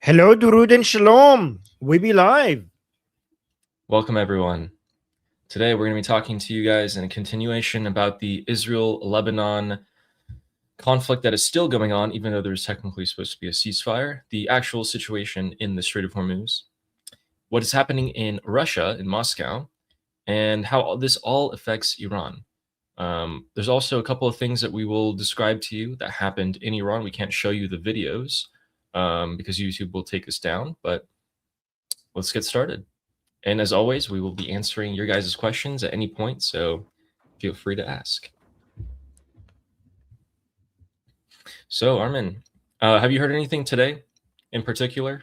Hello, Durud and Shalom. We be live. Welcome, everyone. Today, we're going to be talking to you guys in a continuation about the Israel-Lebanon conflict that is still going on, even though there's technically supposed to be a ceasefire, the actual situation in the Strait of Hormuz, what is happening in Russia, in Moscow, and how this all affects Iran. There's also a couple of things that we will describe to you that happened in Iran. We can't show you the videos because YouTube will take us down, but let's get started. And as always, we will be answering your guys' questions at any point, so feel free to ask. So, Armin, have you heard anything today in particular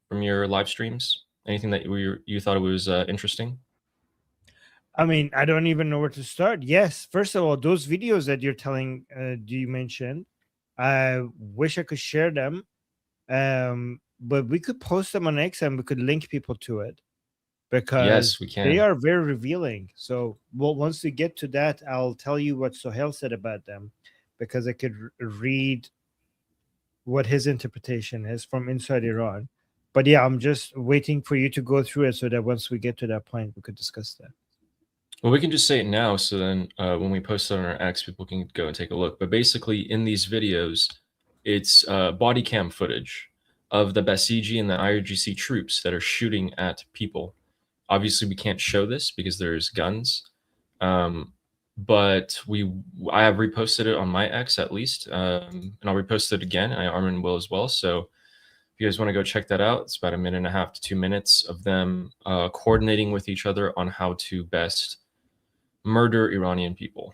from your live streams? Anything that you thought it was interesting? I mean, I don't even know where to start. Yes, first of all, those videos that you're telling, you mentioned, I wish I could share them, but we could post them on X and we could link people to it because Yes, we they can. are very revealing. So, well, once we get to that, I'll tell you what Sohail said about them because I could read what his interpretation is from inside Iran. But yeah, I'm just waiting for you to go through it so that once we get to that point, we could discuss that. Well, we can just say it now, so then when we post it on our X, people can go and take a look. But basically, in these videos, it's body cam footage of the Basiji and the IRGC troops that are shooting at people. Obviously, we can't show this because there's guns, but I have reposted it on my X at least, and I'll repost it again. Armin will as well. So if you guys want to go check that out, it's about 1.5 to 2 minutes of them coordinating with each other on how to best murder Iranian people.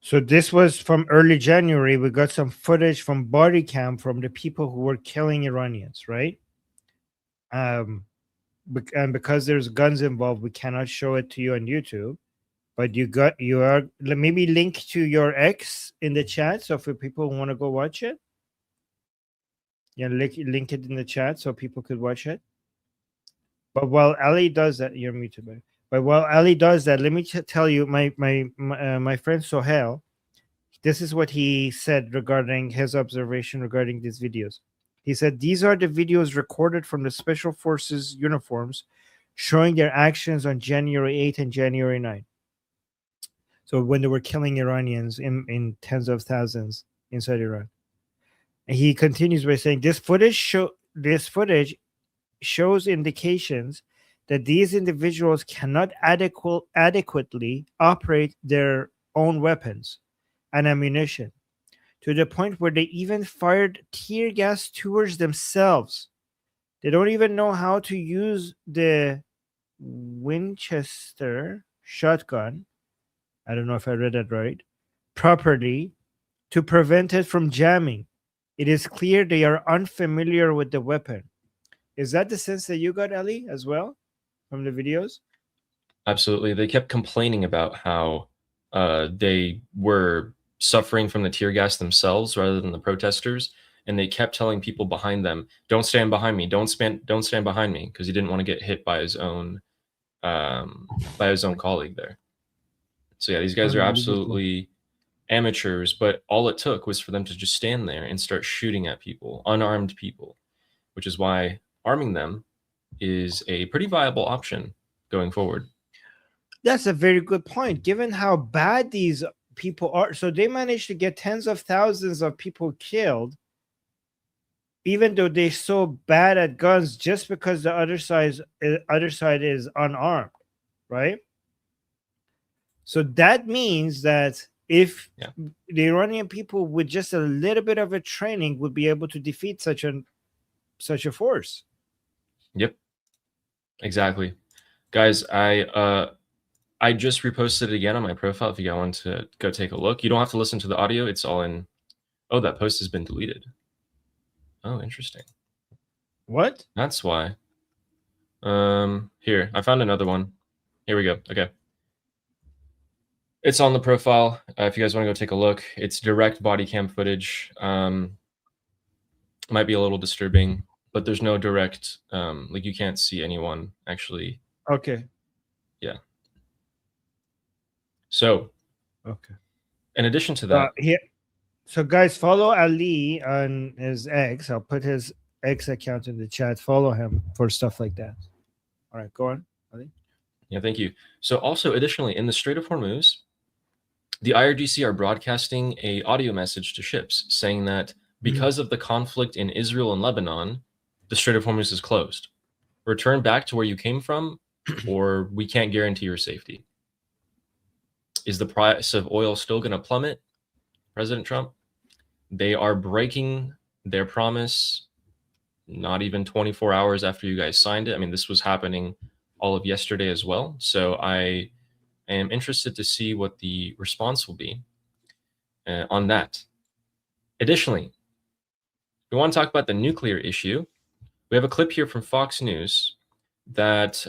So this was from early January. We got some footage from body cam from the people who were killing Iranians, right? And because there's guns involved, we cannot show it to you on YouTube. But you are maybe link to your X in the chat, so for people who want to go watch it, yeah, link it in the chat so people could watch it. But while Ali does that, you're muted. But while Ali does that, let me tell you, my friend Sohail, this is what he said regarding his observation regarding these videos. He said, these are the videos recorded from the Special Forces uniforms showing their actions on January 8th and January 9th. So when they were killing Iranians in tens of thousands inside Iran. And he continues by saying, this footage shows indications that these individuals cannot adequately operate their own weapons and ammunition, to the point where they even fired tear gas towards themselves. They don't even know how to use the Winchester shotgun, I don't know if I read that right, properly to prevent it from jamming. It is clear they are unfamiliar with the weapon. Is that the sense that you got, Ali, as well, from the videos? Absolutely. They kept complaining about how they were suffering from the tear gas themselves rather than the protesters, and they kept telling people behind them, "Don't stand behind me. Don't stand behind me," because he didn't want to get hit by his own colleague there. So yeah, these guys are absolutely amateurs, but all it took was for them to just stand there and start shooting at people, unarmed people, which is why arming them is a pretty viable option going forward. That's a very good point, given how bad these people are. So they managed to get tens of thousands of people killed, even though they're so bad at guns, just because the other side is unarmed, right? So that means that if the Iranian people with just a little bit of a training would be able to defeat such a force. Yep, exactly. Guys, I just reposted it again on my profile if you guys want to go take a look. You don't have to listen to the audio. It's all in. Oh, that post has been deleted. Oh, interesting. What? That's why. Here, I found another one. Here we go. Okay. It's on the profile. If you guys want to go take a look, it's direct body cam footage. Might be a little disturbing, but there's no direct, like you can't see anyone actually. Okay. Yeah. So, okay. In addition to that, so guys, follow Ali on his X. I'll put his X account in the chat. Follow him for stuff like that. All right, go on. Yeah, thank you. So also, additionally, in the Strait of Hormuz, the IRGC are broadcasting a audio message to ships saying that because of the conflict in Israel and Lebanon, the Strait of Hormuz is closed. Return back to where you came from, or we can't guarantee your safety. Is the price of oil still going to plummet, President Trump? They are breaking their promise not even 24 hours after you guys signed it. I mean, this was happening all of yesterday as well. So I am interested to see what the response will be on that. Additionally, we want to talk about the nuclear issue. We have a clip here from Fox News that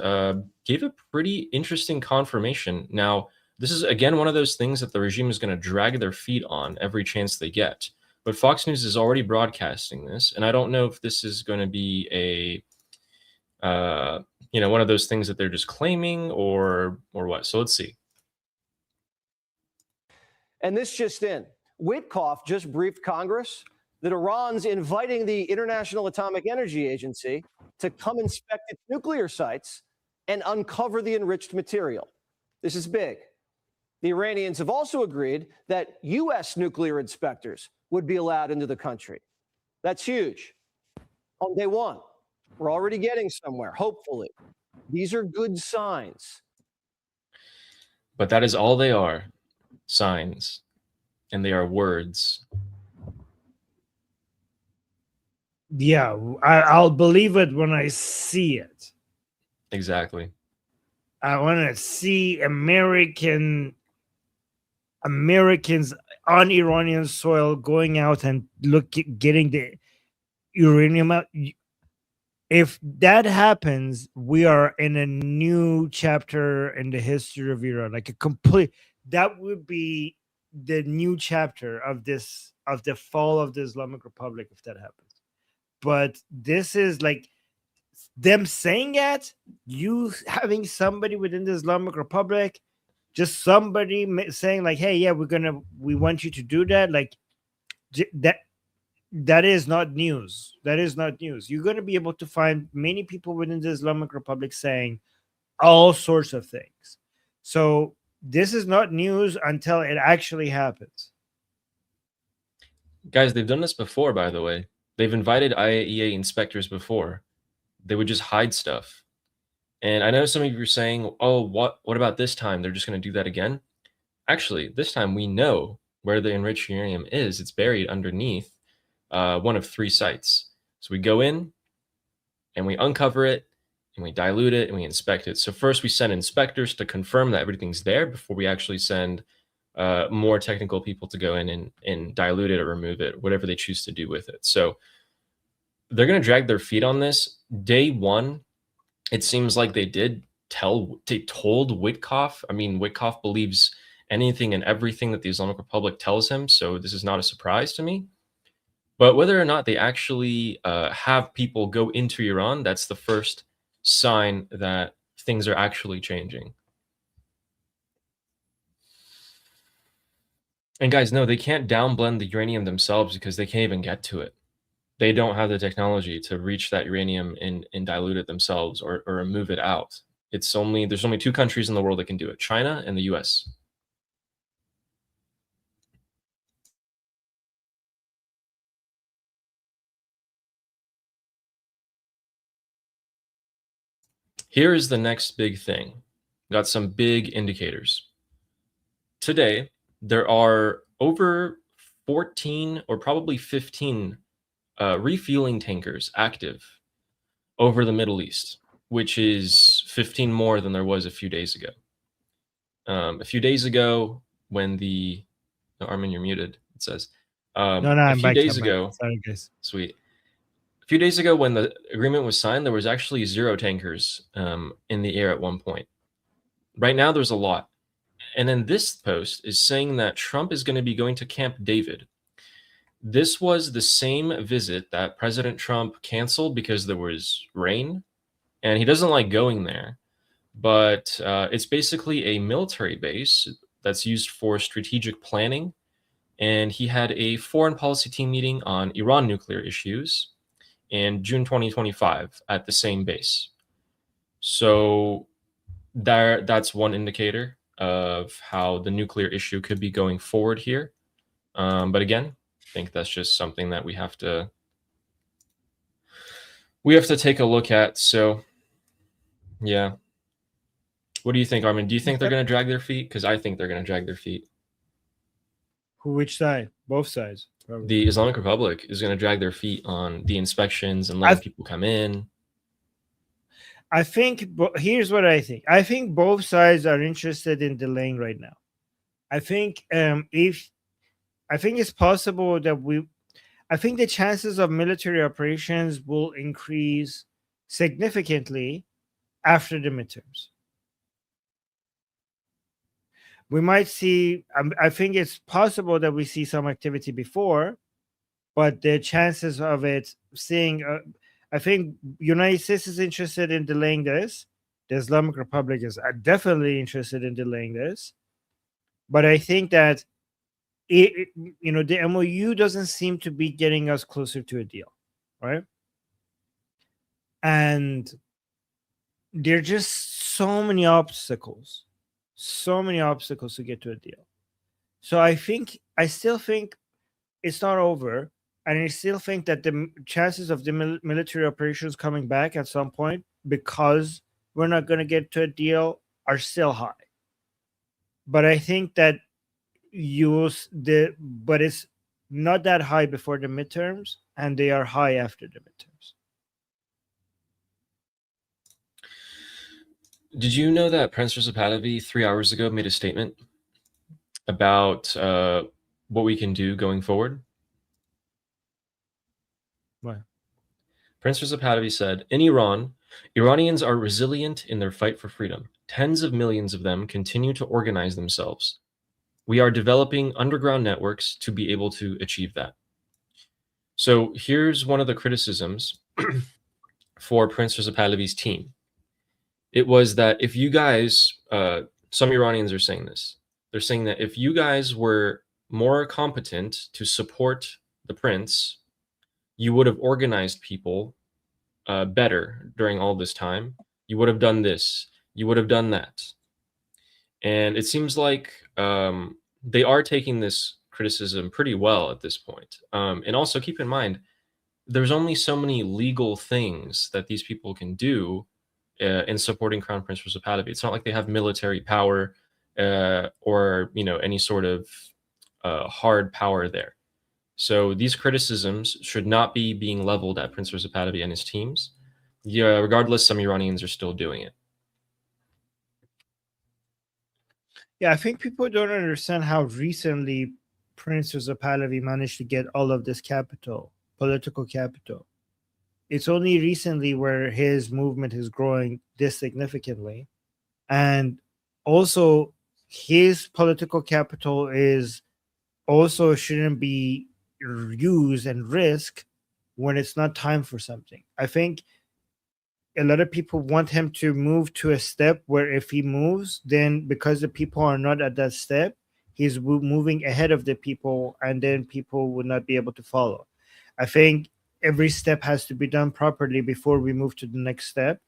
gave a pretty interesting confirmation. Now, this is, again, one of those things that the regime is going to drag their feet on every chance they get. But Fox News is already broadcasting this, and I don't know if this is going to be a, one of those things that they're just claiming or what. So let's see. And this just in. Witkoff just briefed Congress that Iran's inviting the International Atomic Energy Agency to come inspect its nuclear sites and uncover the enriched material. This is big. The Iranians have also agreed that U.S. nuclear inspectors would be allowed into the country. That's huge. On day one, we're already getting somewhere, hopefully. These are good signs. But that is all they are, signs, and they are words. Yeah, I'll believe it when I see it. Exactly. I want to see Americans on Iranian soil going out and getting the uranium out. If that happens, we are in a new chapter in the history of Iran. Like that would be the new chapter of the fall of the Islamic Republic if that happens. But this is like them saying that, you having somebody within the Islamic Republic, just somebody saying like, hey, yeah, we want you to do that. Like that is not news. That is not news. You're going to be able to find many people within the Islamic Republic saying all sorts of things. So this is not news until it actually happens. Guys, they've done this before, by the way. They've invited IAEA inspectors before. They would just hide stuff. And I know some of you are saying, oh, what about this time? They're just going to do that again? Actually, this time we know where the enriched uranium is. It's buried underneath one of 3 sites. So we go in and we uncover it and we dilute it and we inspect it. So first we send inspectors to confirm that everything's there before we actually send more technical people to go in and dilute it or remove it, whatever they choose to do with it. So they're going to drag their feet on this. Day one, it seems like they told Witkoff. I mean, Witkoff believes anything and everything that the Islamic Republic tells him, so this is not a surprise to me. But whether or not they actually have people go into Iran, that's the first sign that things are actually changing. And guys, no, they can't downblend the uranium themselves because they can't even get to it. They don't have the technology to reach that uranium and dilute it themselves or remove it out. There's only 2 countries in the world that can do it, China and the U.S. Here is the next big thing. Got some big indicators. Today, there are over 14 or probably 15 refueling tankers active over the Middle East, which is 15 more than there was a few days ago. A few days ago, when no, Armin, you're muted, it says. A few days ago, sorry, guys. Sweet. A few days ago, when the agreement was signed, there was actually 0 tankers in the air at one point. Right now, there's a lot. And then this post is saying that Trump is going to be going to Camp David. This was the same visit that President Trump canceled because there was rain, and he doesn't like going there. But it's basically a military base that's used for strategic planning. And he had a foreign policy team meeting on Iran nuclear issues. in June 2025 at the same base. So that's one indicator of how the nuclear issue could be going forward here. But again, I think that's just something that we have to take a look at. So yeah. What do you think, Armin? Do you think they're going to drag their feet? Because I think they're going to drag their feet. Which side? Both sides. Probably. The Islamic Republic is going to drag their feet on the inspections and letting people come in. I think, here's what I think. I think both sides are interested in delaying right now. I think I think it's possible that I think the chances of military operations will increase significantly after the midterms. We might see, I think it's possible that we see some activity before, but the chances of it seeing, I think United States is interested in delaying this. The Islamic Republic is definitely interested in delaying this. But I think that, the MOU doesn't seem to be getting us closer to a deal, right? And there are just so many obstacles to get to a deal. So I still think it's not over, and I still think that the chances of the military operations coming back at some point, because we're not going to get to a deal, are still high. But I think that but it's not that high before the midterms, and they are high after the midterms. Did you know that Prince Reza Pahlavi 3 hours ago made a statement about what we can do going forward? What? Prince Reza Pahlavi said, in Iran, Iranians are resilient in their fight for freedom. Tens of millions of them continue to organize themselves. We are developing underground networks to be able to achieve that. So here's one of the criticisms for Prince Reza Pahlavi's team. It was that if you guys, some Iranians are saying this, they're saying that if you guys were more competent to support the prince, you would have organized people better during all this time. You would have done this. You would have done that. And it seems like they are taking this criticism pretty well at this point. And also keep in mind, there's only so many legal things that these people can do in supporting Crown Prince Reza Pahlavi. It's not like they have military power or any sort of hard power there. So these criticisms should not be being leveled at Prince Reza Pahlavi and his teams. Yeah, regardless, some Iranians are still doing it. Yeah, I think people don't understand how recently Prince Reza Pahlavi managed to get all of this capital, political capital. It's only recently where his movement is growing this significantly. And also, his political capital shouldn't be used and risked when it's not time for something. I think a lot of people want him to move to a step where if he moves, then because the people are not at that step, he's moving ahead of the people, and then people would not be able to follow. I think every step has to be done properly before we move to the next step.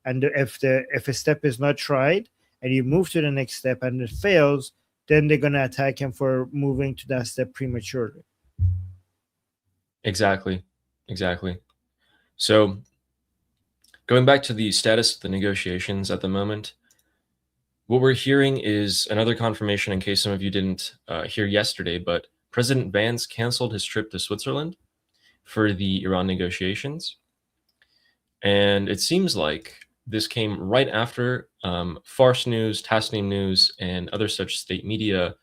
And if a step is not tried and you move to the next step and it fails, then they're going to attack him for moving to that step prematurely. Exactly. So going back to the status of the negotiations at the moment, what we're hearing is another confirmation, in case some of you didn't hear yesterday, but President Vance canceled his trip to Switzerland for the Iran negotiations. And it seems like this came right after Fars News, Tasnim News, and other such state media,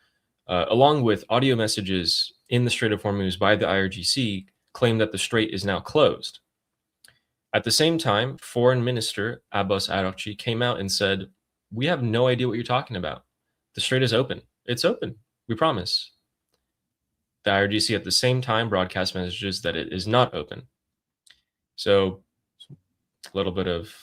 along with audio messages in the Strait of Hormuz by the IRGC, claim that the strait is now closed. At the same time, Foreign Minister Abbas Araghchi came out and said, we have no idea what you're talking about. The strait is open. It's open. We promise. The IRGC at the same time broadcast messages that it is not open. So a little bit of,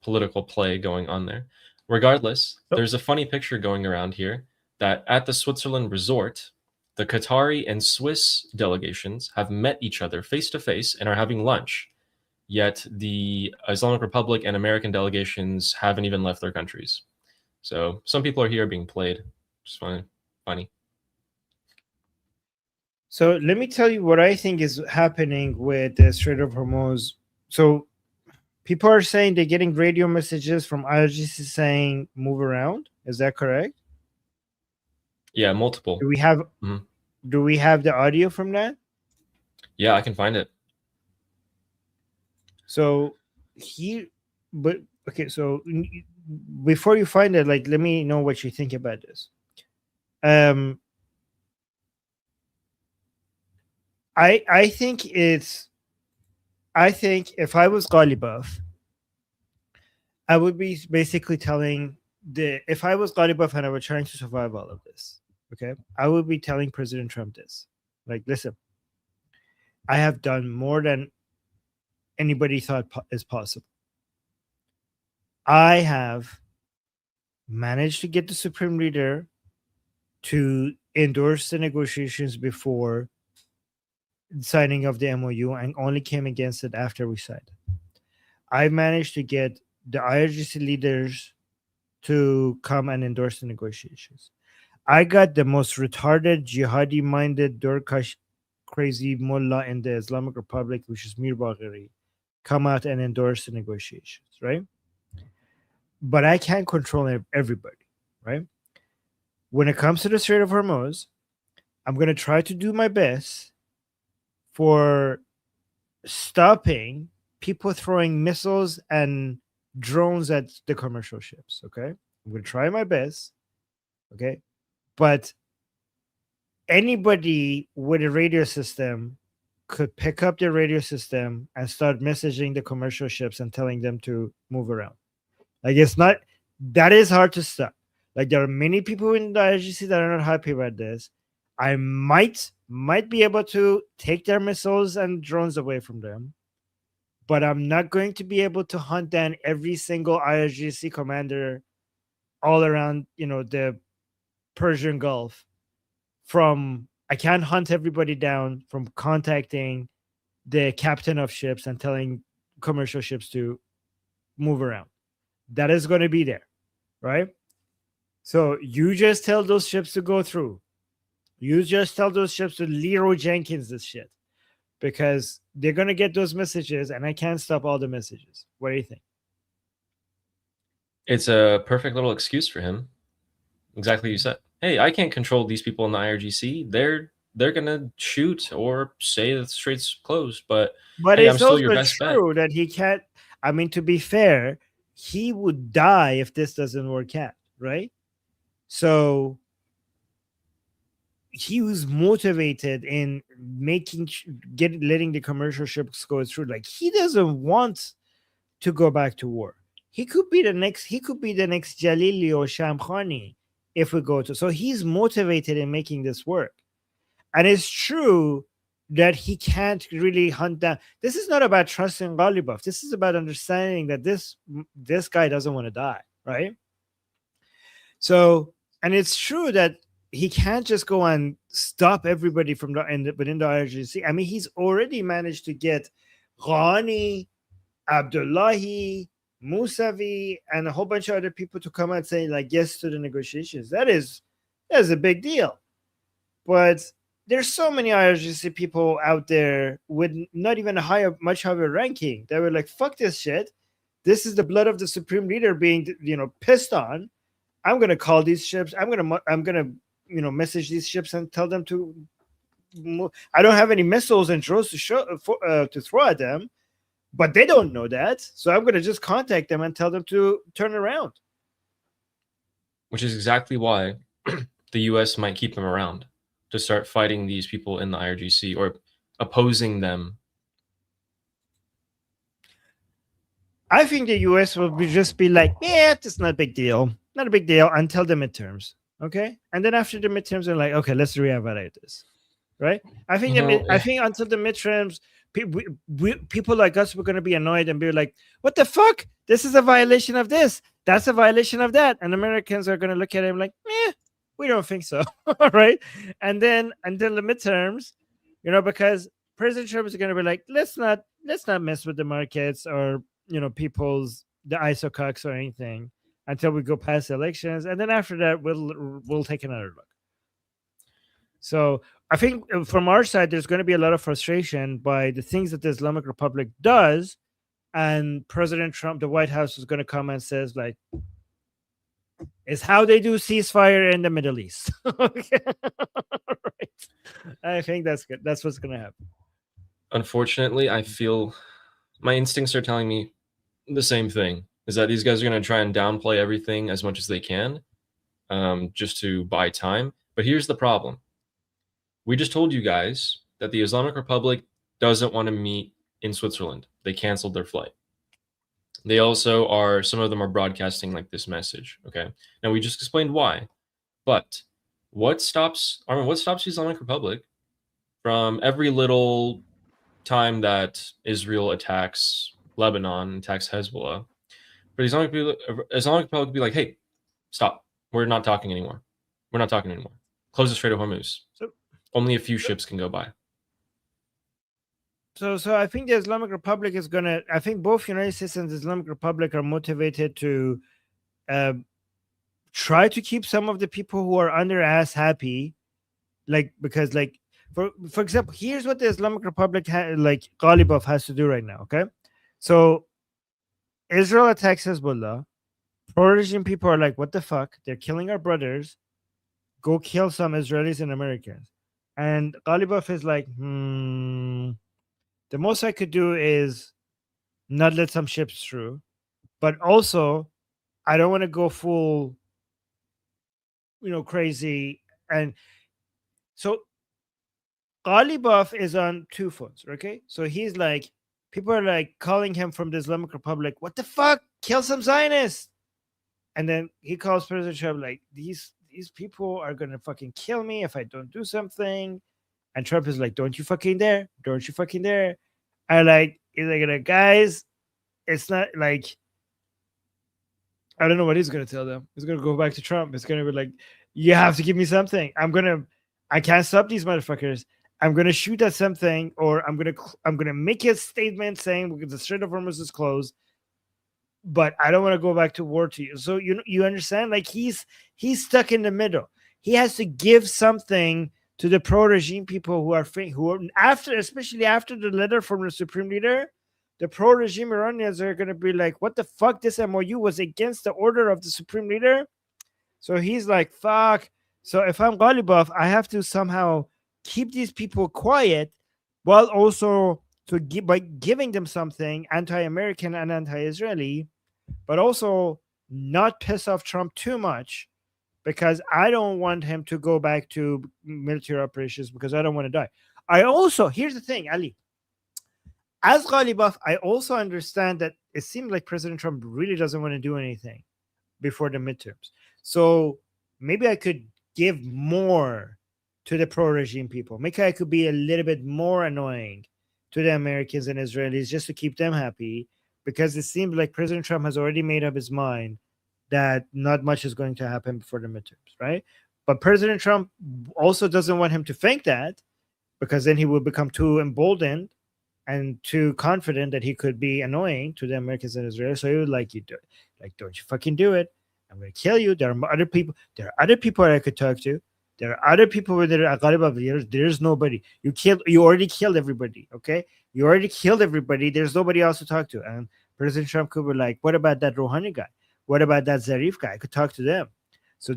political play going on there. Regardless, there's a funny picture going around here that at the Switzerland resort, the Qatari and Swiss delegations have met each other face to face and are having lunch. yet the Islamic Republic and American delegations haven't even left their countries. So some people are here being played. Just funny. So let me tell you what I think is happening with the Strait of Hormuz. So people are saying they're getting radio messages from IRGC saying move around. Is that correct? Yeah, multiple. Do we have the audio from that? Yeah, I can find it. So so before you find it, like, let me know what you think about this. I think if I was Ghalibaf, I would be basically telling if I was Ghalibaf and I were trying to survive all of this, okay, I would be telling President Trump this. Like, listen, I have done more than anybody thought is possible. I have managed to get the Supreme Leader to endorse the negotiations before signing of the MOU and only came against it after we signed. I managed to get the IRGC leaders to come and endorse the negotiations. I got the most retarded, jihadi-minded, Durkash crazy mullah in the Islamic Republic, which is Mir Bagheri, come out and endorse the negotiations, right? But I can't control everybody, right? When it comes to the Strait of Hormuz, I'm going to try to do my best for stopping people throwing missiles and drones at the commercial ships, okay? I'm going to try my best, okay? But anybody with a radio system could pick up the radio system and start messaging the commercial ships and telling them to move around. Like, that is hard to stop. Like, there are many people in the IRGC that are not happy about this. I might be able to take their missiles and drones away from them, but I'm not going to be able to hunt down every single IRGC commander all around, the Persian Gulf. I can't hunt everybody down from contacting the captain of ships and telling commercial ships to move around. That is going to be there, right? So you just tell those ships to go through. You just tell those ships to Leroy Jenkins this shit, because they're going to get those messages and I can't stop all the messages. What do you think? It's a perfect little excuse for him. Exactly, you said. Hey, I can't control these people in the IRGC. They're gonna shoot or say that the strait's closed. But hey, it's I'm still your also best bet. true that he can't. I mean, to be fair, he would die if this doesn't work out, right? So he was motivated in letting the commercial ships go through. Like, he doesn't want to go back to war. He could be the next Jalili or Shamkhani if we go to. So he's motivated in making this work. And it's true that he can't really hunt down. This is not about trusting Ghalibaf. This is about understanding that this guy doesn't want to die, right? So, and it's true that he can't just go and stop everybody from within the IRGC. I mean, he's already managed to get Ghani, Abdullahi, Mousavi, and a whole bunch of other people to come out saying like yes to the negotiations. That's a big deal. But there's so many IRGC people out there with not even much higher ranking that were like, fuck this shit. This is the blood of the Supreme Leader being, pissed on. I'm gonna call these ships. I'm gonna message these ships and tell them to move. I don't have any missiles and drones to throw at them, but they don't know that. So I'm gonna just contact them and tell them to turn around. Which is exactly why the U.S. might keep them around, to start fighting these people in the IRGC or opposing them. I think the U.S. will just be like, yeah, it's not a big deal. Not a big deal until the midterms. Okay. And then after the midterms, they're like, okay, let's reevaluate this. Right. I think until the midterms, people like us were going to be annoyed and be like, what the fuck? This is a violation of this. That's a violation of that. And Americans are going to look at him like, we don't think so. Right. And then until the midterms, because President Trump is going to be like, let's not mess with the markets or the isocox or anything until we go past elections, and then after that we'll take another look. So I think from our side, there's going to be a lot of frustration by the things that the Islamic Republic does, and President Trump, the White House, is going to come and says like, "It's how they do ceasefire in the Middle East." Okay. Right. I think that's good. That's what's going to happen. Unfortunately, I feel my instincts are telling me the same thing, is that these guys are going to try and downplay everything as much as they can, just to buy time. But here's the problem. We just told you guys that the Islamic Republic doesn't want to meet in Switzerland. They canceled their flight. They also are, some of them are broadcasting like this message. Okay. Now we just explained why, but what stops the Islamic Republic from every little time that Israel attacks Lebanon, attacks Hezbollah, for the Islamic Republic to be like, hey, stop. We're not talking anymore. We're not talking anymore. Close the Strait of Hormuz. So only a few ships can go by. So I think the Islamic Republic is gonna. I think both United States and the Islamic Republic are motivated to try to keep some of the people who are under ass happy, because for example, here's what the Islamic Republic Ghalibaf has to do right now. Okay, so Israel attacks Hezbollah. Pro-regime people are like, what the fuck? They're killing our brothers. Go kill some Israelis and Americans. And Ghalibaf is like, the most I could do is not let some ships through, but also I don't want to go full, crazy. And so Ghalibaf is on two phones, okay? So he's like, people are like calling him from the Islamic Republic, what the fuck? Kill some Zionists. And then he calls President Trump like, these people are going to fucking kill me if I don't do something. And Trump is like, don't you fucking dare. Don't you fucking dare. And he's like, guys, it's not like, I don't know what he's going to tell them. He's going to go back to Trump. It's going to be like, you have to give me something. I can't stop these motherfuckers. I'm going to shoot at something, or I'm going to make a statement saying the Strait of Hormuz is closed, but I don't want to go back to war to you. So you understand? Like he's stuck in the middle. He has to give something to the pro-regime people who are especially after the letter from the Supreme Leader. The pro-regime Iranians are going to be like, what the fuck? This MOU was against the order of the Supreme Leader. So he's like, fuck. So if I'm Ghalibaf, I have to somehow keep these people quiet, while also by giving them something anti-American and anti-Israeli, but also not piss off Trump too much, because I don't want him to go back to military operations, because I don't want to die. Here's the thing, Ali. As Ghalibaf, I also understand that it seems like President Trump really doesn't want to do anything before the midterms. So maybe I could give more to the pro-regime people. Maybe I could be a little bit more annoying to the Americans and Israelis just to keep them happy, because it seems like President Trump has already made up his mind that not much is going to happen before the midterms, right? But President Trump also doesn't want him to think that, because then he will become too emboldened and too confident that he could be annoying to the Americans and Israel. So he would like, you do it. Like, don't you fucking do it. I'm going to kill you. There are other people I could talk to. There are other people with there's nobody. You already killed everybody, okay? You already killed everybody. There's nobody else to talk to. And President Trump could be like, what about that Rouhani guy? What about that Zarif guy? I could talk to them. So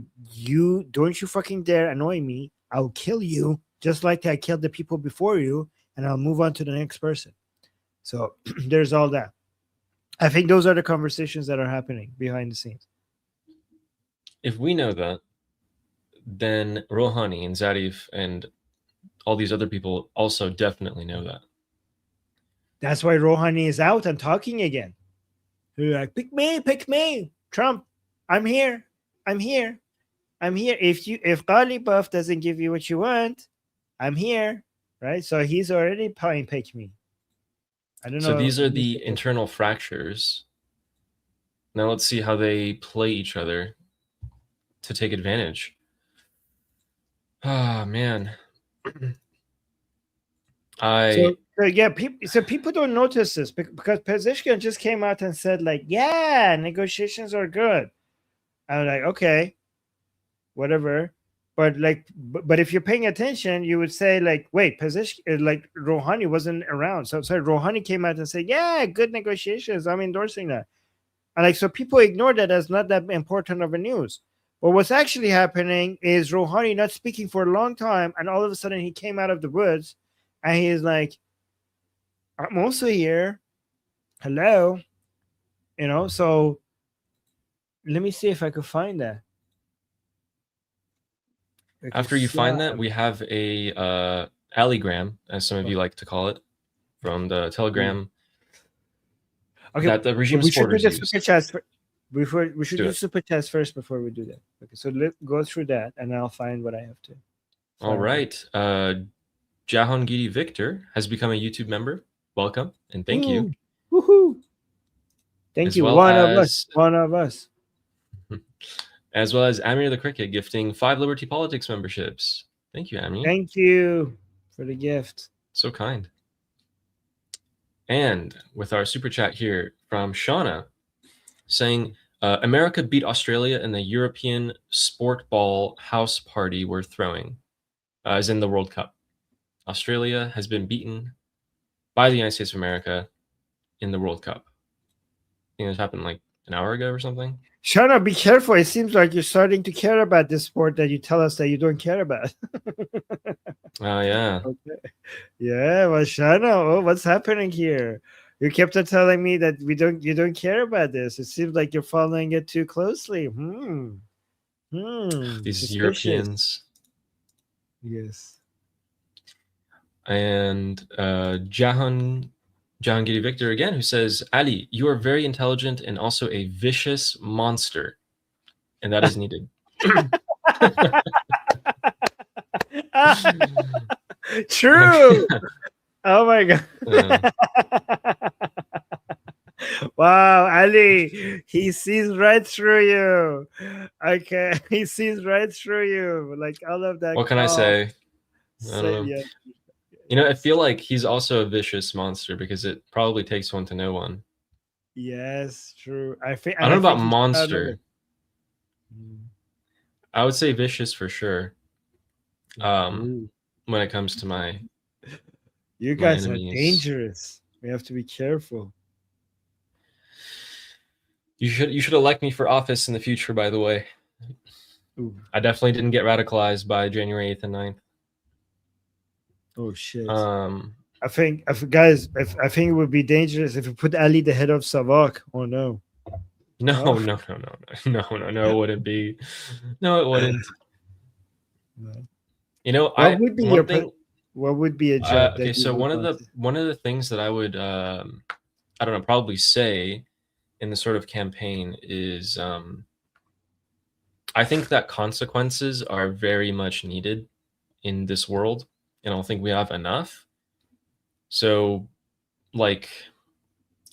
don't you fucking dare annoy me. I'll kill you just like I killed the people before you, and I'll move on to the next person. So there's all that. I think those are the conversations that are happening behind the scenes. If we know that, then Rouhani and Zarif and all these other people also definitely know that. That's why Rouhani is out and talking again. They're like, pick me, Trump. I'm here. If Ghalibaf doesn't give you what you want, I'm here, right? So he's already playing pick me. I don't know. So these are the internal fractures. Now let's see how they play each other to take advantage. Ah, man. So yeah, people don't notice this because Pezeshkian just came out and said like, yeah, negotiations are good. I'm like, okay, whatever. But like, but if you're paying attention, you would say like, wait, Pezeshkian, like Rouhani wasn't around. So Rouhani came out and said, yeah, good negotiations. I'm endorsing that. And like, so people ignore that as not that important of a news. But what's actually happening is Rouhani not speaking for a long time, and all of a sudden he came out of the woods, and he's like, I'm also here. Hello. So let me see if I could find that. After you find that, we have a alligram, as some of you like to call it, from the Telegram. Okay, that the regime we should do supporters the use. super chats before. We should Do do it. super chats first before we do that. Okay, so let's go through that, and I'll find what I have to. All right. Jahangiri Victor has become a YouTube member. Welcome and thank you. Woohoo! Thank As you. well One of as- us. One of us. As well as Amir the Cricket gifting 5 Liberty Politics memberships. Thank you, Amir. Thank you for the gift. So kind. And with our super chat here from Shauna saying, America beat Australia in the European sport ball house party we're throwing, as in the World Cup. Australia has been beaten by the United States of America in the World Cup. I think this happened like an hour ago or something. Shana, be careful. It seems like you're starting to care about this sport that you tell us that you don't care about. Oh, yeah. Okay. Yeah, well, Shana, what's happening here? You kept on telling me that you don't care about this. It seems like you're following it too closely. These Suspicious. Europeans. Yes. And Jahangiri Victor again, who says, Ali, you are very intelligent and also a vicious monster. And that is needed. True. Oh my God. Wow, Ali, he sees right through you. Okay, he sees right through you. Like all of that. What can I say? I don't know. Yeah. You know, I feel like he's also a vicious monster because it probably takes one to know one. Yes, true. I think I don't know about he's monster. I would say vicious for sure. When it comes to my you guys are enemies. dangerous. We have to be careful. You should elect me for office in the future, by the way. Ooh. I definitely didn't get radicalized by January 8th and 9th. Oh shit. I think it would be dangerous if you put Ali the head of Savak. Oh no. No, it wouldn't be. No, it wouldn't. No. You know, what would be a job? Okay, so one of the things that I would I don't know, probably say in the sort of campaign is I think that consequences are very much needed in this world, and I don't think we have enough. So, like,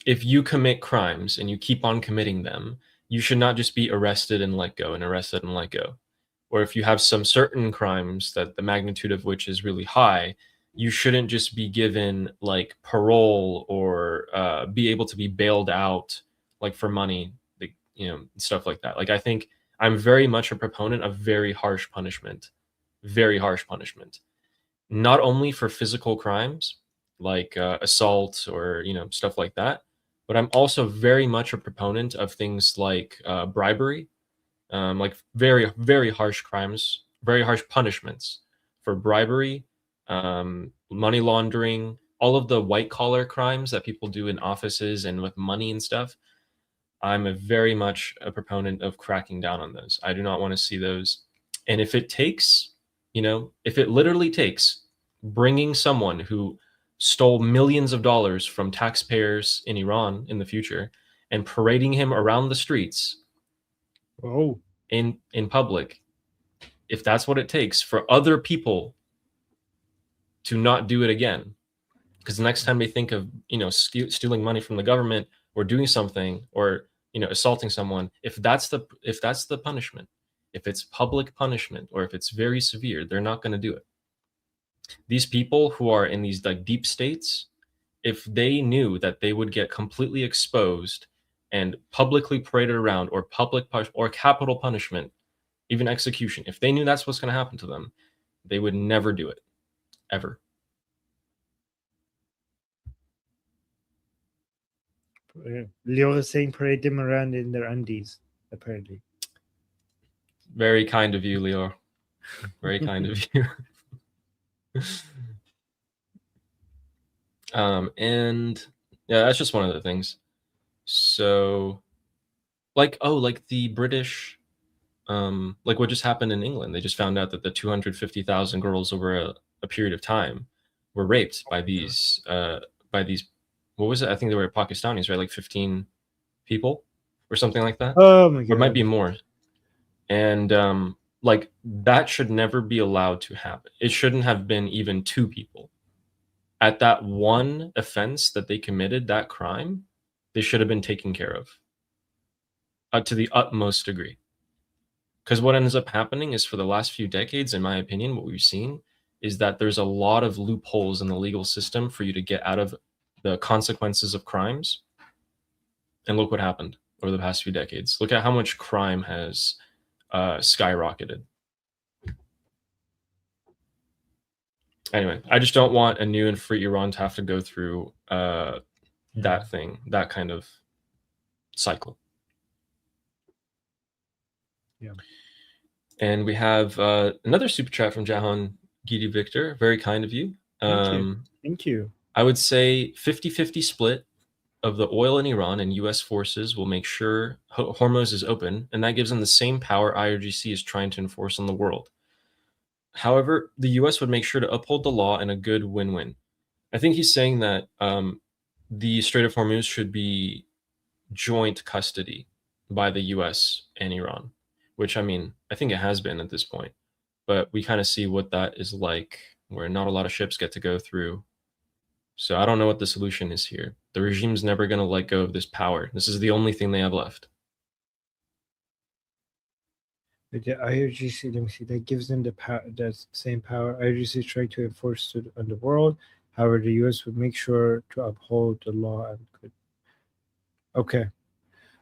if you commit crimes and you keep on committing them, you should not just be arrested and let go and arrested and let go. Or if you have some certain crimes that the magnitude of which is really high, you shouldn't just be given like parole or be able to be bailed out like for money, like, you know, stuff like that. Like, I think I'm very much a proponent of very harsh punishment, not only for physical crimes like assault or, you know, stuff like that, but I'm also very much a proponent of things like bribery, like very, very harsh crimes, very harsh punishments for bribery, money laundering, all of the white collar crimes that people do in offices and with money and stuff. I'm very much a proponent of cracking down on those. I do not want to see those. And if it takes, you know, if it literally takes bringing someone who stole millions of dollars from taxpayers in Iran in the future and parading him around the streets in public, if that's what it takes for other people to not do it again, because the next time they think of, you know, stealing money from the government or doing something or, you know, assaulting someone, if that's the punishment, if it's public punishment or if it's very severe, they're not going to do it. These people who are in these like deep states, if they knew that they would get completely exposed and publicly paraded around, or or capital punishment, even execution, if they knew that's what's going to happen to them, they would never do it, ever. Leo is saying parade them around in their undies, apparently. Very kind of you, Leo. Very kind of you. And yeah, that's just one of the things. So, like the British, like what just happened in England. They just found out that the 250,000 girls over a period of time were raped by these what was it? I think they were Pakistanis, right? Like 15 people or something like that. Oh my god. Or it might be more. And like that should never be allowed to happen. It shouldn't have been even 2 people. At that one offense that they committed, that crime, they should have been taken care of to the utmost degree. Because what ends up happening is, for the last few decades, in my opinion, what we've seen is that there's a lot of loopholes in the legal system for you to get out of the consequences of crimes. And look what happened over the past few decades. Look at how much crime has skyrocketed. Anyway, I just don't want a new and free Iran to have to go through that thing, that kind of cycle. Yeah. And we have another super chat from Jahan Gidi Victor. Very kind of you. Thank you. I would say 50-50 split of the oil in Iran, and U.S. forces will make sure Hormuz is open, and that gives them the same power IRGC is trying to enforce on the world. However, the U.S. would make sure to uphold the law in a good win-win. I think he's saying that the Strait of Hormuz should be joint custody by the U.S. and Iran, which, I mean, I think it has been at this point. But we kind of see what that is like, where not a lot of ships get to go through. So I don't know what the solution is here. The regime's never going to let go of this power. This is the only thing they have left. But the IRGC, let me see, that gives them the power, that same power IRGC is trying to enforce on the world. However, the U.S. would make sure to uphold the law and could. Okay.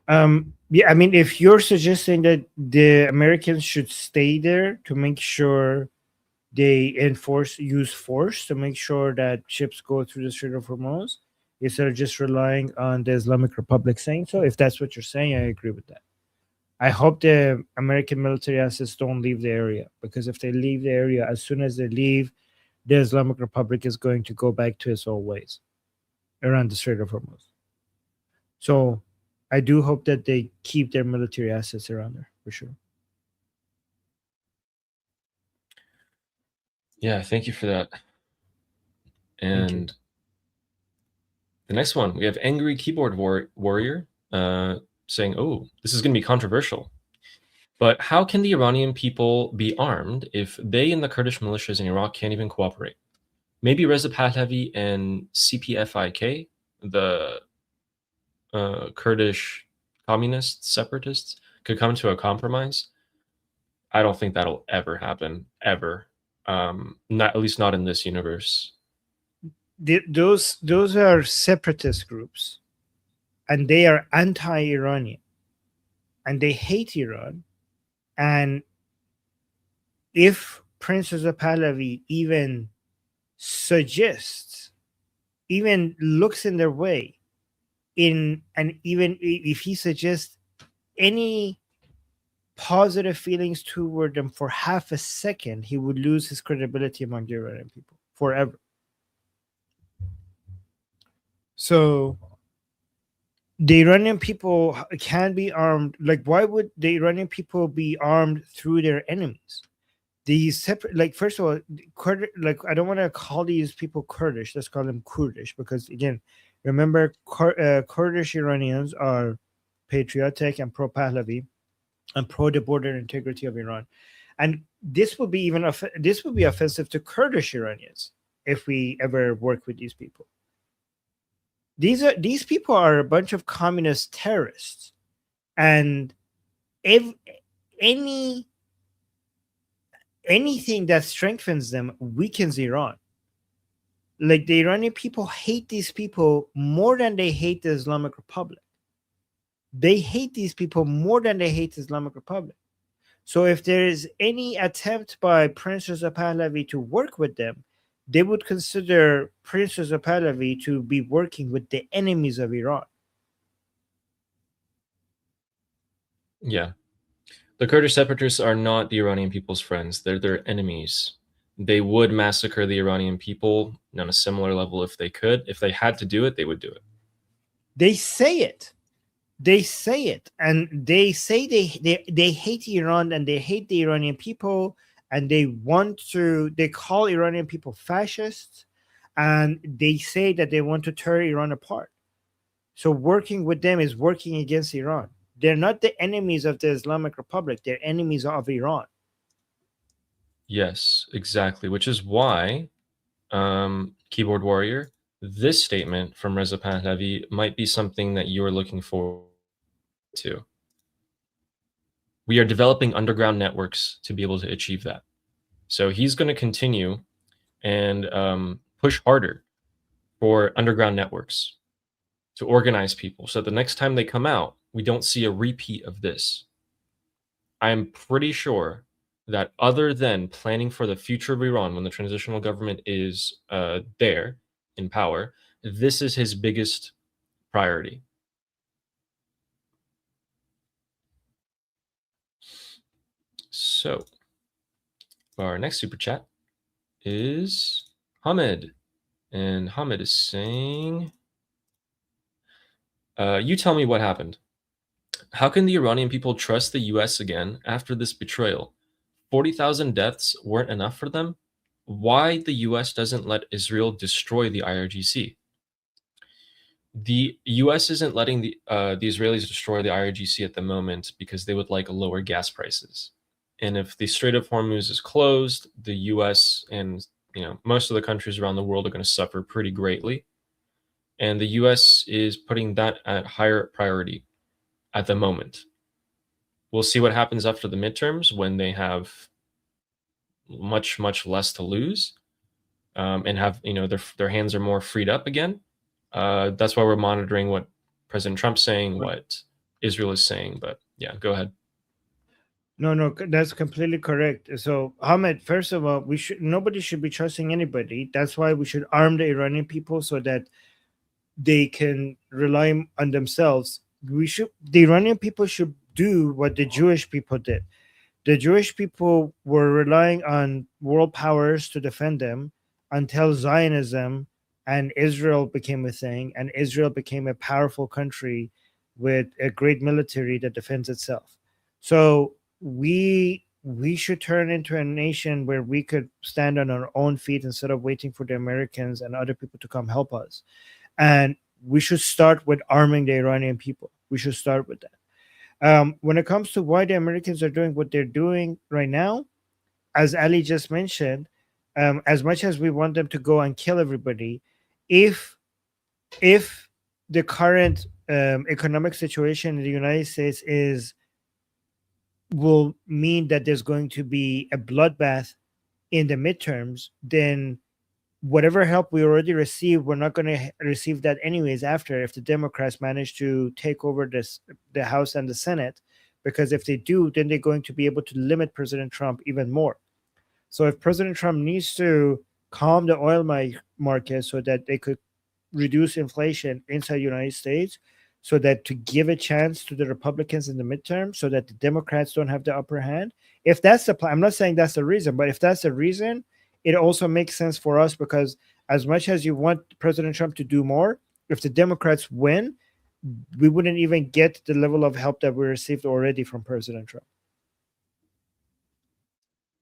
Yeah, I mean, if you're suggesting that the Americans should stay there to make sure they use force to make sure that ships go through the Strait of Hormuz, instead of just relying on the Islamic Republic saying so, if that's what you're saying, I agree with that. I hope the American military assets don't leave the area, because if they leave the area, as soon as they leave, the Islamic Republic is going to go back to its old ways around the Strait of Hormuz. So I do hope that they keep their military assets around there, for sure. Yeah, thank you for that. And the next one, we have Angry Keyboard Warrior saying, oh, this is going to be controversial. But how can the Iranian people be armed if they and the Kurdish militias in Iraq can't even cooperate? Maybe Reza Pahlavi and CPFIK, the Kurdish communist separatists, could come to a compromise. I don't think that'll ever happen, ever. Not, at least not in this universe. Those are separatist groups, and they are anti-Iranian, and they hate Iran. And if Prince Reza Pahlavi even suggests, even looks in their way, and even if he suggests any positive feelings toward them for half a second, he would lose his credibility among the Iranian people forever. So the Iranian people can be armed. Like, why would the Iranian people be armed through their enemies? These separate, like, first of all, I don't want to call these people Kurdish. Let's call them Kurdish, because again, remember, Kurdish Iranians are patriotic and pro Pahlavi and pro the border integrity of Iran. And this would be offensive to Kurdish Iranians if we ever work with these people. These people are a bunch of communist terrorists, and if any anything that strengthens them weakens Iran. Like the Iranian people hate these people more than they hate the Islamic Republic. They hate these people more than they hate the Islamic Republic. So if there is any attempt by Prince Reza Pahlavi to work with them, they would consider Prince Reza Pahlavi to be working with the enemies of Iran. Yeah. The Kurdish separatists are not the Iranian people's friends. They're their enemies. They would massacre the Iranian people on a similar level if they could. If they had to do it, they would do it. They say it. They say it. And they say they hate Iran and they hate the Iranian people, and they call Iranian people fascists, and they say that they want to tear Iran apart. So working with them is working against Iran. They're not the enemies of the Islamic Republic. They're enemies of Iran. Yes, exactly. Which is why, keyboard warrior, this statement from Reza Pahlavi might be something that you are looking forward to. We are developing underground networks to be able to achieve that. So he's going to continue and push harder for underground networks to organize people so the next time they come out, we don't see a repeat of this. I'm pretty sure that other than planning for the future of Iran when the transitional government is there in power, this is his biggest priority. So our next super chat is Hamid. And Hamid is saying, you tell me what happened. How can the Iranian people trust the US again after this betrayal? 40,000 deaths weren't enough for them? Why the US doesn't let Israel destroy the IRGC? The US isn't letting the Israelis destroy the IRGC at the moment because they would like lower gas prices. And if the Strait of Hormuz is closed, the US and most of the countries around the world are going to suffer pretty greatly. And the US is putting that at higher priority at the moment. We'll see what happens after the midterms when they have much less to lose, and have their hands are more freed up again. That's why we're monitoring what President Trump's saying, what Israel is saying. But yeah, go ahead. No, that's completely correct. So, Ahmed, first of all, nobody should be trusting anybody. That's why we should arm the Iranian people so that they can rely on themselves. The Iranian people should do what the Jewish people did. The Jewish people were relying on world powers to defend them until Zionism and Israel became a thing, and Israel became a powerful country with a great military that defends itself. So we should turn into a nation where we could stand on our own feet instead of waiting for the Americans and other people to come help us. And we should start with arming the Iranian people. We should start with that. When it comes to why the Americans are doing what they're doing right now, as Ali just mentioned, as much as we want them to go and kill everybody, if the current economic situation in the United States will mean that there's going to be a bloodbath in the midterms, then whatever help we already received, we're not going to receive that anyways after, if the Democrats manage to take over the House and the Senate, because if they do, then they're going to be able to limit President Trump even more. So if President Trump needs to calm the oil market so that they could reduce inflation inside the United States, so that to give a chance to the Republicans in the midterm, so that the Democrats don't have the upper hand. If that's the plan, I'm not saying that's the reason, but if that's the reason, it also makes sense for us, because as much as you want President Trump to do more, if the Democrats win, we wouldn't even get the level of help that we received already from President Trump.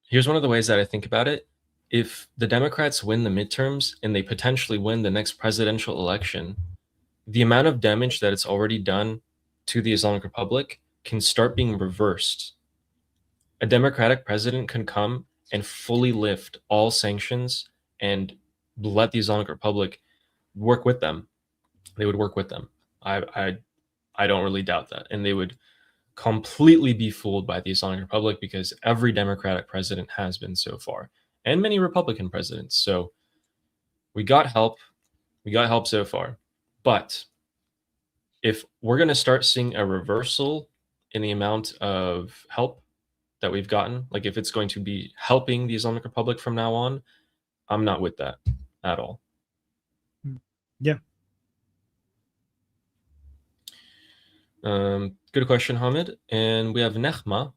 Here's one of the ways that I think about it. If the Democrats win the midterms and they potentially win the next presidential election, the amount of damage that it's already done to the Islamic Republic can start being reversed. A Democratic president can come and fully lift all sanctions and let the Islamic Republic work with them. They would work with them. I don't really doubt that. And they would completely be fooled by the Islamic Republic, because every Democratic president has been so far, and many Republican presidents. So we got help. We got help so far. But if we're going to start seeing a reversal in the amount of help that we've gotten, like if it's going to be helping the Islamic Republic from now on, I'm not with that at all. Yeah. Good question, Hamid. And we have Nechma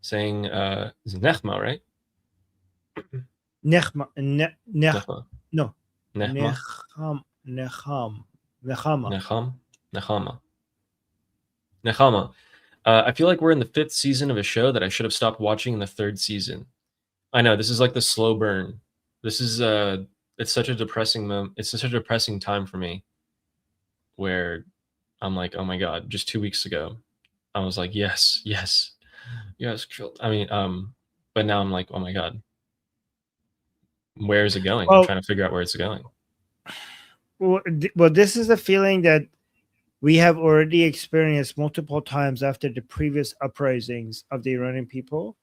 saying, is it Nechma, right? Nechma. Nechma. No. Nechma. Nechama. Nechama. I feel like we're in the 5th season of a show that I should have stopped watching in the 3rd season. I know, this is like the slow burn. This is it's such a depressing moment. It's such a depressing time for me, where I'm like, oh my god, just 2 weeks ago I was like, yes. I mean, but now I'm like, oh my god, where is it going? I'm trying to figure out where it's going. Well, this is a feeling that we have already experienced multiple times after the previous uprisings of the Iranian people,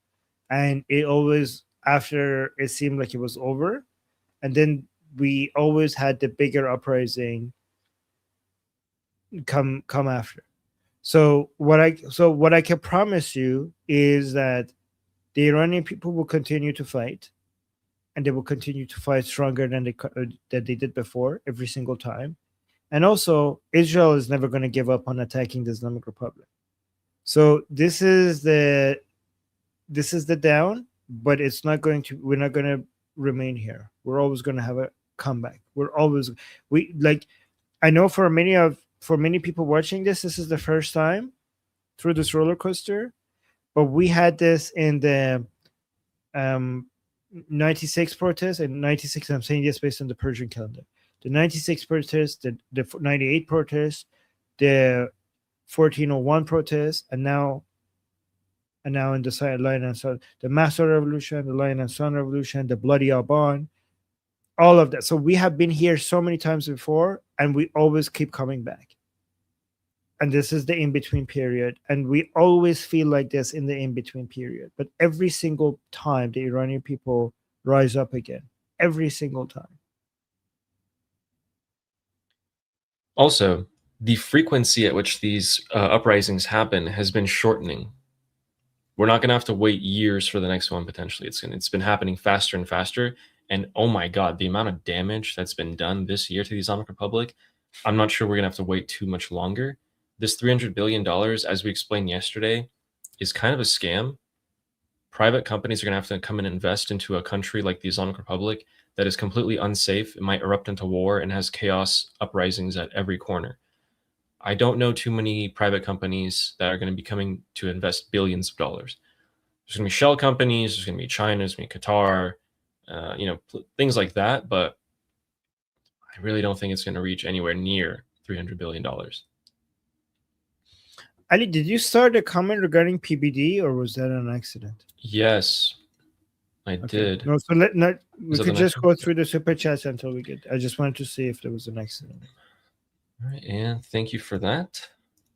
and it always, after it seemed like it was over, and then we always had the bigger uprising come after. So what I can promise you is that the Iranian people will continue to fight, and they will continue to fight stronger than they did before, every single time. And also, Israel is never going to give up on attacking the Islamic Republic. So this is the down, but it's not going to. We're not going to remain here. We're always going to have a comeback. I know for many people watching this is the first time through this roller coaster, but we had this in the 96 protests, and 96. I'm saying this based on the Persian calendar. The 96 protests, the 98 protests, the 1401 protests, and now in the Lion and Sun, the Master Revolution, the Lion and Sun Revolution, the Bloody Aban, all of that. So we have been here so many times before, and we always keep coming back. And this is the in-between period, and we always feel like this in the in-between period. But every single time, the Iranian people rise up again. Every single time. Also, the frequency at which these uprisings happen has been shortening. We're not going to have to wait years for the next one, potentially. It's been happening faster and faster. And oh my god, the amount of damage that's been done this year to the Islamic Republic, I'm not sure we're going to have to wait too much longer. This $300 billion, as we explained yesterday, is kind of a scam. Private companies are going to have to come and invest into a country like the Islamic Republic that is completely unsafe. It might erupt into war and has chaos uprisings at every corner. I don't know too many private companies that are going to be coming to invest billions of dollars. There's going to be shell companies, there's going to be China, there's going to be Qatar, things like that. But I really don't think it's going to reach anywhere near $300 billion. Ali, did you start a comment regarding PBD, or was that an accident? Yes, I did. No, so we could just go through the super chats until we get. I just wanted to see if there was an accident. All right, and thank you for that.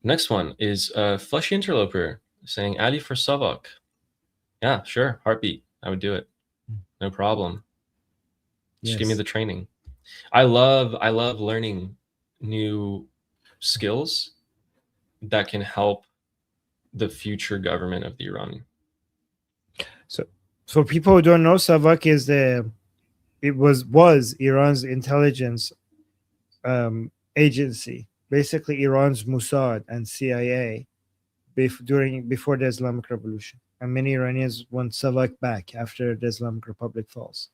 Next one is Fleshy Interloper saying Ali for Savak. Yeah, sure. Heartbeat. I would do it. No problem. Just give me the training. I love learning new skills that can help the future government of the Iran. So for people who don't know, Savak is was Iran's intelligence agency, basically Iran's Mossad and CIA before the Islamic Revolution. And many Iranians want Savak back after the Islamic Republic falls.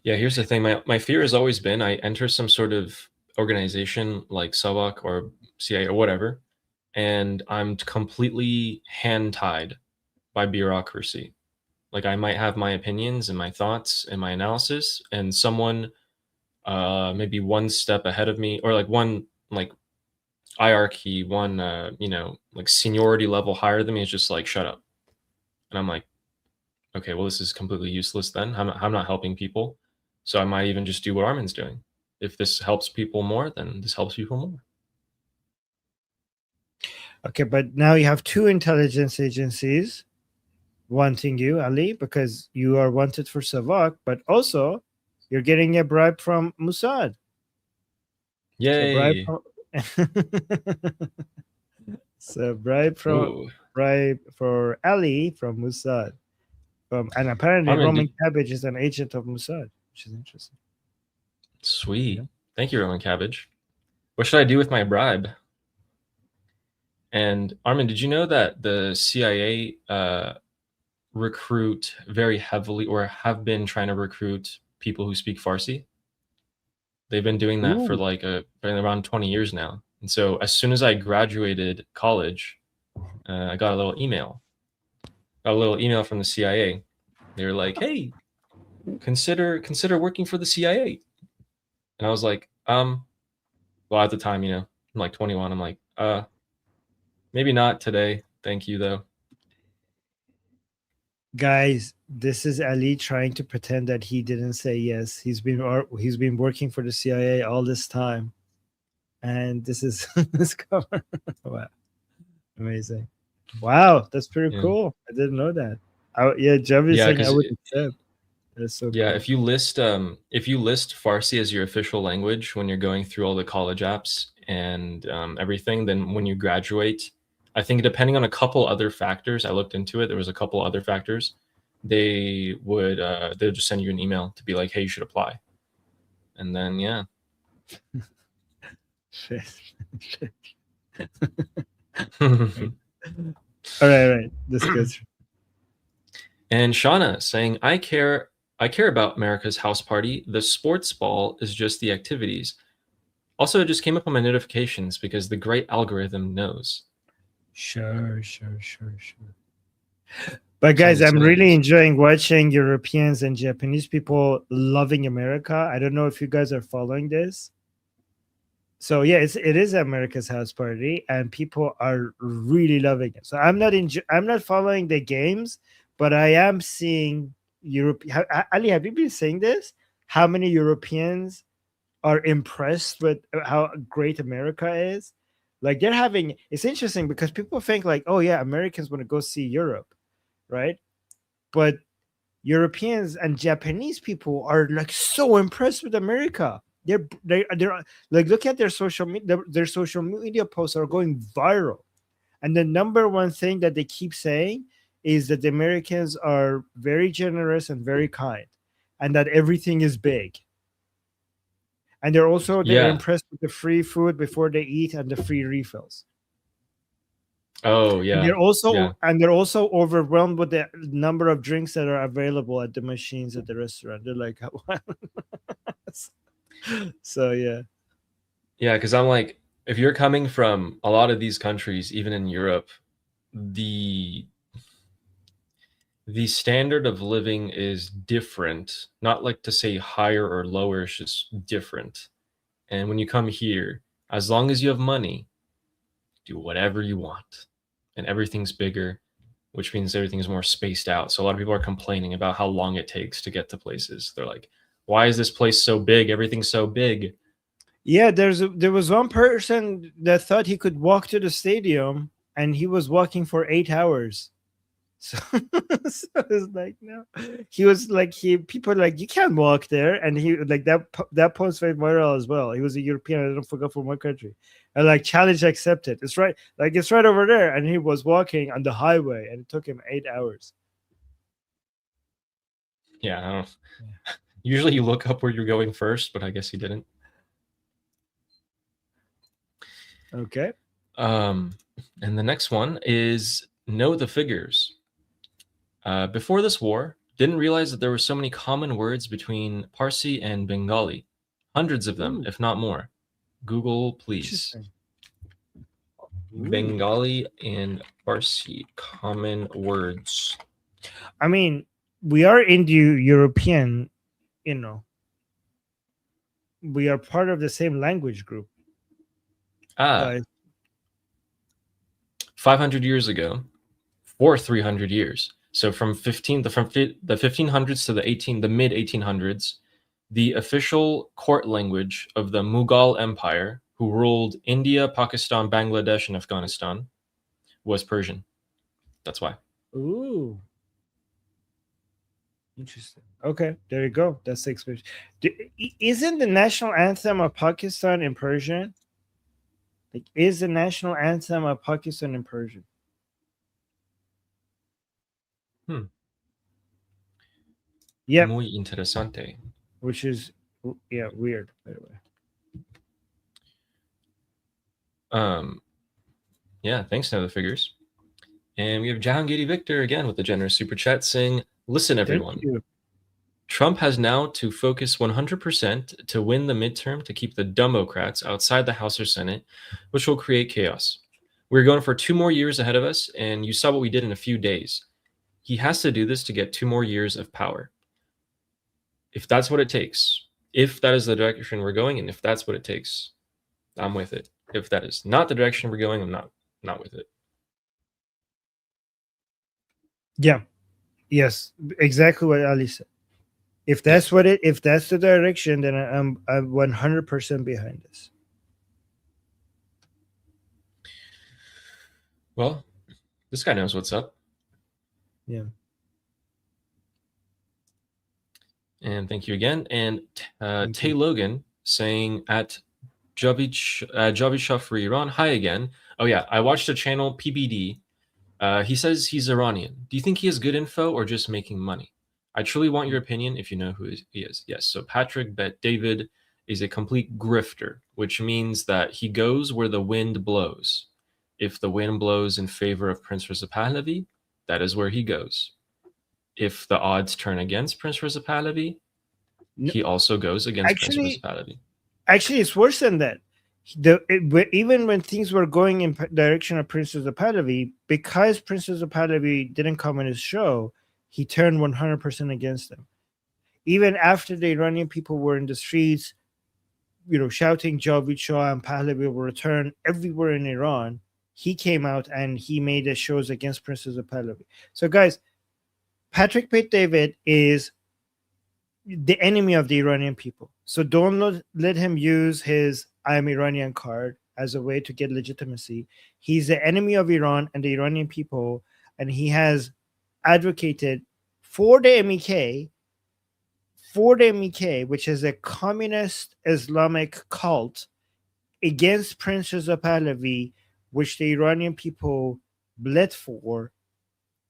Yeah, here's the thing. My fear has always been I enter some sort of organization like Savak or CIA or whatever, and I'm completely hand-tied by bureaucracy. Like, I might have my opinions and my thoughts and my analysis, and someone maybe one step ahead of me, or like one like hierarchy, one like seniority level higher than me is just like, shut up. And I'm like, okay, well, this is completely useless then. I'm not helping people. So I might even just do what Armin's doing. If this helps people more, then this helps people more. Okay, but now you have two intelligence agencies wanting you, Ali, because you are wanted for Savak, but also you're getting a bribe from Mossad. So bribe Yay! from so bribe Ooh. for Ali from Mossad. And apparently Armin, Roman Cabbage is an agent of Mossad, which is interesting. sweet. Yeah. Thank you, Roman Cabbage. What should I do with my bribe? And Armin, did you know that the CIA recruit very heavily, or have been trying to recruit people who speak Farsi? They've been doing that for Ooh. like around 20 years now. And so as soon as I graduated college, I got a little email. Got a little email from the CIA. They were like, "Hey, consider working for the CIA." And I was like, well, at the time, I'm like 21. I'm like, maybe not today. Thank you, though. Guys, this is Ali trying to pretend that he didn't say yes. He's been working for the CIA all this time, and this is this cover. Wow, amazing! Wow, that's pretty cool. I didn't know that. Javi is saying I would accept. That's so yeah, cool. if you list Farsi as your official language when you're going through all the college apps and everything, then when you graduate, I think depending on a couple other factors, I looked into it. There was a couple other factors. They would they'll just send you an email to be like, "Hey, you should apply," and then yeah. All right, this goes. And Shauna saying, I care about America's house party. The sports ball is just the activities. Also, it just came up on my notifications because the great algorithm knows. Sure. But guys, I'm really enjoying watching Europeans and Japanese people loving America. I don't know if you guys are following this. So yeah, it is America's house party, and people are really loving it. So I'm not following the games, but I am seeing Europe. Ali, have you been seeing this? How many Europeans are impressed with how great America is? Like they're having. It's interesting because people think like, oh yeah, Americans want to go see Europe, right? But Europeans and Japanese people are like so impressed with America. They're like, look at their social media. Their social media posts are going viral, and the number one thing that they keep saying is that the Americans are very generous and very kind, and that everything is big. And they're impressed with the free food before they eat and the free refills. Oh yeah. And they're also overwhelmed with the number of drinks that are available at the machines at the restaurant. They're like, what? So yeah, because I'm like, if you're coming from a lot of these countries, even in Europe, the standard of living is different. Not like to say higher or lower, it's just different. And when you come here, as long as you have money, do whatever you want, and everything's bigger, which means everything's more spaced out. So a lot of people are complaining about how long it takes to get to places. They're like, why is this place so big? Everything's so big. Yeah, there was one person that thought he could walk to the stadium, and he was walking for 8 hours. So it's like, no, he was like, people are like, you can't walk there, and he like that post went viral as well. He was a European, I don't forget from what country, and like, challenge accepted. It's right over there, and he was walking on the highway, and it took him 8 hours. Yeah, I don't. Usually you look up where you're going first, but I guess he didn't. Okay. And the next one is know the figures. Before this war, didn't realize that there were so many common words between Parsi and Bengali. Hundreds of them, if not more. Google, please. Bengali and Parsi, common words. I mean, we are Indo-European, we are part of the same language group. 500 years ago, or 300 years. So from the 1500s to the mid 1800s, the official court language of the Mughal Empire, who ruled India, Pakistan, Bangladesh, and Afghanistan, was Persian. That's why. Ooh. Interesting. Okay, there you go. That's the explanation. Isn't the national anthem of Pakistan in Persian? Like, is the national anthem of Pakistan in Persian? Yeah. Muy interesante. Which is, yeah, weird, by the way. Yeah, thanks, Know the Figures. And we have Jahangiri Victor again with the generous super chat saying, listen, everyone. Trump has now to focus 100% to win the midterm to keep the Democrats outside the House or Senate, which will create chaos. We're going for 2 more years ahead of us, and you saw what we did in a few days. He has to do this to get 2 more years of power. If that's what it takes, if that is the direction we're going, and if that's what it takes, I'm with it. If that is not the direction we're going, I'm not with it. Yeah. Yes, exactly what Ali said. If that's if that's the direction, then I'm 100% behind this. Well, this guy knows what's up. Yeah. And thank you again. And Tay Logan saying at Javisha for Iran, hi again. Oh yeah, I watched a channel PBD. He says he's Iranian. Do you think he has good info or just making money? I truly want your opinion if you know who he is. Yes, so Patrick Bet David is a complete grifter, which means that he goes where the wind blows. If the wind blows in favor of Prince Reza Pahlavi, that is where he goes. If the odds turn against Prince Reza Pahlavi, he also goes against Prince Reza Pahlavi. Actually, it's worse than that. Even when things were going in direction of Prince Reza Pahlavi, because Prince Reza Pahlavi didn't come on his show, he turned 100% against them. Even after the Iranian people were in the streets, shouting Javid Shah and Pahlavi will return everywhere in Iran, he came out and he made the shows against Prince Reza Pahlavi. So, guys, Patrick Bet David is the enemy of the Iranian people. So don't let him use his I am Iranian card as a way to get legitimacy. He's the enemy of Iran and the Iranian people, and he has advocated for the MEK, which is a communist Islamic cult, against Prince Reza Pahlavi, which the Iranian people bled for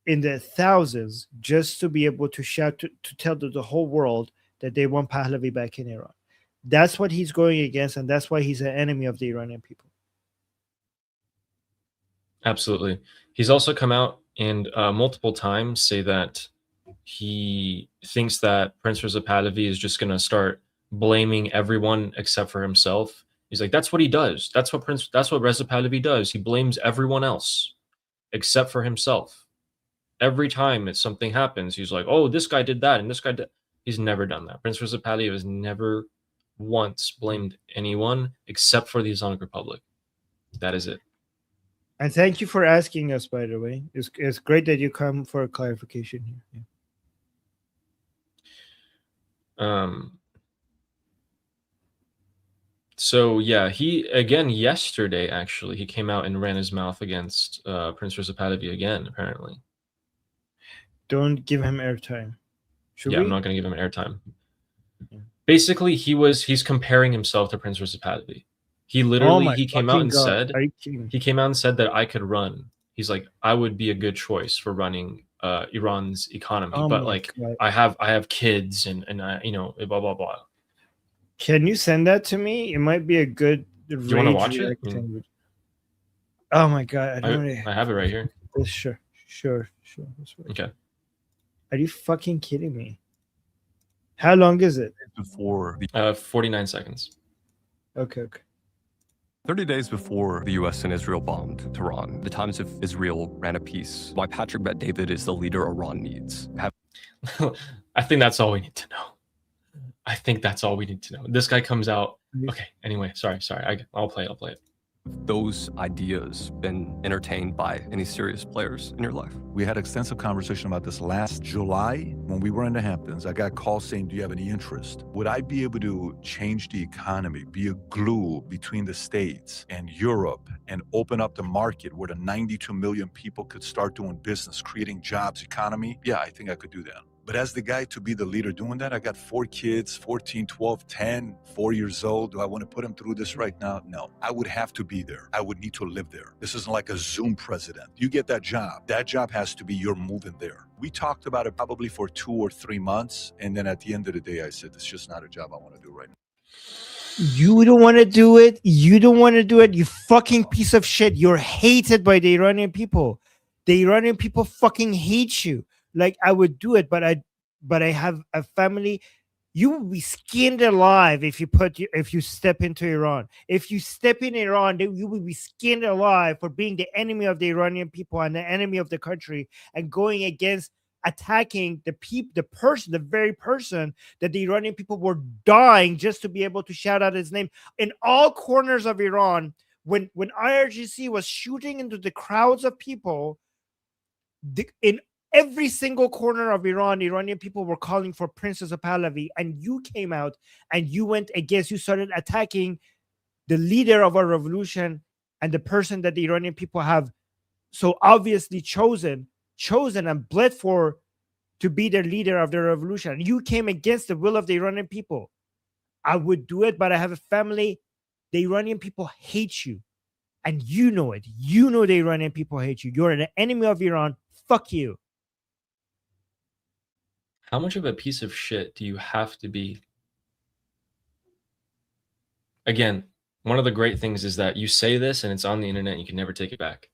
in the thousands just to be able to shout to tell the whole world that they want Pahlavi back in Iran. That's what he's going against, and that's why he's an enemy of the Iranian people. Absolutely. He's also come out and multiple times say that he thinks that Prince Reza Pahlavi is just going to start blaming everyone except for himself. He's like, that's what he does. That's what Reza Pahlavi does. He blames everyone else except for himself. Every time something happens, he's like, oh, this guy did that and this guy did. He's never done that. Prince Reza Pahlavi has never once blamed anyone except for the Islamic Republic. That is it. And thank you for asking us, by the way. It's great that you come for a clarification here. Yeah. So yeah, he again yesterday actually he came out and ran his mouth against Prince Reza Pahlavi again. Apparently, don't give him airtime. Yeah, I'm not going to give him airtime. Yeah. Basically, he's comparing himself to Prince Reza Pahlavi. He literally came out and said that I could run. He's like, I would be a good choice for running Iran's economy, but like God. I have kids and blah blah blah. Can you send that to me? It might be a good. Do you want to watch it? Oh my God! I have it right here. Sure. Okay. Are you fucking kidding me? How long is it? Before 49 seconds. Okay. 30 days before the U.S. and Israel bombed Tehran, the Times of Israel ran a piece why Patrick Bet David is the leader Iran needs. I think that's all we need to know. This guy comes out. Okay. Anyway, sorry. I'll play it. Those ideas been entertained by any serious players in your life? We had extensive conversation about this last July when we were in the Hamptons. I got calls saying, do you have any interest? Would I be able to change the economy, be a glue between the States and Europe and open up the market where the 92 million people could start doing business, creating jobs, economy, yeah, I think I could do that. But as the guy to be the leader doing that, I got 4 kids, 14, 12, 10, 4 years old. Do I want to put them through this right now? No. I would have to be there. I would need to live there. This isn't like a Zoom president. You get that job has to be you're moving there. We talked about it probably for 2 or 3 months. And then at the end of the day, I said, this is just not a job I want to do right now. You don't want to do it. You don't want to do it. You fucking piece of shit. You're hated by the Iranian people. The Iranian people fucking hate you. Like, I would do it, but I have a family. You will be skinned alive if you step into Iran. If you step in Iran, you will be skinned alive for being the enemy of the Iranian people and the enemy of the country, and going against attacking the very person that the Iranian people were dying just to be able to shout out his name in all corners of Iran. When IRGC was shooting into the crowds of people, in every single corner of Iran, Iranian people were calling for Princess Pahlavi, and you came out and you started attacking the leader of our revolution and the person that the Iranian people have so obviously chosen and bled for to be the leader of the revolution. You came against the will of the Iranian people. I would do it, but I have a family. The Iranian people hate you, and you know it. You know the Iranian people hate you. You're an enemy of Iran. Fuck you. How much of a piece of shit do you have to be? Again, one of the great things is that you say this and it's on the internet, and you can never take it back.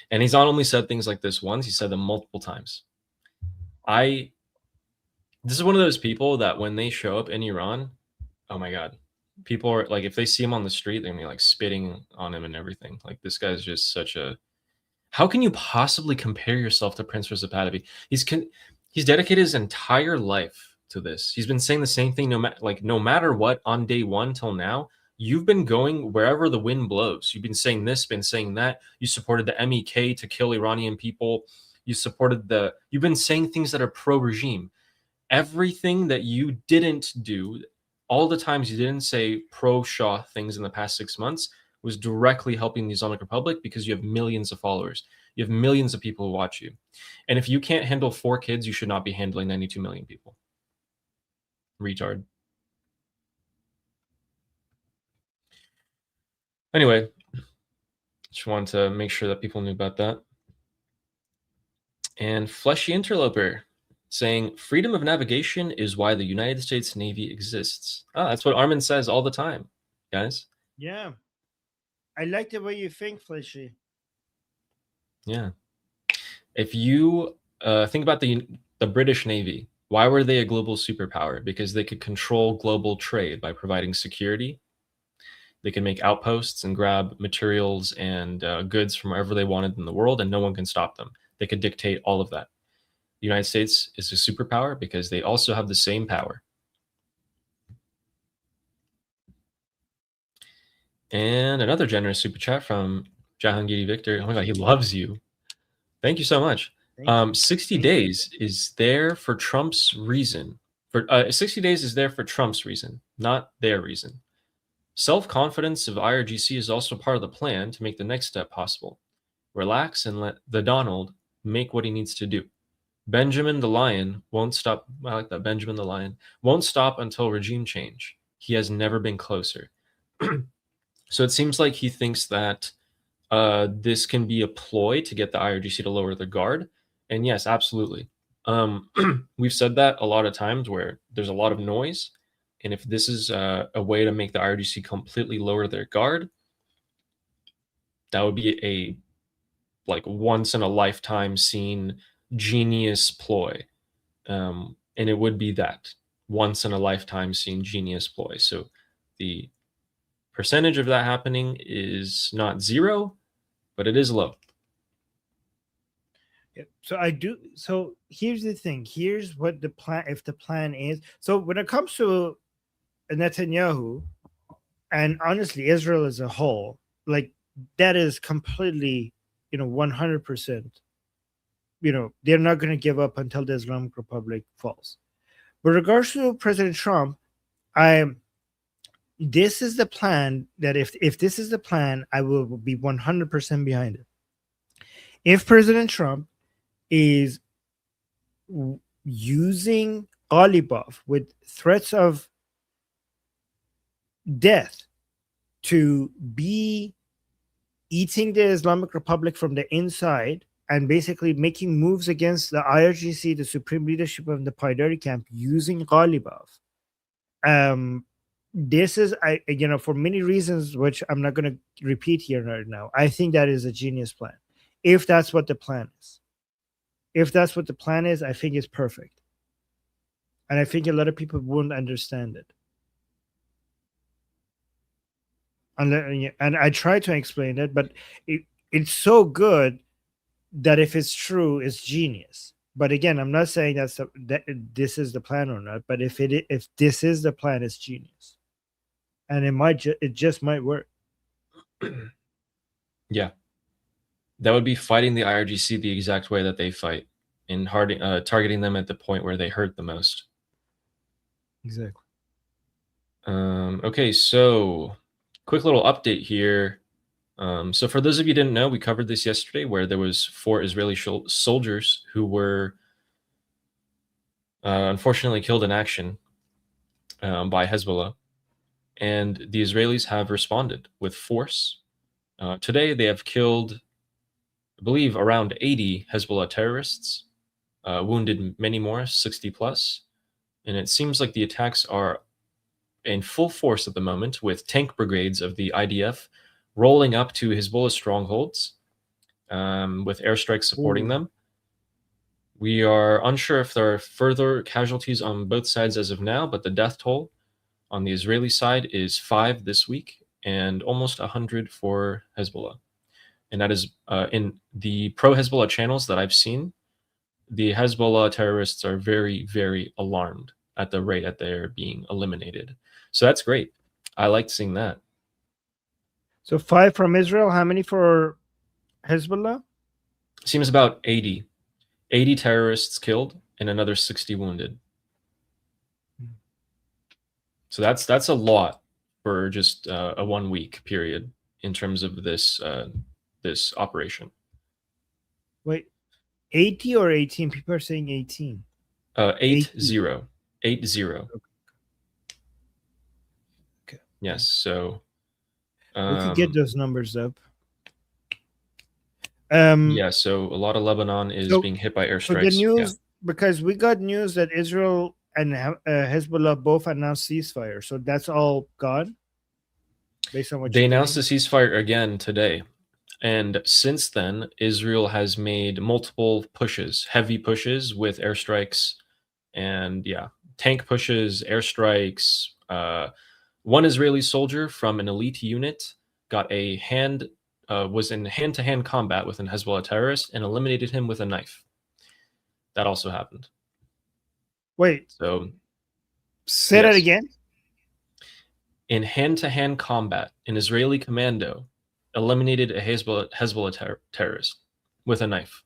And he's not only said things like this once, he said them multiple times. This is one of those people that when they show up in Iran, oh my God, people are like, if they see him on the street, they're gonna be like spitting on him and everything. Like, this guy's just such a, how can you possibly compare yourself to Prince Reza Pahlavi? He's dedicated his entire life to this. He's been saying the same thing no matter what on day one till now. You've been going wherever the wind blows. You've been saying this, been saying that. You supported the MEK to kill Iranian people. You've been saying things that are pro-regime. Everything that you didn't do, all the times you didn't say pro-Shah things in the past 6 months, was directly helping the Islamic Republic, because you have millions of followers. You have millions of people who watch you. And if you can't handle 4 kids, you should not be handling 92 million people. Retard. Anyway, just wanted to make sure that people knew about that. And Fleshy Interloper saying, freedom of navigation is why the United States Navy exists. That's what Armin says all the time, guys. Yeah. I like the way you think, Fleshy. Yeah. If you think about the British Navy, why were they a global superpower? Because they could control global trade by providing security. They can make outposts and grab materials and goods from wherever they wanted in the world, and no one can stop them. They could dictate all of that. The United States is a superpower because they also have the same power. And another generous super chat from Jahangiri Victor. Oh my God, he loves you. Thank you so much. 60 days is there for Trump's reason. 60 days is there for Trump's reason, not their reason. Self-confidence of IRGC is also part of the plan to make the next step possible. Relax and let the Donald make what he needs to do. Benjamin the Lion won't stop. I like that. Benjamin the Lion won't stop until regime change. He has never been closer. So it seems like he thinks that this can be a ploy to get the IRGC to lower their guard. And yes, absolutely. We've said that a lot of times where there's a lot of noise. And if this is a way to make the IRGC completely lower their guard, that would be a once in a lifetime seen genius ploy. And it would be that once in a lifetime seen genius ploy. So the percentage of that happening is not 0, but it is low. So here's the thing. Here's what the plan, if the plan is. So when it comes to Netanyahu, and honestly, Israel as a whole, that is completely, 100%, they're not going to give up until the Islamic Republic falls. With regards to President Trump, this is the plan. That if this is the plan, I will be 100% behind it. If President Trump is using Ghalibaf with threats of death to be eating the Islamic Republic from the inside and basically making moves against the IRGC, the supreme leadership of the Paidari camp, using Ghalibaf. This is, for many reasons, which I'm not going to repeat here right now. I think that is a genius plan. If that's what the plan is. If that's what the plan is, I think it's perfect. And I think a lot of people won't understand it. And I try to explain it, but it's so good that if it's true, it's genius. But again, I'm not saying that this is the plan or not. But if this is the plan, it's genius, and it just might work. Yeah, that would be fighting the IRGC the exact way that they fight, in targeting them at the point where they hurt the most. Exactly. Okay, so quick little update here. So for those of you who didn't know, we covered this yesterday, where there was 4 Israeli soldiers who were unfortunately killed in action by Hezbollah, and the Israelis have responded with force. Today, they have killed, I believe, around 80 Hezbollah terrorists, wounded many more, 60 plus, and it seems like the attacks are in full force at the moment, with tank brigades of the IDF rolling up to Hezbollah strongholds, with airstrikes supporting them. We are unsure if there are further casualties on both sides as of now, but the death toll on the Israeli side is 5 this week and almost 100 for Hezbollah. And that is in the pro-Hezbollah channels that I've seen, the Hezbollah terrorists are very, very alarmed at the rate that they're being eliminated. So that's great. I liked seeing that. So 5 from Israel. How many for Hezbollah? Seems about 80. 80 terrorists killed and another 60 wounded. So that's a lot for just a 1 week period in terms of this this operation. Wait, 80 or 18? People are saying 18. 80. 80. Okay. Yes. So we could get those numbers up. Yeah. So a lot of Lebanon is being hit by airstrikes. So the news, because we got news that Israel and Hezbollah both announced ceasefire. So that's all gone. Based on what they announced the ceasefire again today. And since then, Israel has made multiple pushes, heavy pushes with airstrikes and tank pushes, airstrikes. One Israeli soldier from an elite unit got was in hand-to-hand combat with an Hezbollah terrorist and eliminated him with a knife. That also happened. Wait. So say that again. In hand-to-hand combat, an Israeli commando eliminated a Hezbollah terrorist with a knife.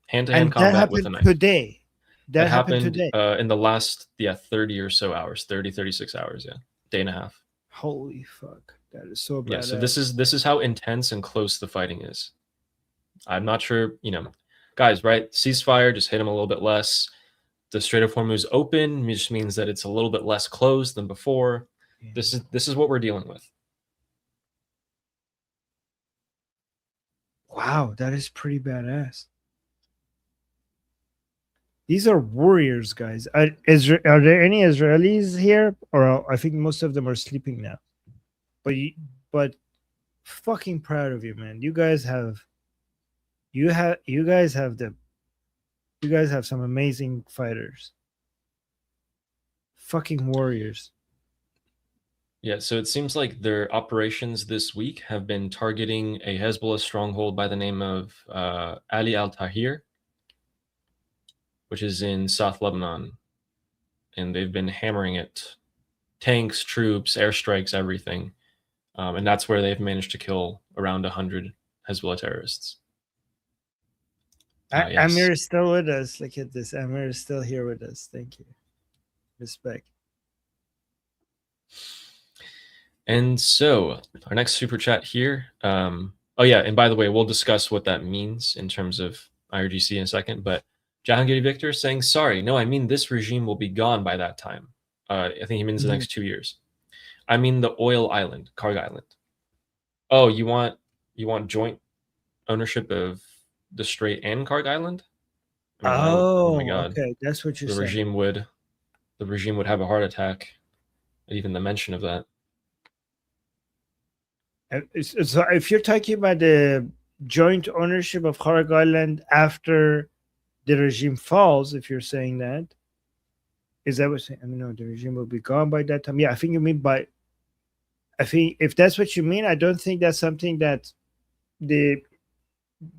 Hand-to-hand combat with a knife. Today. That happened today. In the last 30 or so hours, 30, 36 hours, day and a half. Holy fuck. That is so bad. Yeah, so this is how intense and close the fighting is. I'm not sure, guys, right? Ceasefire, just hit them a little bit less. The Strait of Hormuz open, which means that it's a little bit less closed than before. Yeah. This is what we're dealing with. Wow, that is pretty badass. These are warriors, guys. Are there any Israelis here? Or I think most of them are sleeping now. But fucking proud of you, man. You guys have some amazing fighters. Fucking warriors. Yeah, so it seems like their operations this week have been targeting a Hezbollah stronghold by the name of Ali al-Tahir, which is in South Lebanon. And they've been hammering it. Tanks, troops, airstrikes, everything. And that's where they've managed to kill around 100 Hezbollah terrorists. Yes. Amir is still with us. Look at this. Amir is still here with us. Thank you. Respect. And so our next super chat here. Oh yeah, and by the way, we'll discuss what that means in terms of IRGC in a second. But Jahangiri Victor saying, sorry, no, I mean this regime will be gone by that time. I think he means the next 2 years. I mean the oil island, Karg Island. Oh, you want joint ownership of the Strait and Karg Island? I mean, oh my God. Okay, that's what you're saying. The regime would have a heart attack at even the mention of that. So if you're talking about the joint ownership of Karg Island after the regime falls, if you're saying that, is that what? I mean, no, the regime will be gone by that time. Yeah, I think you mean by. I think if that's what you mean, I don't think that's something that the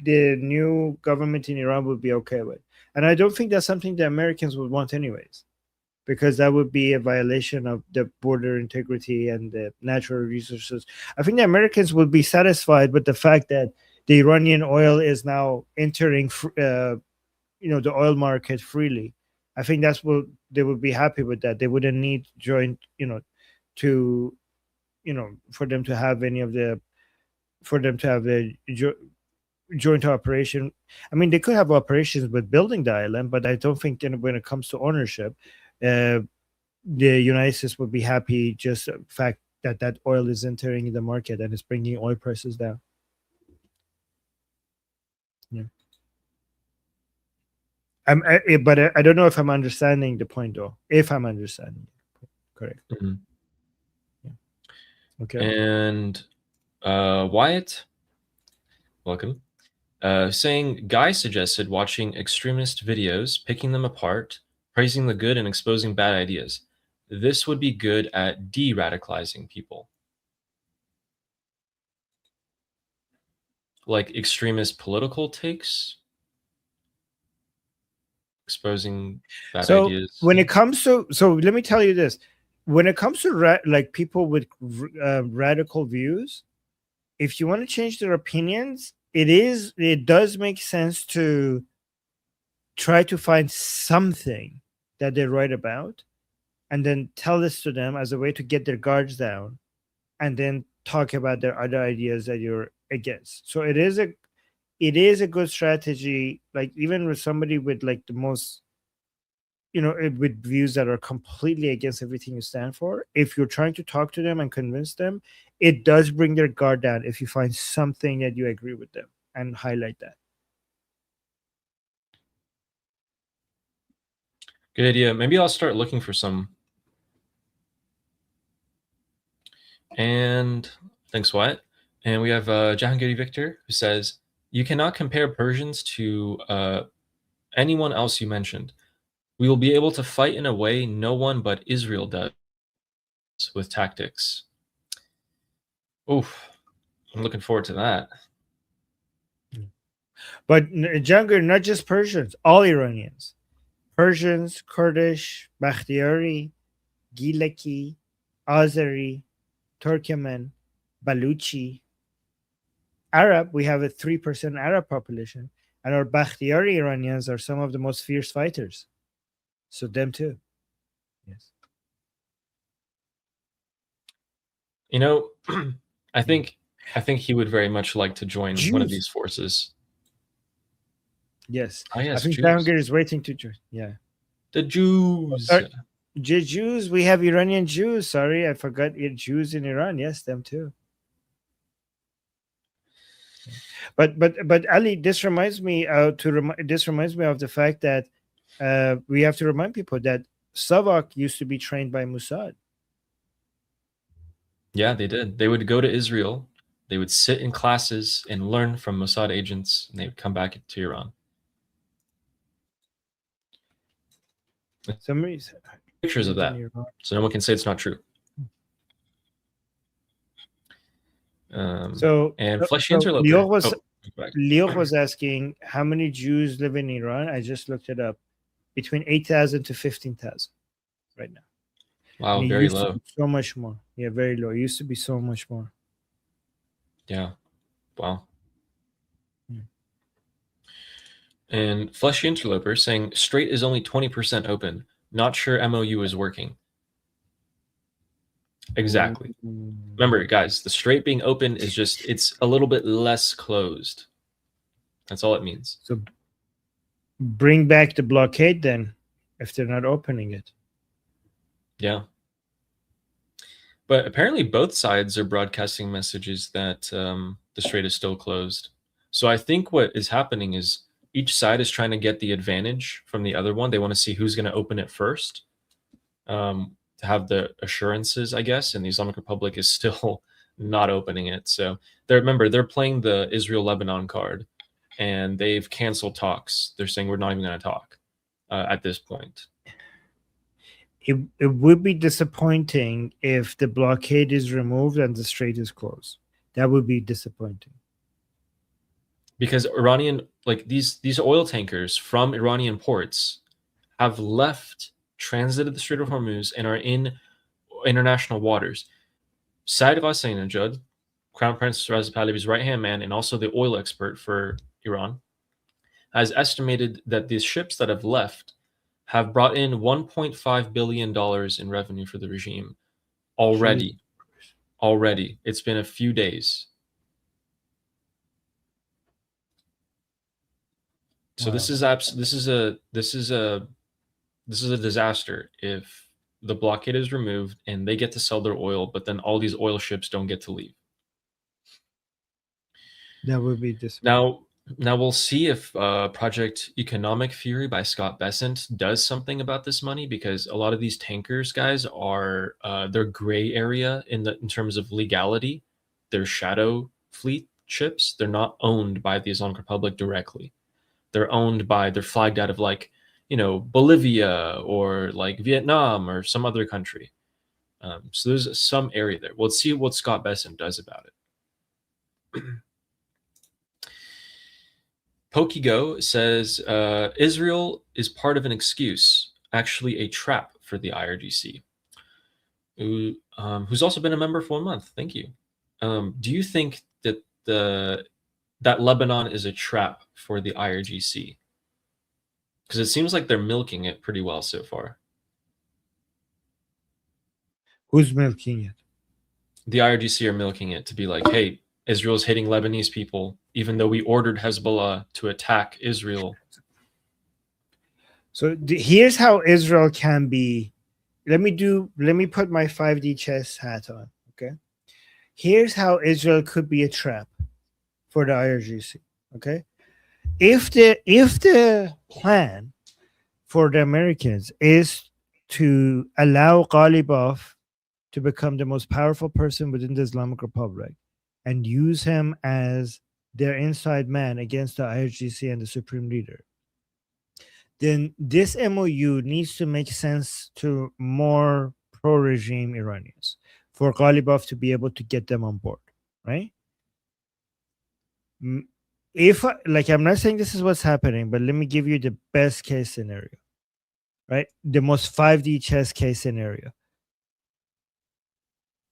new government in Iran would be okay with, and I don't think that's something the Americans would want anyways, because that would be a violation of the border integrity and the natural resources. I think the Americans would be satisfied with the fact that the Iranian oil is now entering, the oil market freely. I think that's what they would be happy with. That they wouldn't need joint, to, for them to have a joint operation. I mean, they could have operations with building the island, but I don't think when it comes to ownership, the United States would be happy just the fact that oil is entering the market and it's bringing oil prices down. Yeah. But I don't know if I'm understanding the point, though. If I'm understanding it correct. Mm-hmm. Yeah. Okay. And Wyatt, welcome. Saying Guy suggested watching extremist videos, picking them apart, praising the good and exposing bad ideas. This would be good at de-radicalizing people. Like extremist political takes, exposing bad ideas. When it comes to, let me tell you this: when it comes to like people with radical views, if you want to change their opinions, it does make sense to try to find something that they're right about, and then tell this to them as a way to get their guards down, and then talk about their other ideas that you're against. So it is a good strategy, like even with somebody with like the most, with views that are completely against everything you stand for. If you're trying to talk to them and convince them, it does bring their guard down if you find something that you agree with them and highlight that. Good idea. Maybe I'll start looking for some. And thanks, Wyatt. And we have Jahangiri Victor, who says, you cannot compare Persians to anyone else you mentioned. We will be able to fight in a way no one but Israel does with tactics. Oof, I'm looking forward to that. But Jahangir, not just Persians, all Iranians. Persians, Kurdish, Bakhtiyari, Gilaki, Azeri, Turkmen, Baluchi, Arab. We have a 3% Arab population, and our Bakhtiyari Iranians are some of the most fierce fighters. So them too. Yes. I think he would very much like to join Jews. one of these forces. Yes. Oh, yes, I think Jews. Jahangir is waiting to join. Yeah. The Jews. Jews. We have Iranian Jews. Sorry, I forgot Jews in Iran. Yes, them too. But Ali, this reminds me of the fact that we have to remind people that Savak used to be trained by Mossad. Yeah, they did. They would go to Israel. They would sit in classes and learn from Mossad agents, and they would come back to Iran. Somebody pictures of that, so no one can say it's not true. Fleshy Interloper. Lior was asking how many Jews live in Iran. I just looked it up. Between 8,000 to 15,000 right now. Wow, very low. So much more. Yeah, very low. It used to be so much more. Yeah. Wow. And Fleshy Interloper saying Strait is only 20% open. Not sure MOU is working. Exactly. Remember, guys, the strait being open is just, it's a little bit less closed. That's all it means. So bring back the blockade then, if they're not opening it. Yeah. But apparently both sides are broadcasting messages that the strait is still closed. So I think what is happening is each side is trying to get the advantage from the other one. They want to see who's going to open it first, to have the assurances, I guess. And the Islamic Republic is still not opening it. So remember, they're playing the Israel-Lebanon card, and they've canceled talks. They're saying we're not even going to talk at this point. It would be disappointing if the blockade is removed and the strait is closed. That would be disappointing. Because Iranian, like these oil tankers from Iranian ports have transited the Strait of Hormuz and are in international waters. Said Ghassanejad, Crown Prince Reza Pahlavi's right-hand man and also the oil expert for Iran, has estimated that these ships that have left have brought in $1.5 billion in revenue for the regime already. Already. It's been a few days. So Wow. this is a disaster if the blockade is removed and they get to sell their oil, but then all these oil ships don't get to leave. That would be disappointing. Now we'll see if Project Economic Fury by Scott Bessent does something about this money, because a lot of these tankers, guys, are they're gray area in terms of legality. They're shadow fleet ships. They're not owned by the Islamic Republic directly. They're flagged out of like, Bolivia or like Vietnam or some other country. So there's some area there. We'll see what Scott Bessent does about it. Pokigo says Israel is part of an excuse, actually a trap for the IRGC, who's also been a member for 1 month. Thank you. Do you think that that Lebanon is a trap for the IRGC? Because it seems like they're milking it pretty well so far. Who's milking it? The IRGC are milking it to be like, hey, Israel's hitting Lebanese people, even though we ordered Hezbollah to attack Israel. So here's how Israel can be. Let me put my 5D chess hat on. Okay. Here's how Israel could be a trap for the IRGC. Okay. If the plan for the Americans is to allow Ghalibaf to become the most powerful person within the Islamic Republic and use him as their inside man against the IRGC and the supreme leader, then this MOU needs to make sense to more pro-regime Iranians for Ghalibaf to be able to get them on board, right? I'm not saying this is what's happening, but let me give you the best case scenario, right? The most 5D chess case scenario.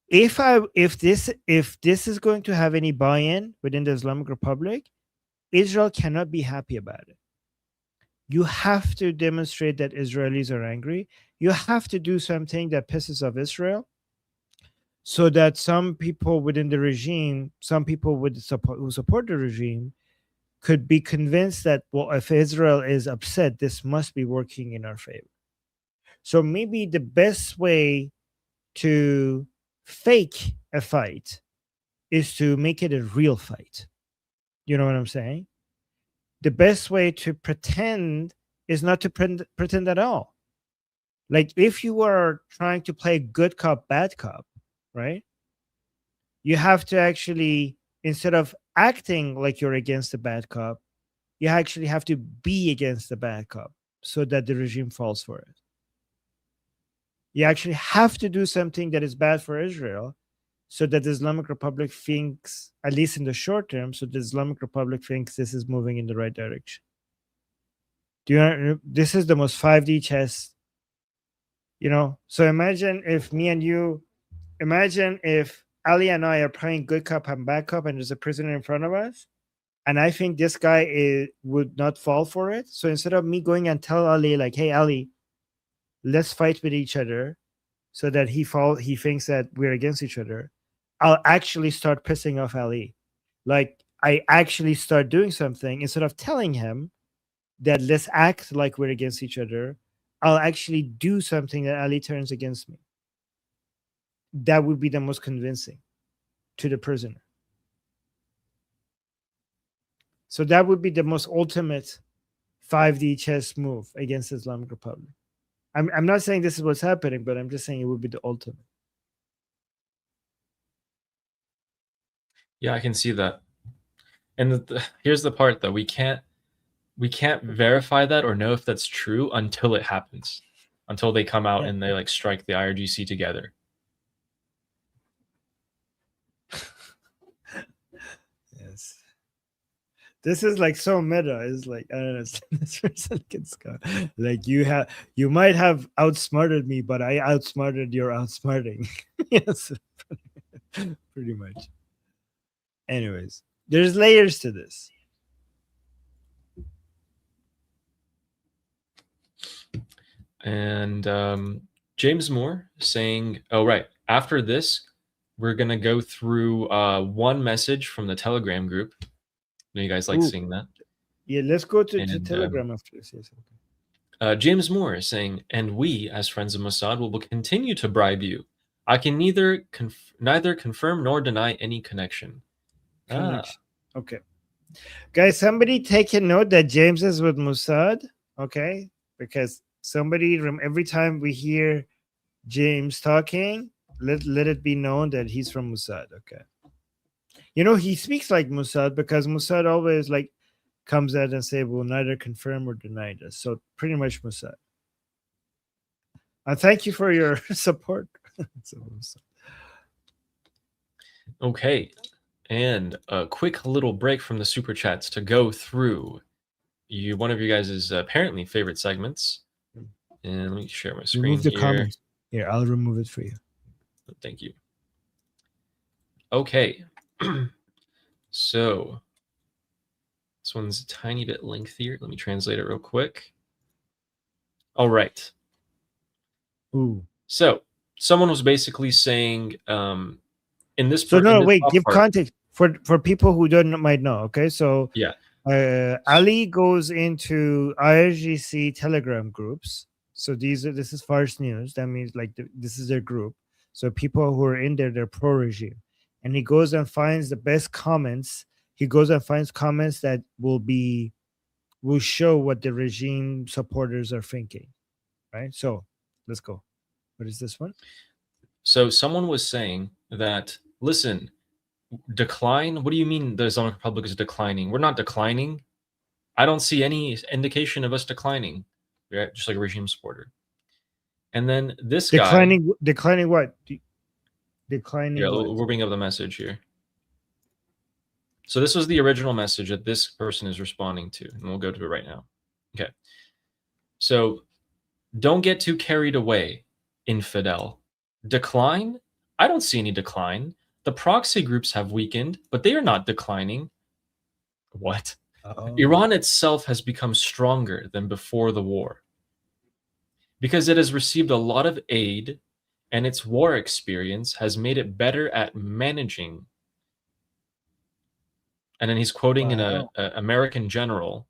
If this is going to have any buy-in within the Islamic Republic, Israel cannot be happy about it. You have to demonstrate that Israelis are angry. You have to do something that pisses off Israel, so that some people within the regime, some people who support the regime, could be convinced that, well, if Israel is upset, this must be working in our favor. So maybe the best way to fake a fight is to make it a real fight. You know what I'm saying? The best way to pretend is not to pretend at all. Like if you are trying to play good cop, bad cop, right? You have to actually, instead of acting like you're against the bad cop, you actually have to be against the bad cop so that the regime falls for it. You actually have to do something that is bad for Israel so that the Islamic Republic thinks, at least in the short term, so the Islamic Republic thinks this is moving in the right direction. This is the most 5D chess, So imagine if Ali and I are playing good cop and bad cop and there's a prisoner in front of us, and I think this guy would not fall for it. So instead of me going and tell Ali, like, hey, Ali, let's fight with each other, so that he thinks that we're against each other, I'll actually start pissing off Ali. Like, I actually start doing something instead of telling him that let's act like we're against each other. I'll actually do something that Ali turns against me. That would be the most convincing to the prisoner. So that would be the most ultimate 5D chess move against the Islamic Republic. I'm not saying this is what's happening, but I'm just saying it would be the ultimate. Yeah, I can see that. And here's the part though: we can't verify that or know if that's true until it happens, until they come out and they like strike the IRGC together. Yes. This is like so meta. It's like, I don't know. This person gets like you might have outsmarted me, but I outsmarted your outsmarting. Yes, pretty much. Anyways, there's layers to this. And James Moore saying, "Oh right, after this, we're gonna go through one message from the Telegram group." You guys like seeing that? Yeah, let's go to Telegram after this. Yes. Okay. James Moore is saying, "And we, as friends of Mossad, will continue to bribe you. I can neither confirm nor deny any connection." Okay, guys, somebody take a note that James is with Mossad. Okay, because somebody every time we hear James talking, let it be known that he's from Mossad. Okay. You know, he speaks like Mossad because Mossad always like comes out and say, "We'll neither confirm or deny this." So pretty much Mossad. Thank you for your support. Okay, and a quick little break from the super chats to go through one of you guys' apparently favorite segments. And let me share my screen. Remove the comments. Here, I'll remove it for you. Thank you. Okay. So this one's a tiny bit lengthier. Let me translate it real quick. All right. Ooh. So someone was basically saying in this So no, this wait, give part, context for people who might know. Okay, so yeah, Ali goes into IRGC Telegram groups. So this is Fars News. That means like this is their group. So people who are in there, they're pro-regime. And he goes and finds the best comments. He goes and finds comments that will show what the regime supporters are thinking. Right? So let's go. What is this one? So someone was saying that, listen, decline? What do you mean the Islamic Republic is declining? We're not declining. I don't see any indication of us declining. We're just like a regime supporter. And then this declining guy... Declining what? Declining yeah, what? we're bringing up the message here. So this was the original message that this person is responding to, and we'll go to it right now. Okay. So don't get too carried away, infidel. Decline? I don't see any decline. The proxy groups have weakened, but they are not declining. What? Iran itself has become stronger than before the war because it has received a lot of aid, and its war experience has made it better at managing. And then he's quoting an American general,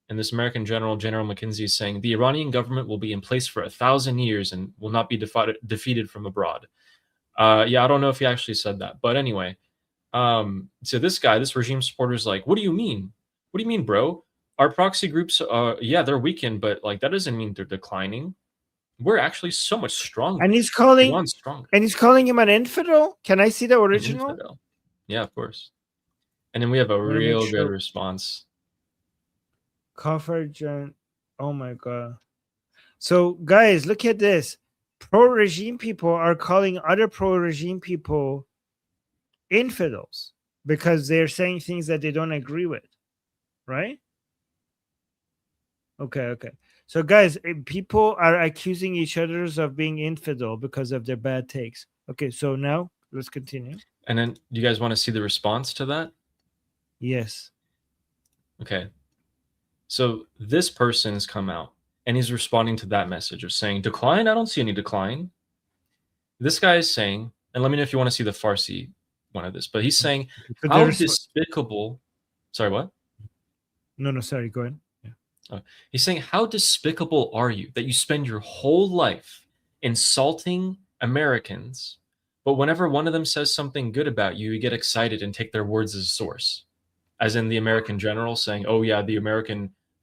and this American general, General McKinsey, is saying the Iranian government will be in place for 1,000 years and will not be defeated from abroad. Yeah, I don't know if he actually said that, but anyway. So this guy, this regime supporter, is like, "What do you mean? What do you mean, bro? Our proxy groups, yeah, they're weakened, but like that doesn't mean they're declining. We're actually so much stronger." And he's calling Iran's stronger. And he's calling him an infidel. Can I see the original? Infidel. Yeah, of course. And then we have a real good response. Kafir John. Oh my god. So guys, look at this. Pro-regime people are calling other pro-regime people infidels because they're saying things that they don't agree with. Right? Okay. So guys, people are accusing each other of being infidel because of their bad takes. Okay, so now let's continue. And then do you guys want to see the response to that? Yes. Okay. So this person has come out and he's responding to that message of saying, decline? I don't see any decline. This guy is saying, and let me know if you want to see the Farsi one of this, but he's saying, So how there's- despicable. Sorry, what? No, sorry, go ahead. Yeah. He's saying, how despicable are you that you spend your whole life insulting Americans, but whenever one of them says something good about you, you get excited and take their words as a source, as in the American general saying, oh yeah, the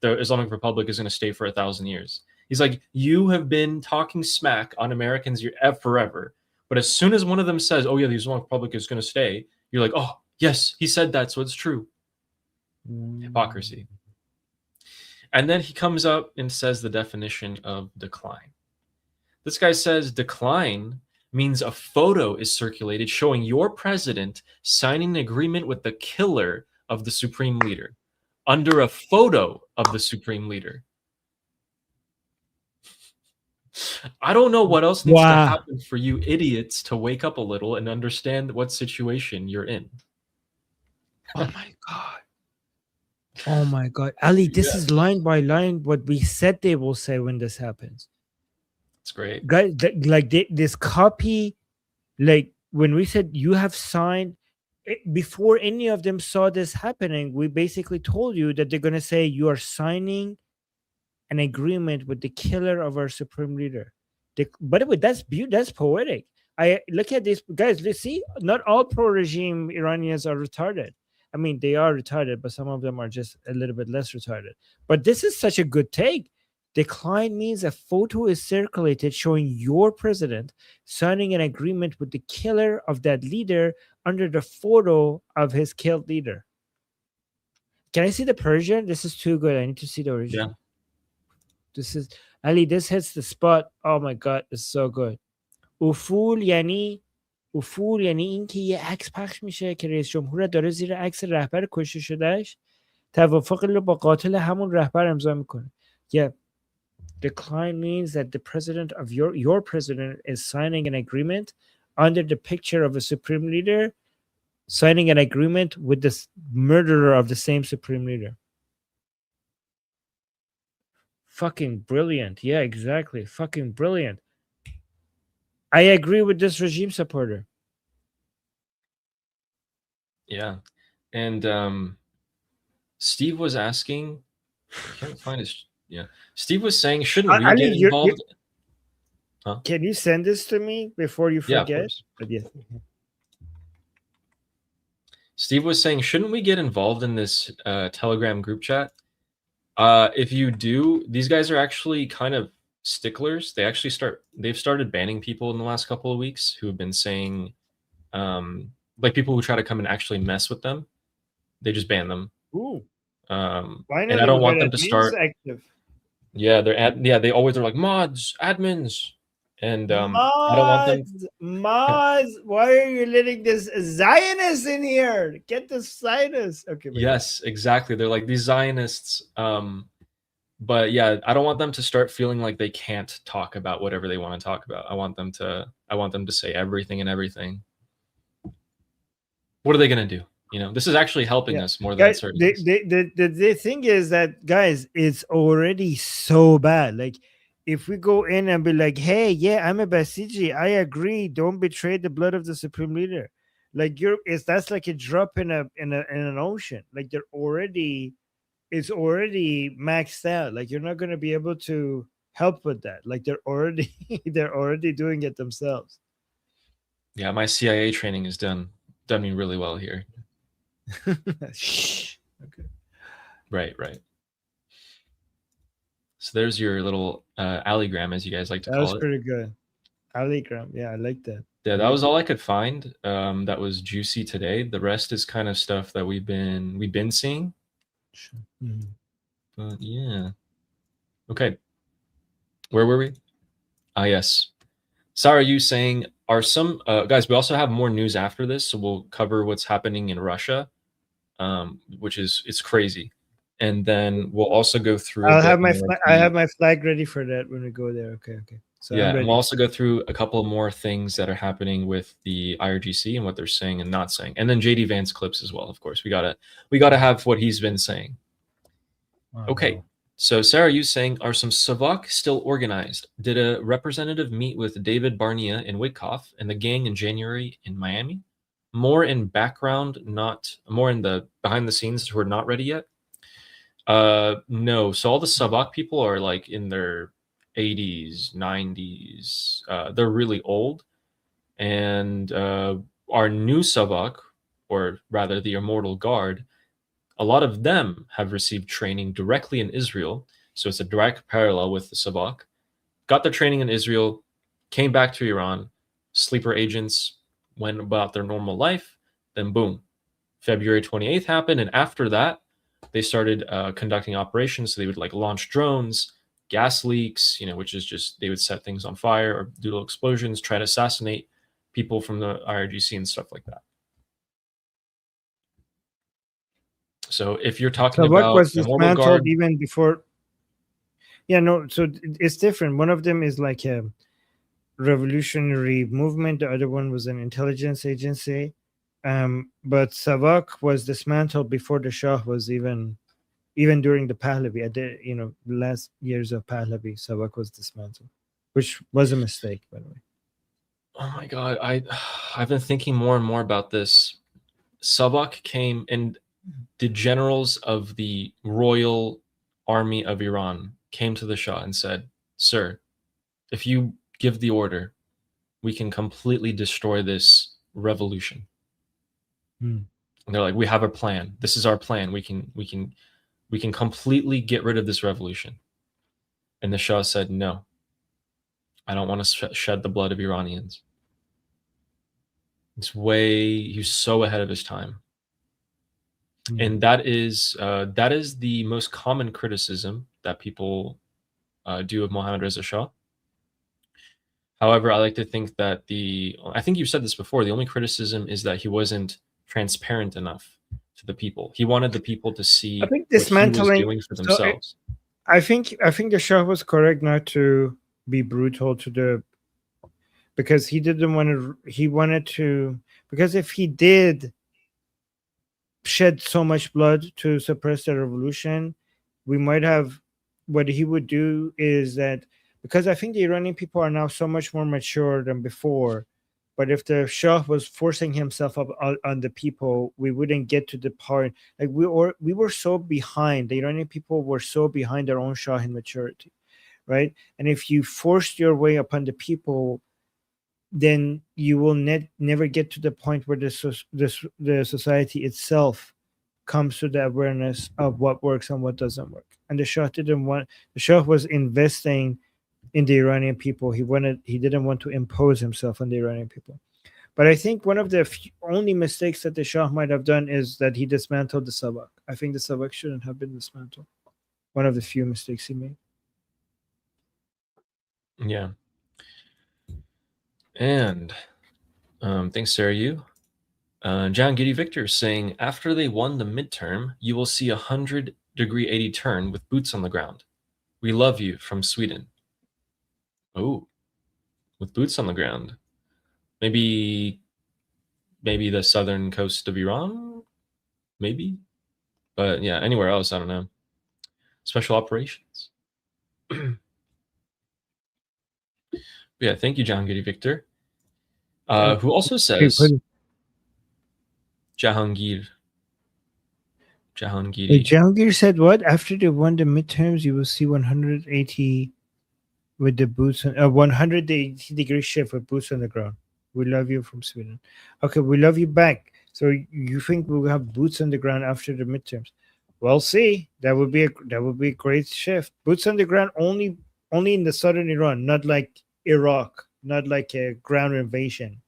Islamic Republic is going to stay for 1,000 years. He's like, you have been talking smack on Americans forever, but as soon as one of them says, oh yeah, the Islamic Republic is going to stay, you're like, oh yes, he said that, so it's true. Hypocrisy. And then he comes up and says the definition of decline. This guy says decline means a photo is circulated showing your president signing an agreement with the killer of the supreme leader under a photo of the supreme leader. I don't know what else needs to happen for you idiots to wake up a little and understand what situation you're in. Oh my God. Oh my God. Ali, this is line by line what we said they will say when this happens. It's great. Guys, this copy, like when we said you have signed, before any of them saw this happening, we basically told you that they're going to say you are signing an agreement with the killer of our supreme leader. By the way, that's poetic. I look at this, guys. Let's see. Not all pro-regime Iranians are retarded. I mean, they are retarded, but some of them are just a little bit less retarded. But this is such a good take. Decline means a photo is circulated showing your president signing an agreement with the killer of that leader under the photo of his killed leader. Can I see the Persian? This is too good. I need to see the original. Yeah. This is Ali. This hits the spot. Oh my God, it's so good. افول یعنی اینکه یه عکس پخش میشه که رئیس جمهور داره زیر عکس رهبر کشته شدهش توافق رو با قاتل همون رهبر امضا میکنه. Yeah. Decline means that the president of your president is signing an agreement under the picture of a supreme leader, signing an agreement with the murderer of the same supreme leader. Fucking brilliant. Yeah, exactly. Fucking brilliant. I agree with this regime supporter. Yeah. And Steve was asking, I can't find his, yeah. Steve was saying, shouldn't we get involved? Huh? Can you send this to me before you forget? Yeah, of course. But yeah. Steve was saying, shouldn't we get involved in this Telegram group chat? If you do, these guys are actually kind of sticklers. They've started banning people in the last couple of weeks who have been saying, like people who try to come and actually mess with them, they just ban them. Ooh. And I don't want them to start active. Yeah, they always are like mods, admins. And I don't want them. Mods, why are you letting this Zionist in here? Get the Zionists. Okay. Yes, exactly. They're like these Zionists. But yeah, I don't want them to start feeling like they can't talk about whatever they want to talk about. I want them to say everything and everything. What are they gonna do? You know, this is actually helping us more than certain. The thing is that, guys, it's already so bad. Like, if we go in and be like, hey, yeah, I'm a Basiji, I agree, don't betray the blood of the supreme leader. Like, that's like a drop in an ocean. Like, it's already maxed out. Like, you're not gonna be able to help with that. Like, they're already doing it themselves. Yeah, my CIA training has done me really well here. Shh. Okay. Right. So there's your little alligram, as you guys like to call it. That was pretty good. Alligram. Yeah, I like that. Yeah, that was all I could find. That was juicy today. The rest is kind of stuff that we've been seeing. Mm-hmm. But yeah. Okay. Where were we? Yes. Sarah, you saying are some guys? We also have more news after this, so we'll cover what's happening in Russia, which it's crazy, and then we'll also go through. I have my flag ready for that when we go there. Okay. So yeah, and we'll also go through a couple more things that are happening with the IRGC and what they're saying and not saying, and then JD Vance clips as well. Of course, we gotta have what he's been saying. Okay, So Sarah, you saying, are some Savak still organized? Did a representative meet with David Barnea in Witkoff and the gang in January in Miami? More in background, not more in the behind the scenes who are not ready yet. No. So all the Savak people are like in their 80s, 90s. They're really old, and our new Savak, or rather the Immortal Guard, a lot of them have received training directly in Israel. So it's a direct parallel with the Savak. Got their training in Israel, came back to Iran, sleeper agents went about their normal life. Then boom, February 28th happened. And after that, they started conducting operations. So they would like launch drones, gas leaks, which is just they would set things on fire or do little explosions, try to assassinate people from the IRGC and stuff like that. So if you're talking So what about was Immortal dismantled Guard, even before? Yeah, no. So it's different. One of them is like a revolutionary movement. The other one was an intelligence agency. But Savak was dismantled before the Shah was even during the Pahlavi. At the last years of Pahlavi, Savak was dismantled, which was a mistake, by the way. oh my God, I've been thinking more and more about this. Savak came, and the generals of the Royal Army of Iran came to the Shah and said, "Sir, if you give the order, we can completely destroy this revolution." And they're like, "We have a plan. This is our plan. We can completely get rid of this revolution." And the Shah said, "No, I don't want to shed the blood of Iranians." He's so ahead of his time. And that is the most common criticism that people do of Mohammad Reza Shah. However, I like to think that I think you've said this before, the only criticism is that he wasn't transparent enough to the people. He wanted the people to see I think what he was dismantling. doing for themselves. I think the Shah was correct not to be brutal because he didn't want to. He wanted to, because if he did shed so much blood to suppress the revolution, we might have. What he would do is that, because I think the Iranian people are now so much more mature than before. But if the Shah was forcing himself up on the people, we wouldn't get to the point. Like we were so behind. The Iranian people were so behind their own Shah in maturity, right? And if you forced your way upon the people, then you will never get to the point where the society itself comes to the awareness of what works and what doesn't work. And the Shah was investing in the Iranian people. He didn't want to impose himself on the Iranian people. But I think one of the only mistakes that the Shah might have done is that he dismantled the Savak. I think the Savak shouldn't have been dismantled. One of the few mistakes he made. Yeah. And thanks, Sarah. John Giddy Victor saying, after they won the midterm, you will see 100-degree 80 turn with boots on the ground. We love you from Sweden. Oh, with boots on the ground. Maybe the southern coast of Iran? Maybe. But yeah, anywhere else, I don't know. Special operations. Yeah, thank you, John Giddy Victor. Who also says Jahangir. Jahangir said what? After they won the midterms, you will see 180 with the boots on 180-degree shift with boots on the ground. We love you from Sweden. Okay, we love you back. So you think we will have boots on the ground after the midterms? We'll see. That would be a great shift. Boots on the ground only in the southern Iran, not like Iraq, not like a ground invasion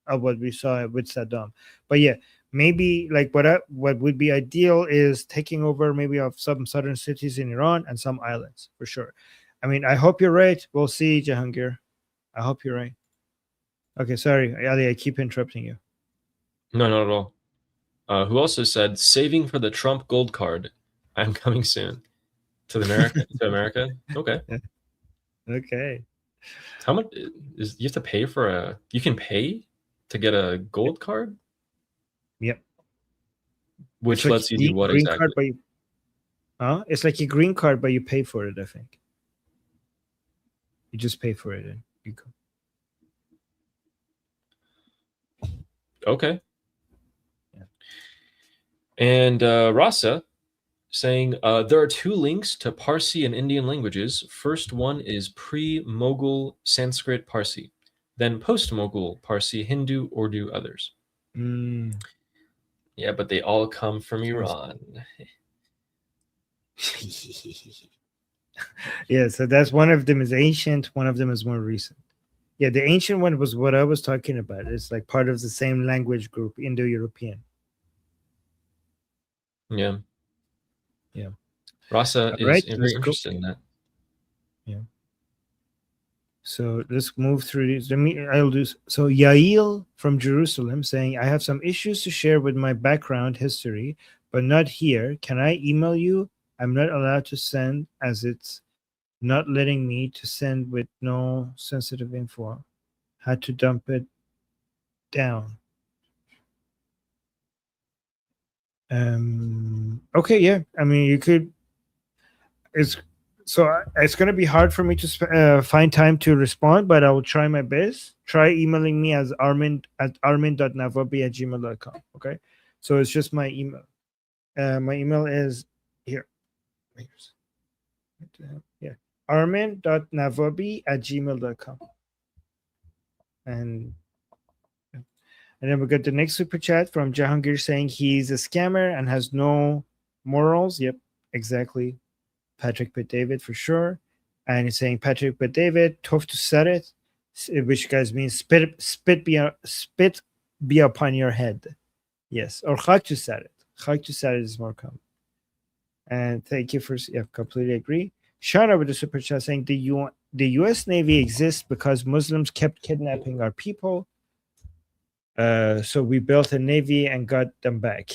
of what we saw with Saddam. But yeah, maybe like what would be ideal is taking over maybe of some southern cities in Iran and some islands for sure. I mean, I hope you're right. We'll see, Jahangir. I hope you're right. Okay, sorry, Ali, I keep interrupting you. No, not at all. Who also said, saving for the Trump gold card. I'm coming soon. To America? Okay. Okay. How much you have to pay for you can pay to get a gold card? Yep. Which lets you do what exactly? It's like a green card, but you pay for it, I think. You just pay for it and you go. Okay. Yeah. And Rasa saying there are 2 links to Parsi and Indian languages. First one is pre-Mughal Sanskrit Parsi, then post-Mughal Parsi, Hindu, Urdu, others. Yeah, but they all come from Iran. Yeah, so that's one of them is ancient, one of them is more recent. Yeah, the ancient one was what I was talking about. It's like part of the same language group, Indo-European. Yeah. Yeah. Rasa is right, very let's go. interested in that. Yeah. So let's move through these. I'll do so. Yael from Jerusalem saying, I have some issues to share with my background history, but not here. Can I email you? I'm not allowed to send as it's not letting me to send with no sensitive info. Had to dump it down. Okay, yeah. I mean, you could. It's going to be hard for me to find time to respond, but I will try my best. Try emailing me as armin.navobi@gmail.com. Okay, so it's just my email. My email is here. Yeah, armin.navobi@gmail.com. And then we got the next super chat from Jahangir saying he's a scammer and has no morals. Yep, exactly. Patrick Bet-David for sure. And he's saying Patrick Bet-David, tough to set it, which guys means spit be upon your head. Yes, or khak to set it. Khak to set it is more common. And thank you for, yeah, completely agree. Shana with the super chat saying the U.S. Navy exists because Muslims kept kidnapping our people. So we built a navy and got them back.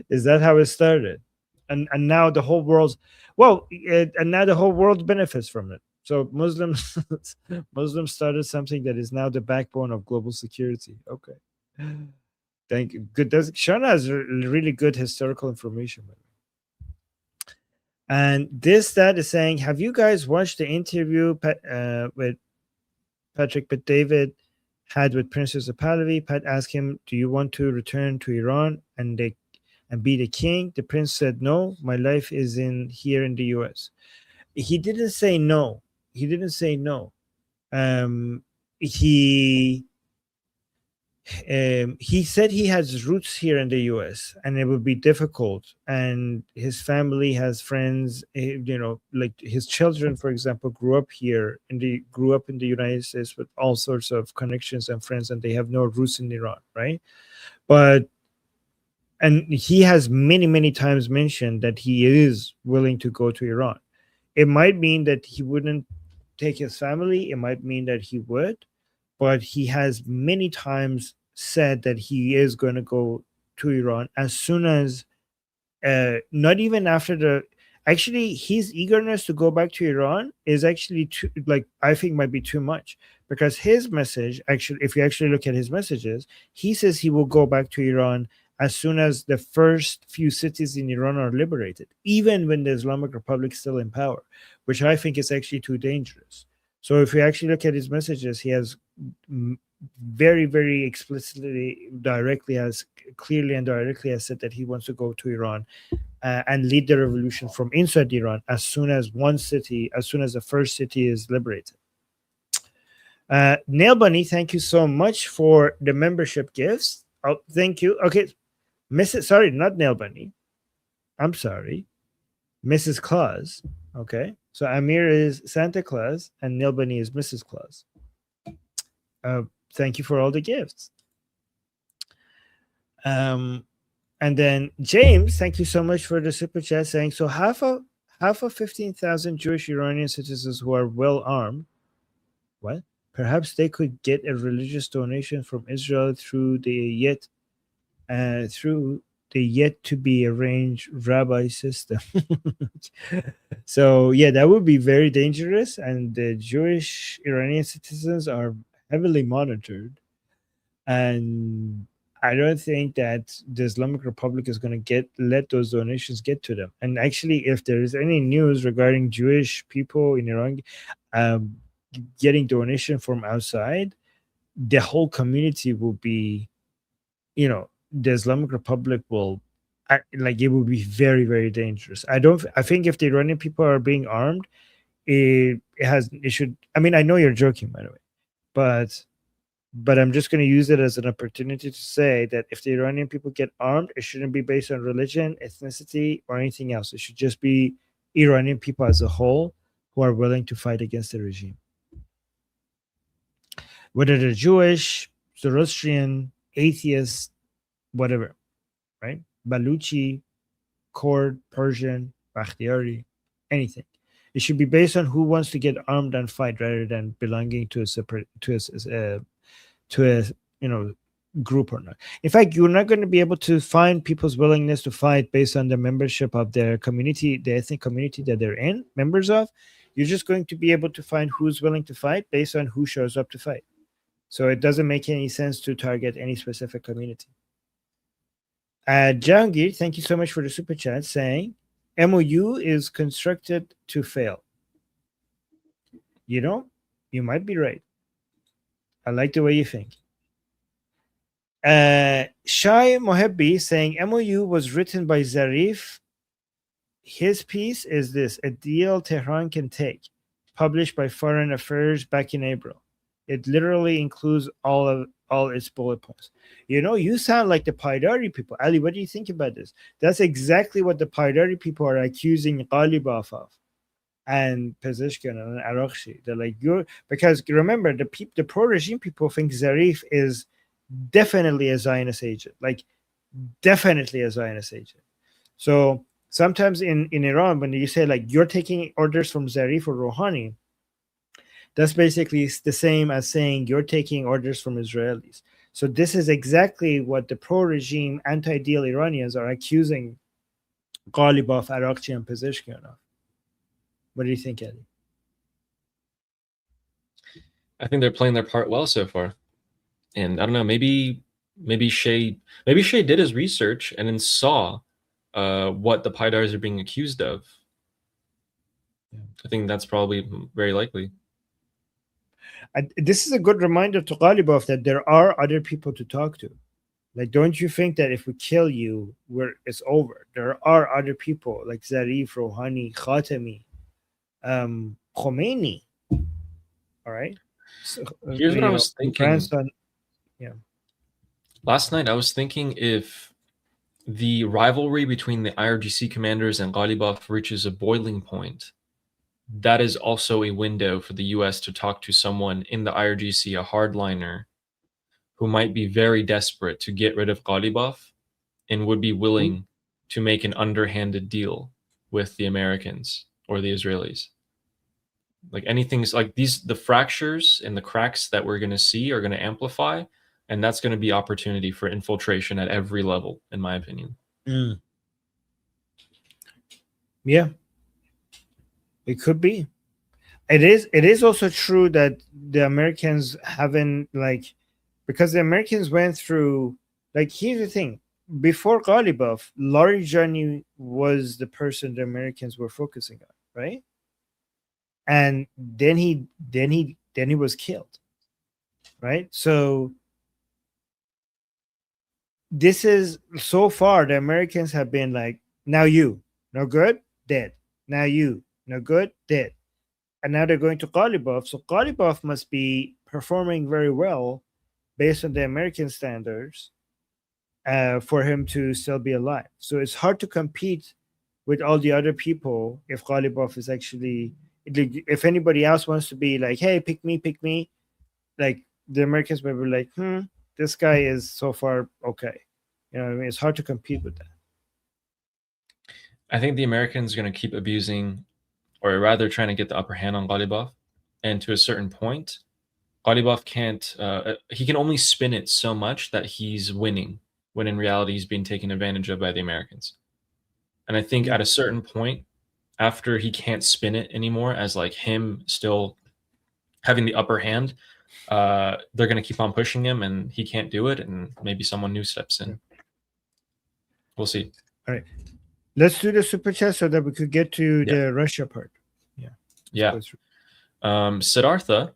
Is that how it started? And now the whole world's and now the whole world benefits from it. So Muslims started something that is now the backbone of global security. Okay, thank you. Good. Shana has really good historical information. And that is saying, have you guys watched the interview with Patrick Bet-David had with Prince Reza Pahlavi? Pat asked him, "Do you want to return to Iran and be the king?" The prince said, "No, my life is here in the U.S." He didn't say no. He didn't say no. He said he has roots here in the U.S. and it would be difficult. And his family has friends, like his children, for example, grew up in the United States with all sorts of connections and friends, and they have no roots in Iran, right? And he has many, many times mentioned that he is willing to go to Iran. It might mean that he wouldn't take his family. It might mean that he would, but he has many times said that he is going to go to Iran as soon as, not even after actually his eagerness to go back to Iran is actually too, I think might be too much, because his message, actually, if you actually look at his messages, he says he will go back to Iran as soon as the first few cities in Iran are liberated, even when the Islamic Republic is still in power, which I think is actually too dangerous. So if you actually look at his messages, he has very, very explicitly, clearly and directly has said that he wants to go to Iran and lead the revolution from inside Iran as soon as the first city is liberated. Nail Bunny, thank you so much for the membership gifts. Oh, thank you. Okay, not Nail Bunny. I'm sorry. Mrs. Claus. Okay. So Amir is Santa Claus and Nail Bunny is Mrs. Claus. Thank you for all the gifts. And then James, thank you so much for the super chat saying, so half of 15,000 Jewish Iranian citizens who are well armed, what? Perhaps they could get a religious donation from Israel through the yet to be arranged rabbi system. So yeah, that would be very dangerous, and the Jewish Iranian citizens are heavily monitored, and I don't think that the Islamic Republic is going to let those donations get to them. And actually, if there is any news regarding Jewish people in Iran um, getting donation from outside, the whole community will be, the Islamic Republic will, like, it will be very, very dangerous. I think if the Iranian people are being armed, it should. I mean, I know you're joking, by the way, but I'm just going to use it as an opportunity to say that if the Iranian people get armed, it shouldn't be based on religion, ethnicity, or anything else. It should just be Iranian people as a whole who are willing to fight against the regime. Whether they're Jewish, Zoroastrian, atheist, whatever, right? Baluchi, Kurd, Persian, Bakhtiari, anything. It should be based on who wants to get armed and fight rather than belonging to a group or not. In fact, you're not going to be able to find people's willingness to fight based on the membership of their community, the ethnic community that they're members of. You're just going to be able to find who's willing to fight based on who shows up to fight. So it doesn't make any sense to target any specific community. Jahangir, thank you so much for the super chat, saying MOU is constructed to fail. You might be right. I like the way you think. Shai Mohebbi saying MOU was written by Zarif. His piece is this: a deal Tehran can take, published by Foreign Affairs back in April. It literally includes all its bullet points. You sound like the Paidari people. Ali, what do you think about this? That's exactly what the Paidari people are accusing Ghalibaf of, and Pezeshkian and Araghchi. They're like, because remember, the pro-regime people think Zarif is definitely a Zionist agent, like definitely a Zionist agent. So sometimes in Iran, when you say like you're taking orders from Zarif or Rouhani, that's basically the same as saying you're taking orders from Israelis. So this is exactly what the pro-regime, anti-deal Iranians are accusing Ghalibaf, Araghchi, and Pezeshkian of. What do you think, Eddie? I think they're playing their part well so far. And I don't know, maybe Shay did his research and then saw what the Paidars are being accused of. Yeah. I think that's probably very likely. This is a good reminder to Ghalibaf that there are other people to talk to. Like, don't you think that if we kill you, it's over? There are other people like Zarif, Rouhani, Khatami, Khomeini. All right. So, here's what I was thinking. Yeah. Last night I was thinking if the rivalry between the IRGC commanders and Ghalibaf reaches a boiling point, that is also a window for the US to talk to someone in the IRGC, a hardliner, who might be very desperate to get rid of Ghalibaf and would be willing to make an underhanded deal with the Americans or the Israelis. Like anything's like the fractures and the cracks that we're going to see are going to amplify, and that's going to be opportunity for infiltration at every level, in my opinion. Yeah. It could be. It is also true that the Americans haven't, like, because the Americans went through, like, here's the thing. Before Ghalibaf, Larijani was the person the Americans were focusing on, right? And then he was killed, right? So this is, so far the Americans have been like, now you, no good, dead. Now you, no good, dead. And now they're going to Ghalibaf. So Ghalibaf must be performing very well based on the American standards for him to still be alive. So it's hard to compete with all the other people if Ghalibaf is actually, if anybody else wants to be like, hey, pick me, like the Americans may be like, this guy is so far okay. You know what I mean? It's hard to compete with that. I think the Americans are going to keep abusing, or rather trying to get the upper hand on Ghalibaf. And to a certain point, Ghalibaf can't, he can only spin it so much that he's winning, when in reality he's being taken advantage of by the Americans. And I think at a certain point, after he can't spin it anymore as like him still having the upper hand, they're going to keep on pushing him, and he can't do it, and maybe someone new steps in. We'll see. All right, let's do the super chat so that we could get to Yeah. the Russia part. Yeah. Siddhartha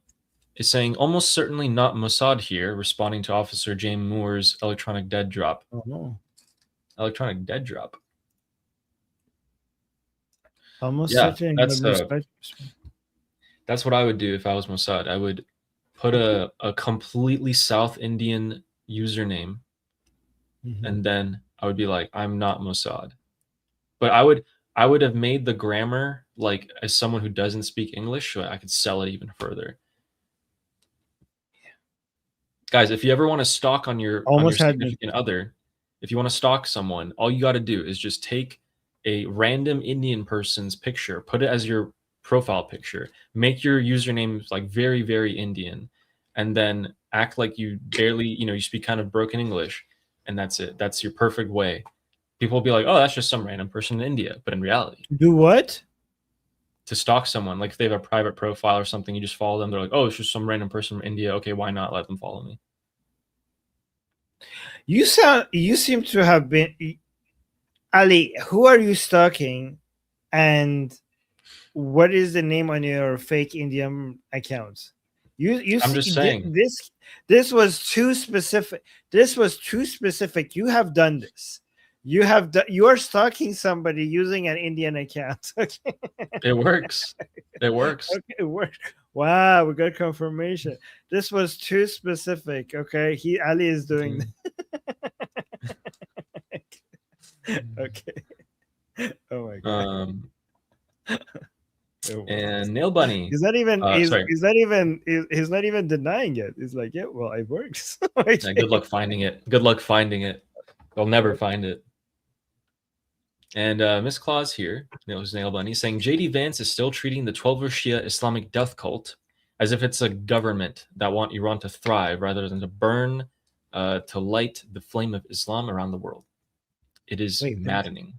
is saying almost certainly not Mossad here, responding to Officer James Moore's electronic dead drop. Oh no. Electronic dead drop. Almost Yeah, certain. that's what I would do if I was Mossad. I would put a completely South Indian username, and then I would be like, I'm not Mossad. But I would have made the grammar like as someone who doesn't speak English, so I could sell it even further. Guys, if you ever want to stalk on your significant other, if you want to stalk someone, all you got to do is just take a random Indian person's picture, put it as your profile picture, make your username like very, very Indian, and then act like you barely, you speak kind of broken English, and that's it. That's your perfect way. People will be like, oh, that's just some random person in India. But in reality, do what? To stalk someone, like if they have a private profile or something, you just follow them. They're like, oh, it's just some random person from India. Okay, why not let them follow me? You seem to have been, Ali. Who are you stalking, and what is the name on your fake Indian accounts? I'm just saying this was too specific. This was too specific. You have done this. You are stalking somebody using an Indian account. Okay. It works. It works. Okay, it worked. Wow, we got confirmation. This was too specific. Okay, Ali is doing that. Okay. Oh my god. And Nail Bunny. He's not even he's not even denying it. He's like, yeah, well, it works. Yeah, good luck finding it. Good luck finding it. They'll never find it. And Miss Claus here, Nail Bunny, saying JD Vance is still treating the 12er Shia Islamic death cult as if it's a government that want Iran to thrive rather than to burn, to light the flame of Islam around the world. It is maddening.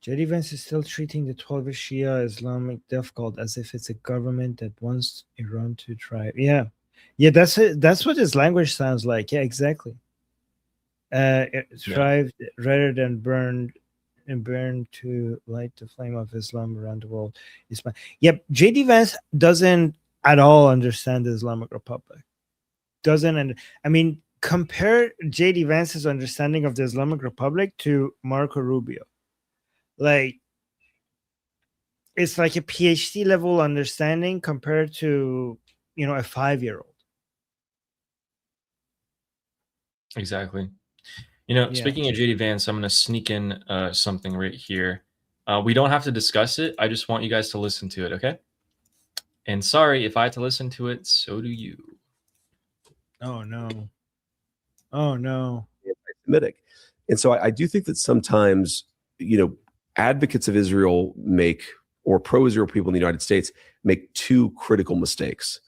JD Vance is still treating the 12er Shia Islamic death cult as if it's a government that wants Iran to thrive. Yeah, that's it. That's what his language sounds like. Yeah, exactly. Thrive rather than burn to light the flame of Islam around the world. Yep, JD Vance doesn't at all understand the Islamic Republic. Compare JD Vance's understanding of the Islamic Republic to Marco Rubio. Like, it's like a PhD level understanding compared to a 5-year-old. Exactly. Speaking of JD Vance, I'm going to sneak in something right here. We don't have to discuss it. I just want you guys to listen to it, okay? And sorry, if I had to listen to it, so do you. Oh, no. Oh, no. Anti-Semitic. And so I do think that sometimes, advocates of Israel or pro-Israel people in the United States make two critical mistakes.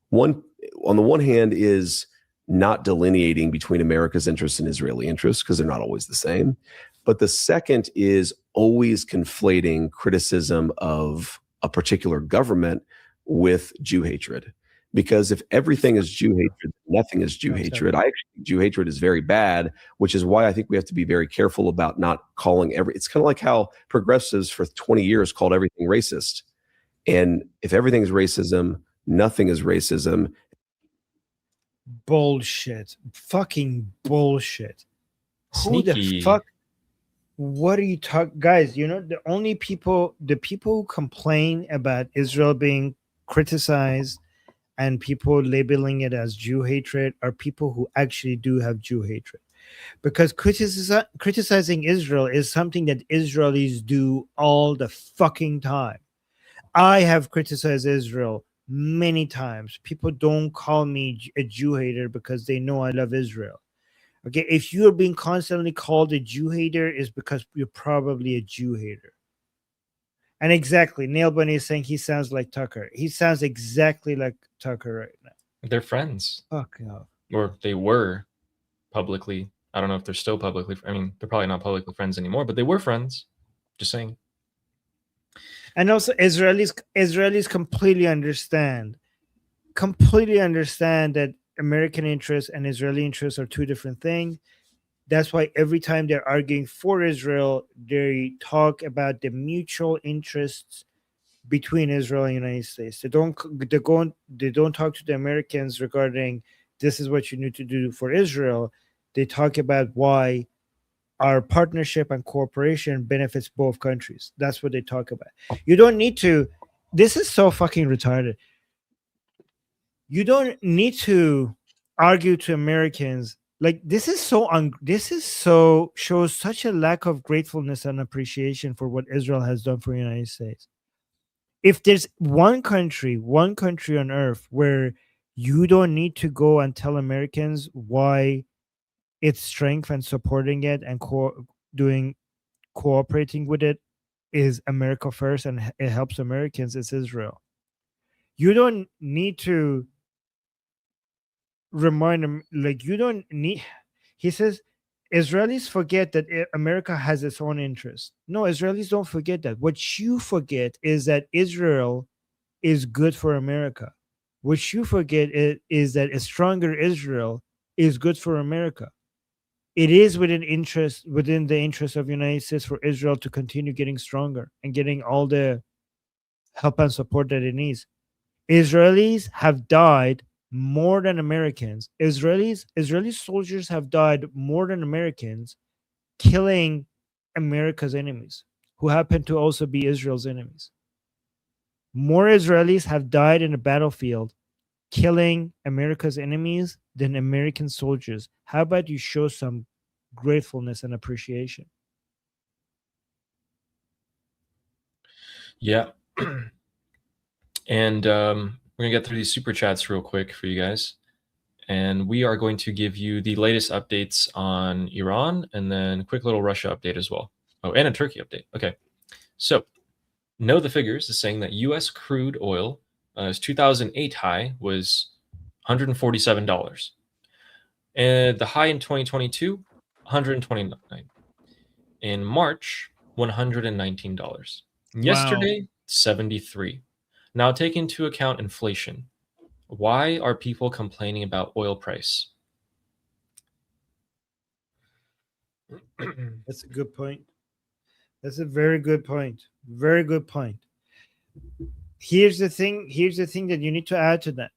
One, on the one hand, is not delineating between America's interests and Israeli interests, because they're not always the same. But the second is always conflating criticism of a particular government with Jew hatred. Because if everything is Jew hatred, nothing is Jew hatred. I actually think Jew hatred is very bad, which is why I think we have to be very careful about not calling it's kind of like how progressives for 20 years called everything racist. And if everything is racism, nothing is racism. Bullshit. Fucking bullshit. Sneaky. Who the fuck? What are you talking, guys? The people who complain about Israel being criticized and people labeling it as Jew hatred are people who actually do have Jew hatred, because criticizing Israel is something that Israelis do all the fucking time. I have criticized Israel many times. People don't call me a Jew hater because they know I love Israel. Okay, if you're being constantly called a Jew hater, is because you're probably a Jew hater. And exactly, Nail Bunny is saying he sounds like Tucker. He sounds exactly like Tucker right now. They're friends. Fuck off. Or they were publicly. I don't know if they're still publicly. They're probably not publicly friends anymore, but they were friends. Just saying. And also, Israelis completely understand completely understand that American interests and Israeli interests are two different things. That's why every time they're arguing for Israel, they talk about the mutual interests between Israel and the United States. They don't talk to the Americans regarding this is what you need to do for Israel. They talk about why our partnership and cooperation benefits both countries. That's what they talk about. You don't need to. This is so fucking retarded. You don't need to argue to Americans. Like this is so shows such a lack of gratefulness and appreciation for what Israel has done for the United States. If there's one country on earth where you don't need to go and tell Americans why its strength and supporting it and cooperating with it is America first and it helps Americans, it's Israel. You don't need to remind them, like you don't need. He says Israelis forget that America has its own interests. No, Israelis don't forget that. What you forget is that Israel is good for America. What you forget is that a stronger Israel is good for America. It is within the interest of the United States for Israel to continue getting stronger and getting all the help and support that it needs. Israelis have died more than Americans. Israeli soldiers have died more than Americans, killing America's enemies, who happen to also be Israel's enemies. More Israelis have died in the battlefield killing America's enemies than American soldiers. How about you show some gratefulness and appreciation? Yeah. And we're going to get through these super chats real quick for you guys. And we are going to give you the latest updates on Iran and then a quick little Russia update as well. Oh, and a Turkey update. Okay. So, Know the Figures is saying that U.S. crude oil, its 2008 high was $147. And the high in 2022, $129. In March, $119. Yesterday, $73. Now take into account inflation. Why are people complaining about oil price? That's a good point. That's a very good point. Very good point. Here's the thing that you need to add to that.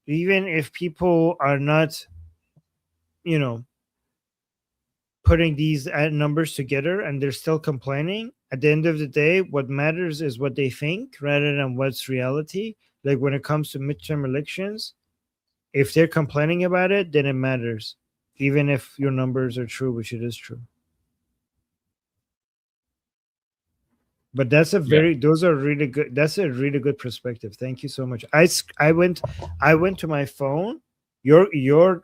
Even if people are not, putting these numbers together and they're still complaining, at the end of the day, what matters is what they think rather than what's reality. Like when it comes to midterm elections, if they're complaining about it, then it matters, even if your numbers are true, which it is true. But that's a those are really good. That's a really good perspective. Thank you so much. I went to my phone. Your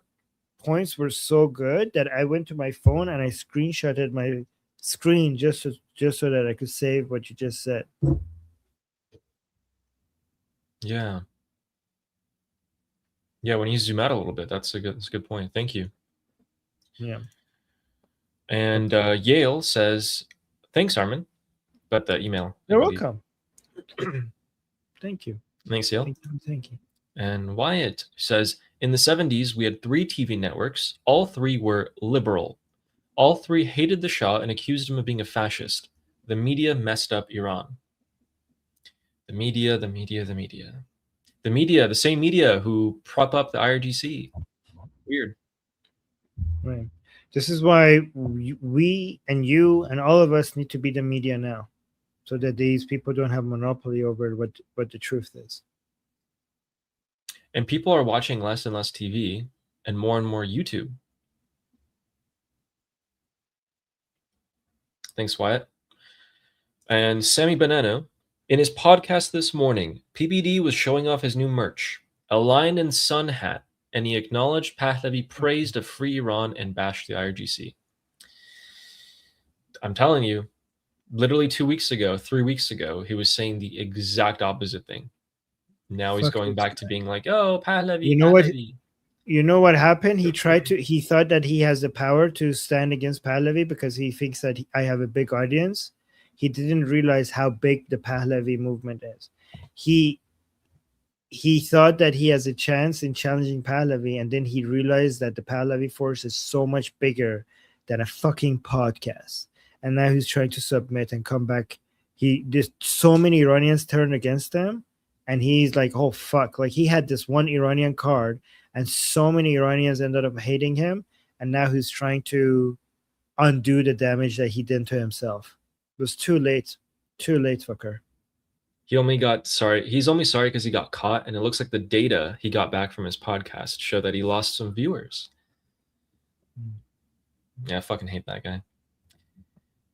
points were so good that I went to my phone and I screenshotted my screen just so that I could save what you just said. Yeah. Yeah, when you zoom out a little bit, that's a good point. Thank you. Yeah. And Yale says, thanks, Armin. But the email. You're welcome. Thank you. Thanks, Yale. Thank you. And Wyatt says, in the 70s, we had 3 TV networks. All 3 were liberal. All 3 hated the Shah and accused him of being a fascist. The media messed up Iran. The media, the same media who prop up the IRGC. Weird. Right. This is why we and you and all of us need to be the media now, so that these people don't have monopoly over what the truth is. And people are watching less and less TV and more YouTube. Thanks, Wyatt. And Sammy Banano, in his podcast this morning, PBD was showing off his new merch, a lion and sun hat, and he acknowledged Pahlavi praised a free Iran and bashed the IRGC. I'm telling you, literally 3 weeks ago, he was saying the exact opposite thing. Now he's going back to being like, oh, Pahlavi. You know what happened? He thought that he has the power to stand against Pahlavi because he thinks that I have a big audience. He didn't realize how big the Pahlavi movement is. He he thought that he has a chance in challenging Pahlavi, and then he realized that the Pahlavi force is so much bigger than a fucking podcast. And now he's trying to submit and come back. There's so many Iranians turned against him, and he's like, oh fuck. Like, he had this one Iranian card, and so many Iranians ended up hating him, and now he's trying to undo the damage that he did to himself. It was too late. Too late, fucker. He's only sorry because he got caught, and it looks like the data he got back from his podcast show that he lost some viewers. Yeah, I fucking hate that guy.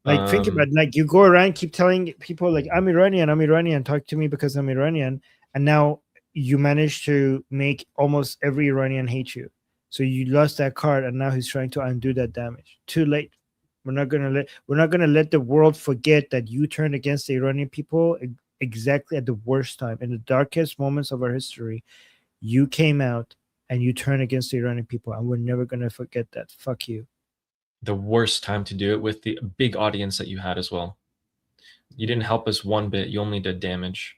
Like, think about it. Like, you go around, keep telling people like, I'm Iranian, talk to me because I'm Iranian, and now you manage to make almost every Iranian hate you. So you lost that card, and now he's trying to undo that damage. Too late. We're not gonna let the world forget that you turned against the Iranian people exactly at the worst time, in the darkest moments of our history. You came out and you turned against the Iranian people, and we're never gonna forget that. Fuck you. The worst time to do it with the big audience that you had as well. You didn't help us one bit. You only did damage.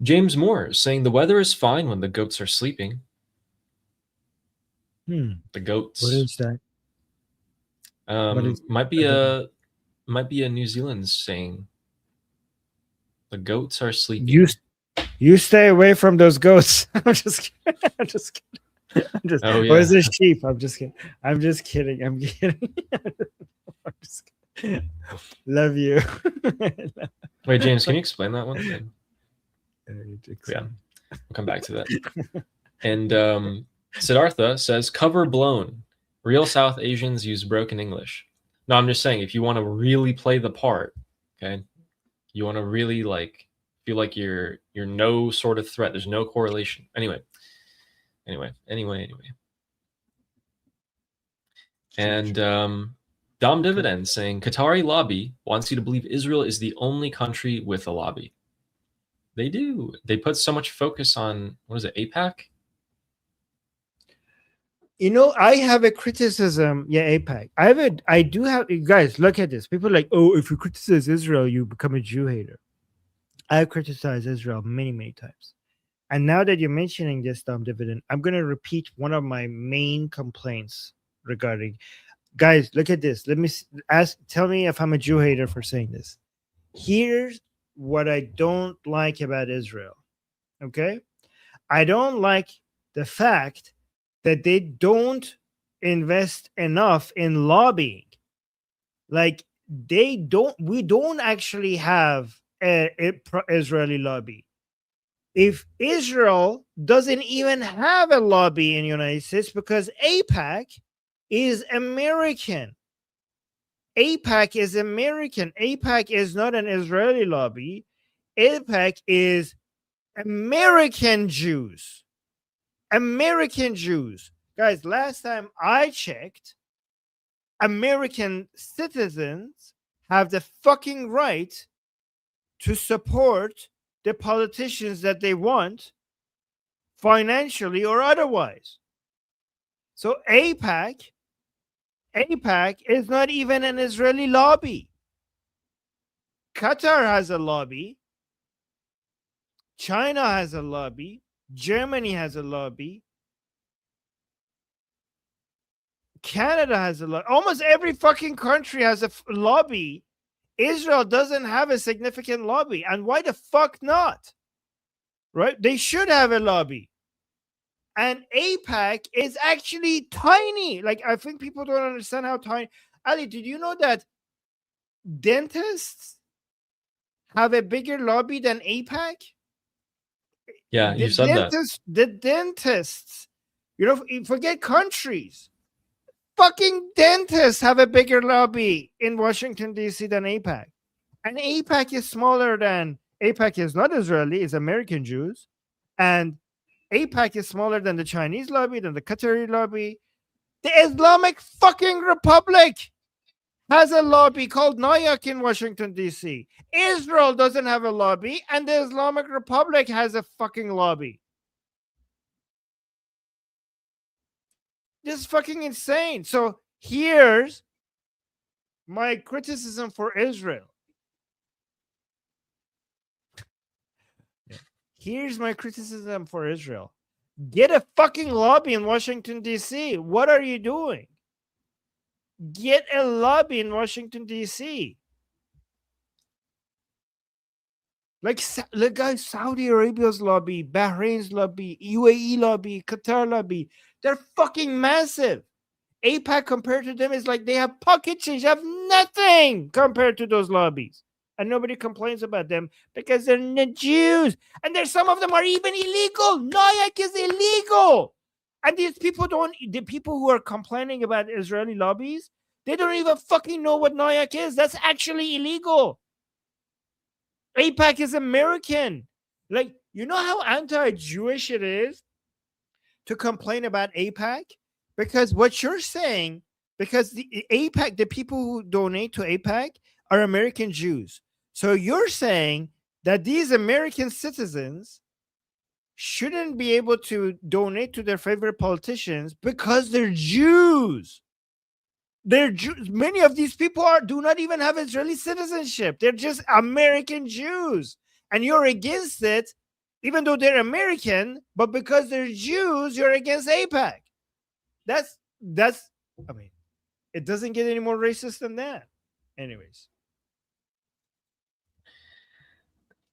James Moore saying the weather is fine when the goats are sleeping. The goats. What is that? Might be a New Zealand saying. The goats are sleeping. You stay away from those goats. I'm just kidding. Oh, yeah. Or is this sheep? I'm just kidding. I'm kidding. I'm just kidding. Love you. Wait, James, can you explain that one thing? Yeah, we'll come back to that. And Siddhartha says, cover blown. Real South Asians use broken English. No, I'm just saying, if you want to really play the part, okay, you want to really like feel like you're no sort of threat. There's no correlation. Anyway. And Dom Dividend saying Qatari lobby wants you to believe Israel is the only country with a lobby. They do. They put so much focus on, what is it, APAC? You know, I have a criticism. Yeah, APAC. I do have, guys, look at this. People are like, oh, if you criticize Israel, you become a Jew hater. I have criticized Israel many, many times. And now that you're mentioning this, Dom Dividend, I'm going to repeat one of my main complaints regarding, guys, look at this. Let me tell me if I'm a Jew hater for saying this. Here's what I don't like about Israel. Okay? I don't like the fact that they don't invest enough in lobbying. Like, we don't actually have an Israeli lobby. If Israel doesn't even have a lobby in the United States because APAC is American. APAC is American. APAC is not an Israeli lobby. APAC is American Jews. American Jews. Guys, last time I checked, American citizens have the fucking right to support the politicians that they want, financially or otherwise. So APAC is not even an Israeli lobby. Qatar has a lobby. China has a lobby. Germany has a lobby. Canada has a lobby. Almost every fucking country has a lobby. Israel doesn't have a significant lobby. And why the fuck not? Right? They should have a lobby. And APAC is actually tiny. Like, I think people don't understand how tiny. Ali, did you know that dentists have a bigger lobby than APAC? Yeah, you said that. The dentists, you know, forget countries. Fucking dentists have a bigger lobby in Washington, D.C. than APAC. And APAC is smaller than, APAC is not Israeli, it's American Jews. And APAC is smaller than the Chinese lobby, than the Qatari lobby. The Islamic fucking Republic has a lobby called NAYAC in Washington, D.C. Israel doesn't have a lobby, and the Islamic Republic has a fucking lobby. This is fucking insane. So here's my criticism for Israel. here's my criticism for Israel. Get a fucking lobby in Washington, D.C. What are you doing? Get a lobby in Washington, D.C. Like guys, Saudi Arabia's lobby, Bahrain's lobby, UAE lobby, Qatar lobby. They're fucking massive. APAC compared to them is like they have pocket change, they have nothing compared to those lobbies. And nobody complains about them because they're the Jews. And there's some of them are even illegal. NOAC is illegal. And these people the people who are complaining about Israeli lobbies, they don't even fucking know what NOAC is. That's actually illegal. APAC is American. Like, you know how anti-Jewish it is to complain about APAC? Because what you're saying, because the APAC, the people who donate to APAC are American Jews. So you're saying that these American citizens shouldn't be able to donate to their favorite politicians because they're Jews. They're Jews. Many of these people do not even have Israeli citizenship. They're just American Jews. And you're against it, even though they're American, but because they're Jews, you're against APAC. That's I mean, it doesn't get any more racist than that. Anyways.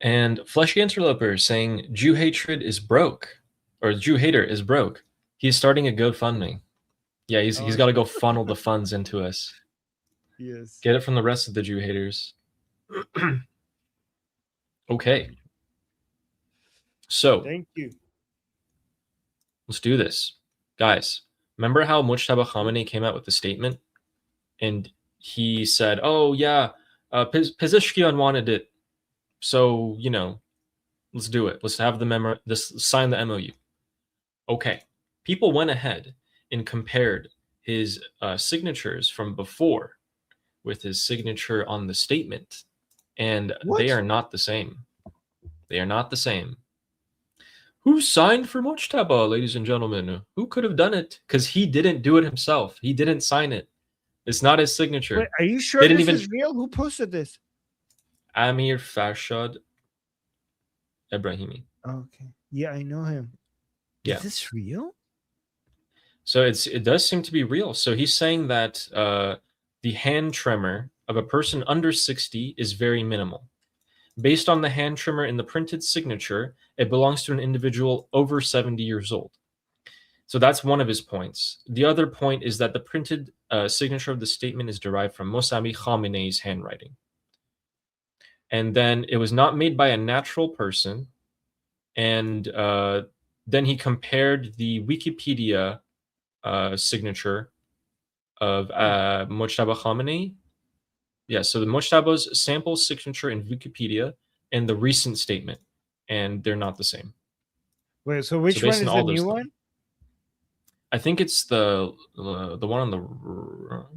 And Fleshy Interloper saying Jew hatred is broke, or Jew hater is broke. He's starting a GoFundMe. Yeah, he's got to go funnel the funds into us. Yes. Get it from the rest of the Jew haters. Okay. So Thank you. let's do this. Guys, remember how Mujtaba Khamenei came out with a statement? And he said, oh, yeah, Pezeshkian wanted it. So, you know, let's do it. Let's have sign the MOU. Okay. People went ahead and compared his signatures from before with his signature on the statement. And they are not the same. They are not the same. Who signed for Mujtaba, ladies and gentlemen? Who could have done it? Because he didn't do it himself. He didn't sign it. It's not his signature. Wait, are you sure They this didn't is real? Who posted this? Amir Farshad Ebrahimi. Okay. Yeah, I know him. Yeah. Is this real? So it does seem to be real. So he's saying that the hand tremor of a person under 60 is very minimal. Based on the hand tremor in the printed signature, it belongs to an individual over 70 years old. So that's one of his points. The other point is that the printed signature of the statement is derived from Mosami Khamenei's handwriting. And then it was not made by a natural person. And then he compared the Wikipedia signature of Mujtaba Khamenei. Yeah, so the Mujtaba's sample signature in Wikipedia and the recent statement, and they're not the same. Wait, so which one is the new one? I think it's the one on the.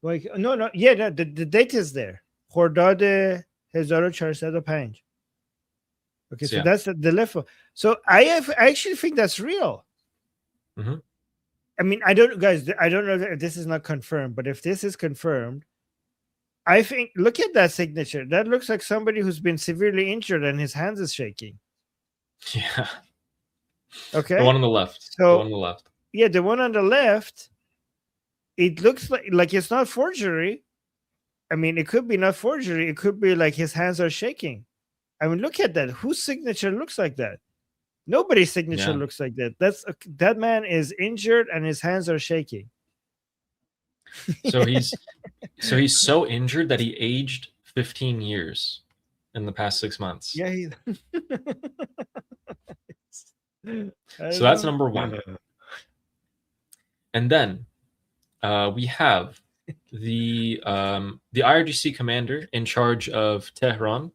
Like no, yeah, no, the date is there. خرداد 1405. Okay, so Yeah. that's the left one. So I actually think that's real. Mhm. I mean, I don't know if this is not confirmed, but if this is confirmed, I think, look at that signature. That looks like somebody who's been severely injured and his hands is shaking. Yeah. Okay. The one on the left. So, the one on the left. Yeah, the one on the left, it looks like it's not forgery. I mean, it could be not forgery. It could be like his hands are shaking. I mean, look at that. Whose signature looks like that? Nobody's signature looks like that. That man is injured and his hands are shaking. So he's so injured that he aged 15 years in the past 6 months. Yeah. So that's number one. And then we have the IRGC commander in charge of Tehran,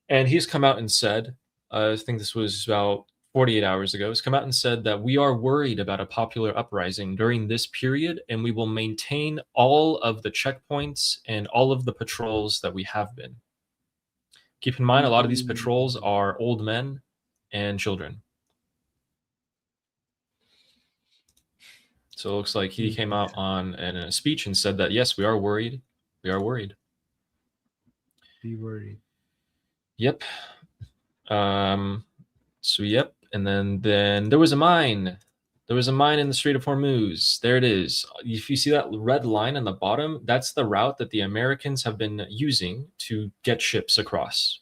and he's come out and said, I think this was about 48 hours ago, has come out and said that we are worried about a popular uprising during this period, and we will maintain all of the checkpoints and all of the patrols that we have been. Keep in mind, a lot of these patrols are old men and children. So it looks like he came out in a speech and said that, yes, we are worried. We are worried. Be worried. Yep. So yep, and then there was a mine. There was a mine in the Strait of Hormuz. There it is. If you see that red line on the bottom, that's the route that the Americans have been using to get ships across.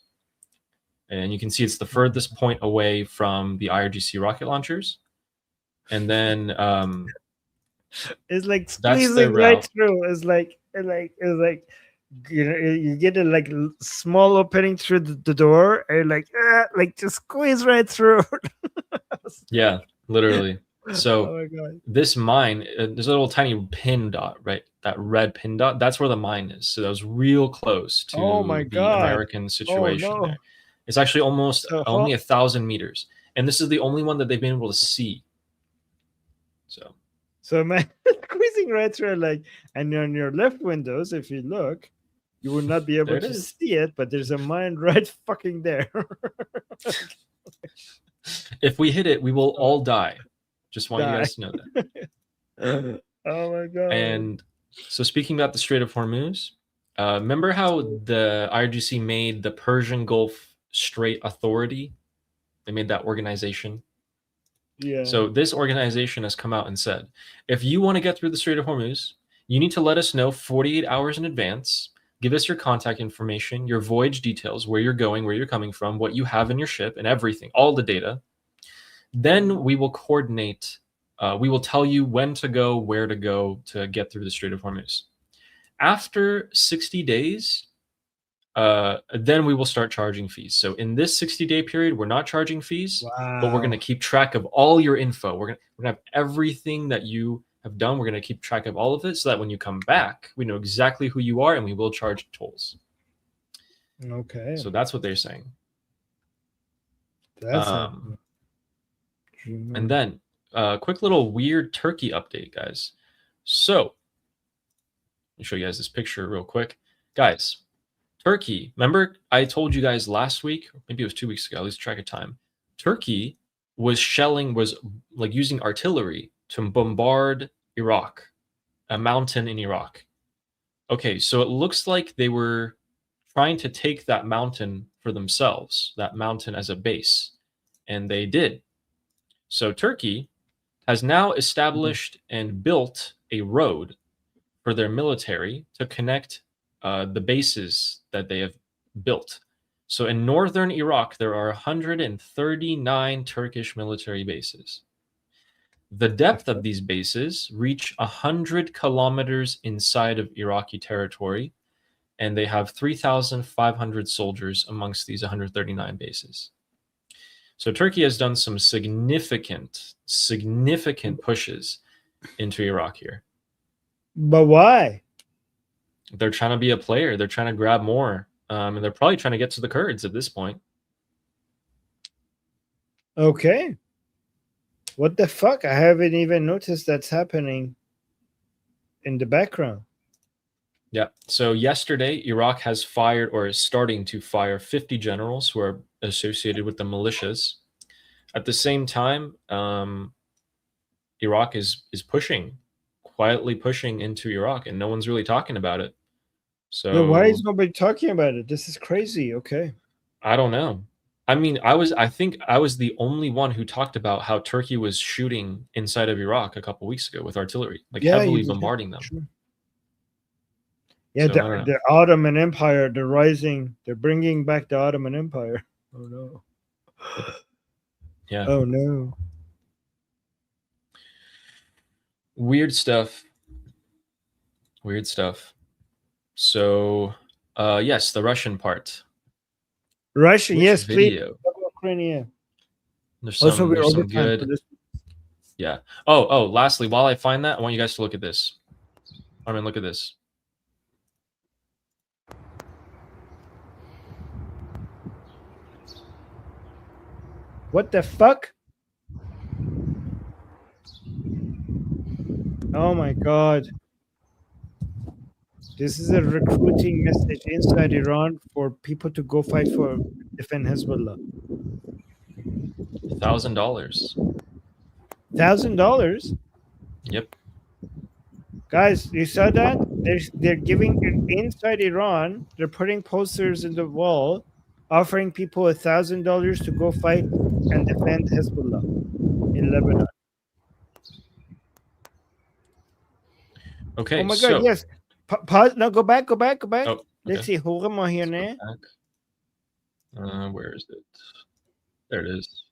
And you can see it's the furthest point away from the IRGC rocket launchers. And then It's like that's the squeezing right route. through. It's like you know, you get a like small opening through the door, and like just squeeze right through. Yeah, literally. So Oh my god. this mine, there's a little tiny pin dot, right? That red pin dot, that's where the mine is. So that was real close to Oh my the God. American situation no. there. It's actually almost So only 1,000 meters. And this is the only one that they've been able to see. So man, squeezing right through, like, and on your left windows, if you look, you will not be able There it to is. see it, but there's a mine right fucking there. If we hit it, we will all die. Just want you guys to know that. Oh my god. And so speaking about the Strait of Hormuz, remember how the IRGC made the Persian Gulf Strait Authority? They made that organization. Yeah. So this organization has come out and said, if you want to get through the Strait of Hormuz, you need to let us know 48 hours in advance. Give us your contact information, your voyage details, where you're going, where you're coming from, what you have in your ship, and everything, all the data. Then we will coordinate. We will tell you when to go, where to go to get through the Strait of Hormuz. After 60 days, then we will start charging fees. So in this 60-day period, we're not charging fees, but we're going to keep track of all your info. We're going to have everything that you have done. We're going to keep track of all of it so that when you come back, we know exactly who you are and we will charge tolls. Okay. So that's what they're saying. That's and then quick little weird Turkey update, guys. So let me show you guys this picture real quick. Guys, Turkey, remember I told you guys last week, or maybe it was 2 weeks ago, I lose track of time. Turkey was like using artillery to bombard Iraq, a mountain in Iraq. Okay, so it looks like they were trying to take that mountain for themselves, that mountain as a base, and they did. So Turkey has now established and built a road for their military to connect the bases that they have built. So in northern Iraq, there are 139 Turkish military bases. The depth of these bases reach 100 kilometers inside of Iraqi territory, and they have 3,500 soldiers amongst these 139 bases. So Turkey has done some significant pushes into Iraq here. But why? They're trying to be a player. They're trying to grab more. And they're probably trying to get to the Kurds at this point. Okay. What the fuck? I haven't even noticed that's happening in the background. Yeah. So yesterday, Iraq has fired or is starting to fire 50 generals who are associated with the militias. At the same time, Iraq is quietly pushing into Iraq, and no one's really talking about it. So why is nobody talking about it? This is crazy. Okay. I don't know. I mean, I think I was the only one who talked about how Turkey was shooting inside of Iraq a couple weeks ago with artillery, like heavily bombarding them. Sure. Yeah, So, the Ottoman Empire, they're rising. They're bringing back the Ottoman Empire. Oh no. Yeah. Oh no. Weird stuff. So, yes, the Russian part. Russian, Which yes, video? please. Ukraine. There's some overtime good. for this. Yeah. Oh, lastly, while I find that, I want you guys to look at this. I mean, look at this. What the fuck? Oh my god. This is a recruiting message inside Iran for people to go fight for defend Hezbollah. $1,000. $1,000? Yep. Guys, you saw that? They're giving inside Iran, they're putting posters in the wall offering people $1,000 to go fight and defend Hezbollah in Lebanon. Okay. Oh my so, God! Yes. Pause. No, go back. Oh, Let's see. Hold on here Let's now. go back. Where is it? There it is.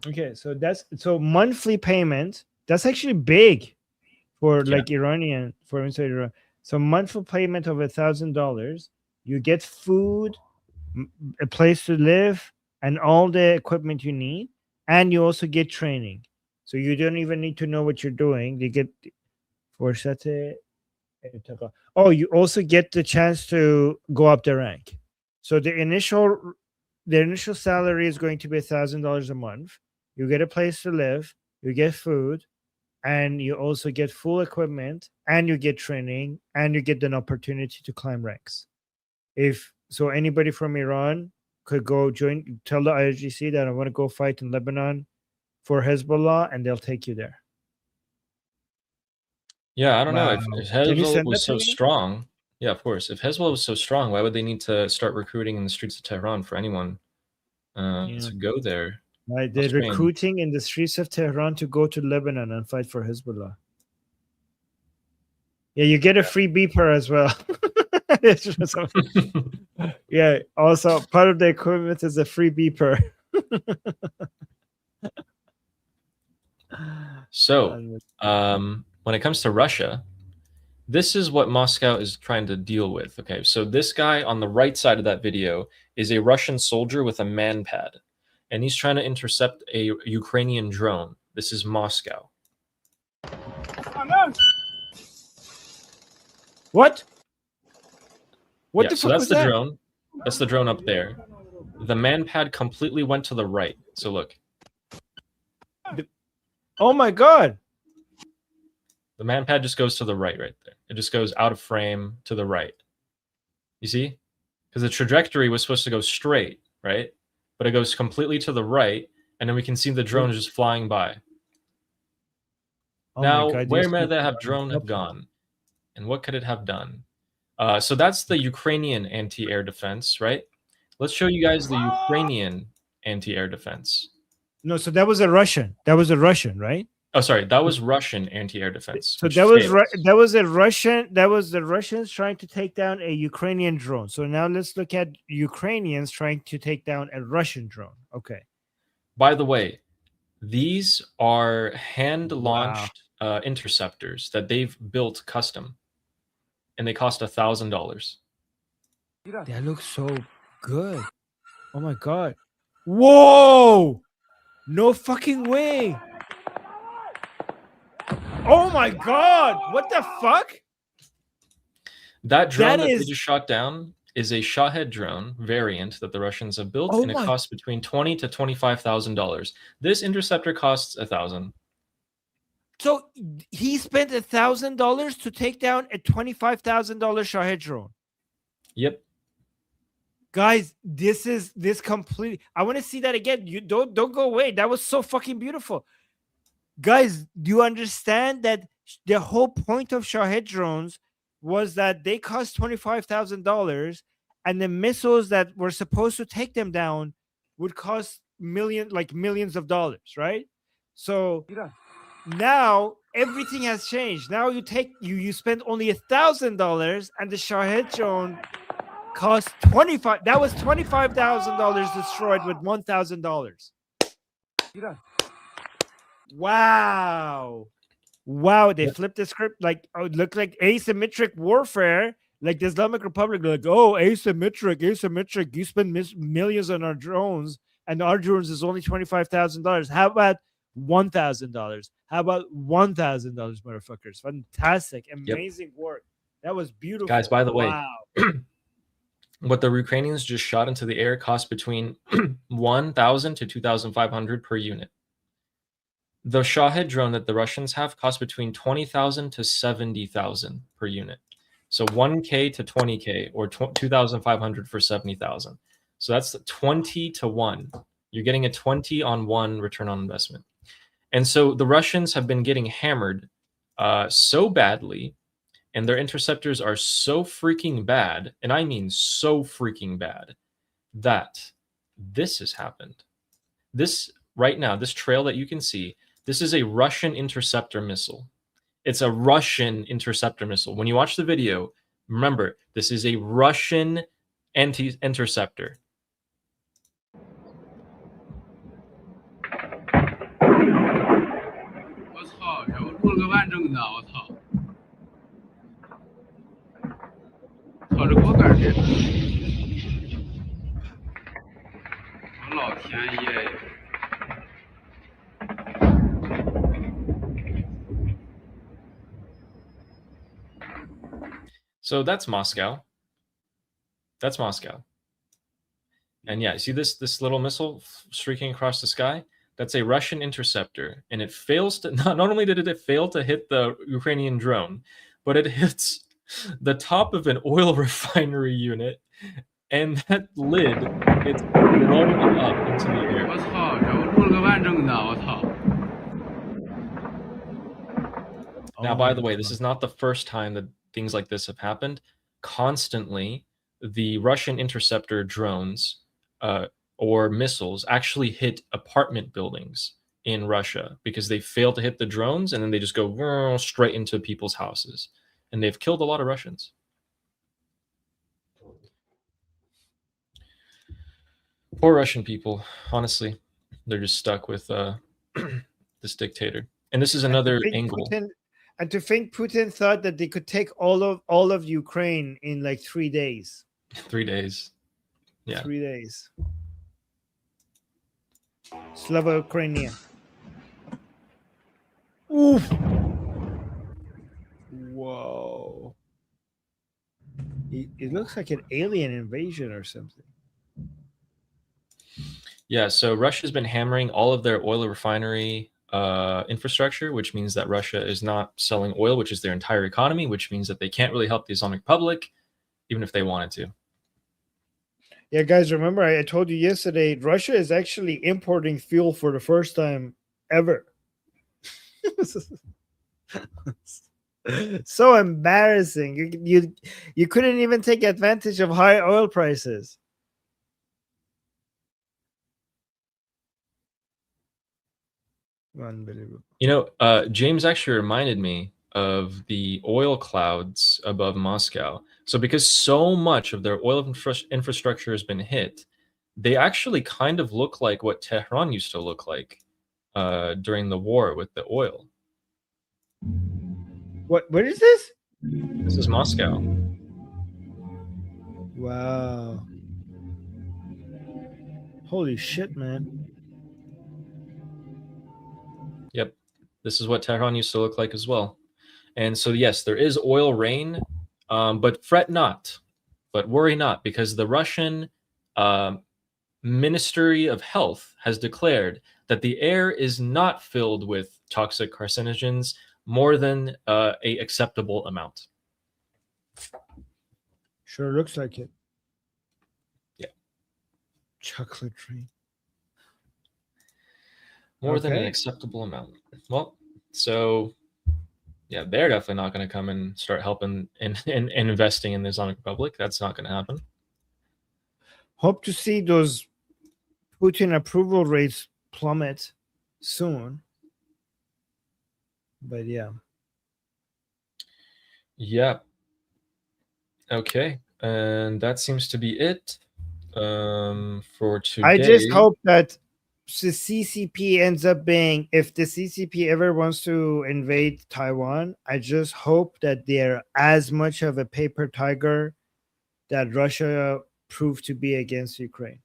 Okay, so monthly payment. That's actually big for Yeah. like Iranian for inside Iran. So monthly payment of $1,000. You get food, a place to live, and all the equipment you need, and you also get training. So you don't even need to know what you're doing. You get Oh, you also get the chance to go up the rank. So the initial salary is going to be $1,000 a month. You get a place to live, you get food, and you also get full equipment, and you get training, and you get an opportunity to climb ranks. If so, anybody from Iran could go tell the IRGC that I want to go fight in Lebanon for Hezbollah, and they'll take you there. Yeah, I don't know. If Wow. Can you Hezbollah send was that to so me? strong, yeah, of course. If Hezbollah was so strong, why would they need to start recruiting in the streets of Tehran for anyone to go there? Right, How they're strange. recruiting in the streets of Tehran to go to Lebanon and fight for Hezbollah. Yeah, you get a free beeper as well. Yeah, also part of the equipment is a free beeper. So, when it comes to Russia, this is what Moscow is trying to deal with. Okay, so this guy on the right side of that video is a Russian soldier with a man pad, and he's trying to intercept a Ukrainian drone. This is Moscow. What? What Yeah, the so fuck that's was the that? drone. That's the drone up there. The man pad completely went to the right. So look, Oh my God. the man pad just goes to the right there. It just goes out of frame to the right. You see? Because the trajectory was supposed to go straight, right? But it goes completely to the right, and then we can see the drone just flying by. Oh Now, my God, where these may people that are drone have insufferable. gone? And what could it have done? So that's the Ukrainian anti-air defense, right? Let's show you guys the Ukrainian anti-air defense. No, so that was a Russian. That was a Russian, right? Oh, sorry, that was Russian anti-air defense. So which that was failed. that was a Russian. That was the Russians trying to take down a Ukrainian drone. So now let's look at Ukrainians trying to take down a Russian drone. Okay. By the way, these are hand-launched interceptors that they've built custom, and they cost $1,000. That looks so good. Oh my God. Whoa! No fucking way. Oh my God. What the fuck? That drone that they is- just shot down is a Shahed drone variant that the Russians have built, Oh and it my- costs between $20,000 to $25,000. This interceptor costs $1,000. So he spent $1,000 to take down a $25,000 Shahed drone. Yep. Guys, this complete. I want to see that again. You don't go away. That was so fucking beautiful. Guys, do you understand that the whole point of Shahed drones was that they cost $25,000, and the missiles that were supposed to take them down would cost millions of dollars, right? So now everything has changed. Now you spend only $1,000, and the Shahed drone cost $25,000. That was $25,000 destroyed with $1,000. Wow. They flipped the script. Like, oh, it looked like asymmetric warfare, like the Islamic Republic. Like, oh, asymmetric. You spend millions on our drones, and our drones is only $25,000. How about $1,000? How about $1,000, motherfuckers? Fantastic, amazing work. That was beautiful, Guys, by the way, wow. what the Ukrainians just shot into the air cost between 1,000 to 2,500 per unit. The Shahed drone that the Russians have costs between 20,000 to 70,000 per unit. So 1K to 20K, or 2,500 for 70,000. So that's 20 to 1. You're getting a 20 on 1 return on investment. And so the Russians have been getting hammered so badly, and their interceptors are so freaking bad, and I mean so freaking bad, that this has happened. This right now, this trail that you can see, this is a Russian interceptor missile. It's a Russian interceptor missile. When you watch the video, remember, this is a Russian interceptor. So that's Moscow. That's Moscow. And yeah, see this little missile streaking across the sky? That's a Russian interceptor, and it fails to not only did it fail to hit the Ukrainian drone, but it hits the top of an oil refinery unit, and that lid gets blown up into the air. Now, by the way, this is not the first time that things like this have happened. Constantly, the Russian interceptor drones or missiles actually hit apartment buildings in Russia because they fail to hit the drones, and then they just go straight into people's houses. And they've killed a lot of Russians. Poor Russian people, honestly. They're just stuck with this dictator. And this is another angle. And to think Putin thought that they could take all of Ukraine in like 3 days. 3 days. Yeah. 3 days. Slava Ukrainian. Oof. Whoa. It looks like an alien invasion or something. Yeah, so Russia's been hammering all of their oil refinery infrastructure, which means that Russia is not selling oil, which is their entire economy, which means that they can't really help the Islamic Republic, even if they wanted to. Yeah, guys, remember I told you yesterday, Russia is actually importing fuel for the first time ever. So embarrassing. You couldn't even take advantage of high oil prices. Unbelievable. You know, James actually reminded me of the oil clouds above Moscow. So because so much of their oil infrastructure has been hit, they actually kind of look like what Tehran used to look like during the war with the oil. What is this? This is Moscow. Wow. Holy shit, man. Yep. This is what Tehran used to look like as well. And so, yes, there is oil rain, but fret not, but worry not, because the Russian Ministry of Health has declared that the air is not filled with toxic carcinogens more than a acceptable amount. Sure looks like it. Yeah. Chocolate tree. More than an acceptable amount. Well, so yeah, they're definitely not going to come and start helping and investing in the Islamic Republic. That's not going to happen. Hope to see those Putin approval rates plummet soon. But yeah. Yeah. Okay. And that seems to be it for today. I just hope that the CCP ends up being, if the CCP ever wants to invade Taiwan, I just hope that they're as much of a paper tiger that Russia proved to be against Ukraine.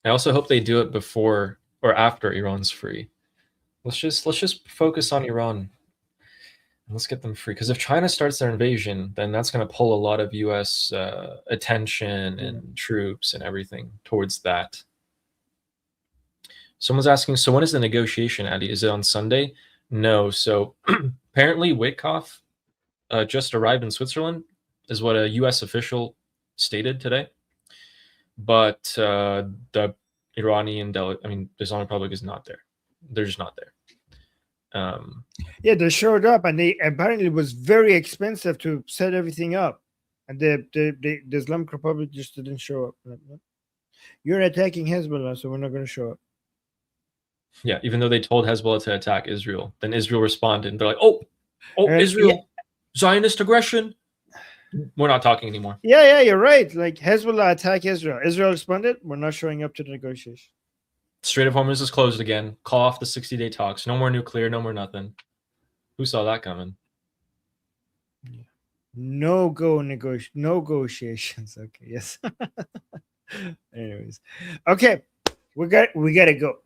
I also hope they do it before or after Iran's free. Let's just focus on Iran. Let's get them free. Because if China starts their invasion, then that's going to pull a lot of U.S. attention and troops and everything towards that. Someone's asking, so when is the negotiation, Addy? Is it on Sunday? No. So apparently Witkoff just arrived in Switzerland, is what a U.S. official stated today. But the Iranian the Islamic Republic is not there. They're just not there. Yeah, they showed up, and they apparently it was very expensive to set everything up. And the Islamic Republic just didn't show up. You're attacking Hezbollah, so we're not going to show up. Yeah, even though they told Hezbollah to attack Israel, then Israel responded. And they're like, "Oh, Israel, yeah. Zionist aggression. We're not talking anymore." Yeah, you're right. Like Hezbollah attack Israel. Israel responded, "We're not showing up to the negotiation." Strait of Hormuz is closed again. Call off the 60-day talks. No more nuclear. No more nothing. Who saw that coming? No negotiations. Okay, yes. Anyways, okay, we gotta go.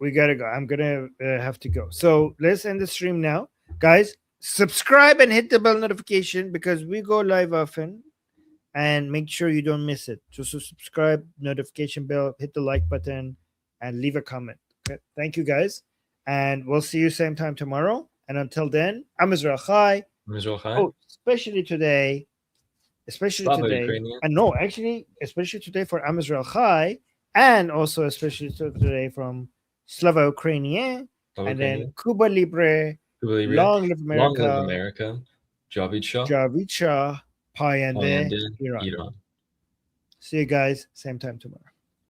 I'm gonna have to go. So let's end the stream now, guys. Subscribe and hit the bell notification because we go live often, and make sure you don't miss it. So subscribe, notification bell, hit the like button, and leave a comment. Okay, thank you guys, and we'll see you same time tomorrow. And until then, I'm Israel Chai. Oh, especially today, and no, actually, especially today for Am Israel Chai, and also especially today from Slava Ukrainian, and then Cuba Libre, Long Live America, Long Live America, Javid Shah, Payande, Iran. Iran. See you guys same time tomorrow.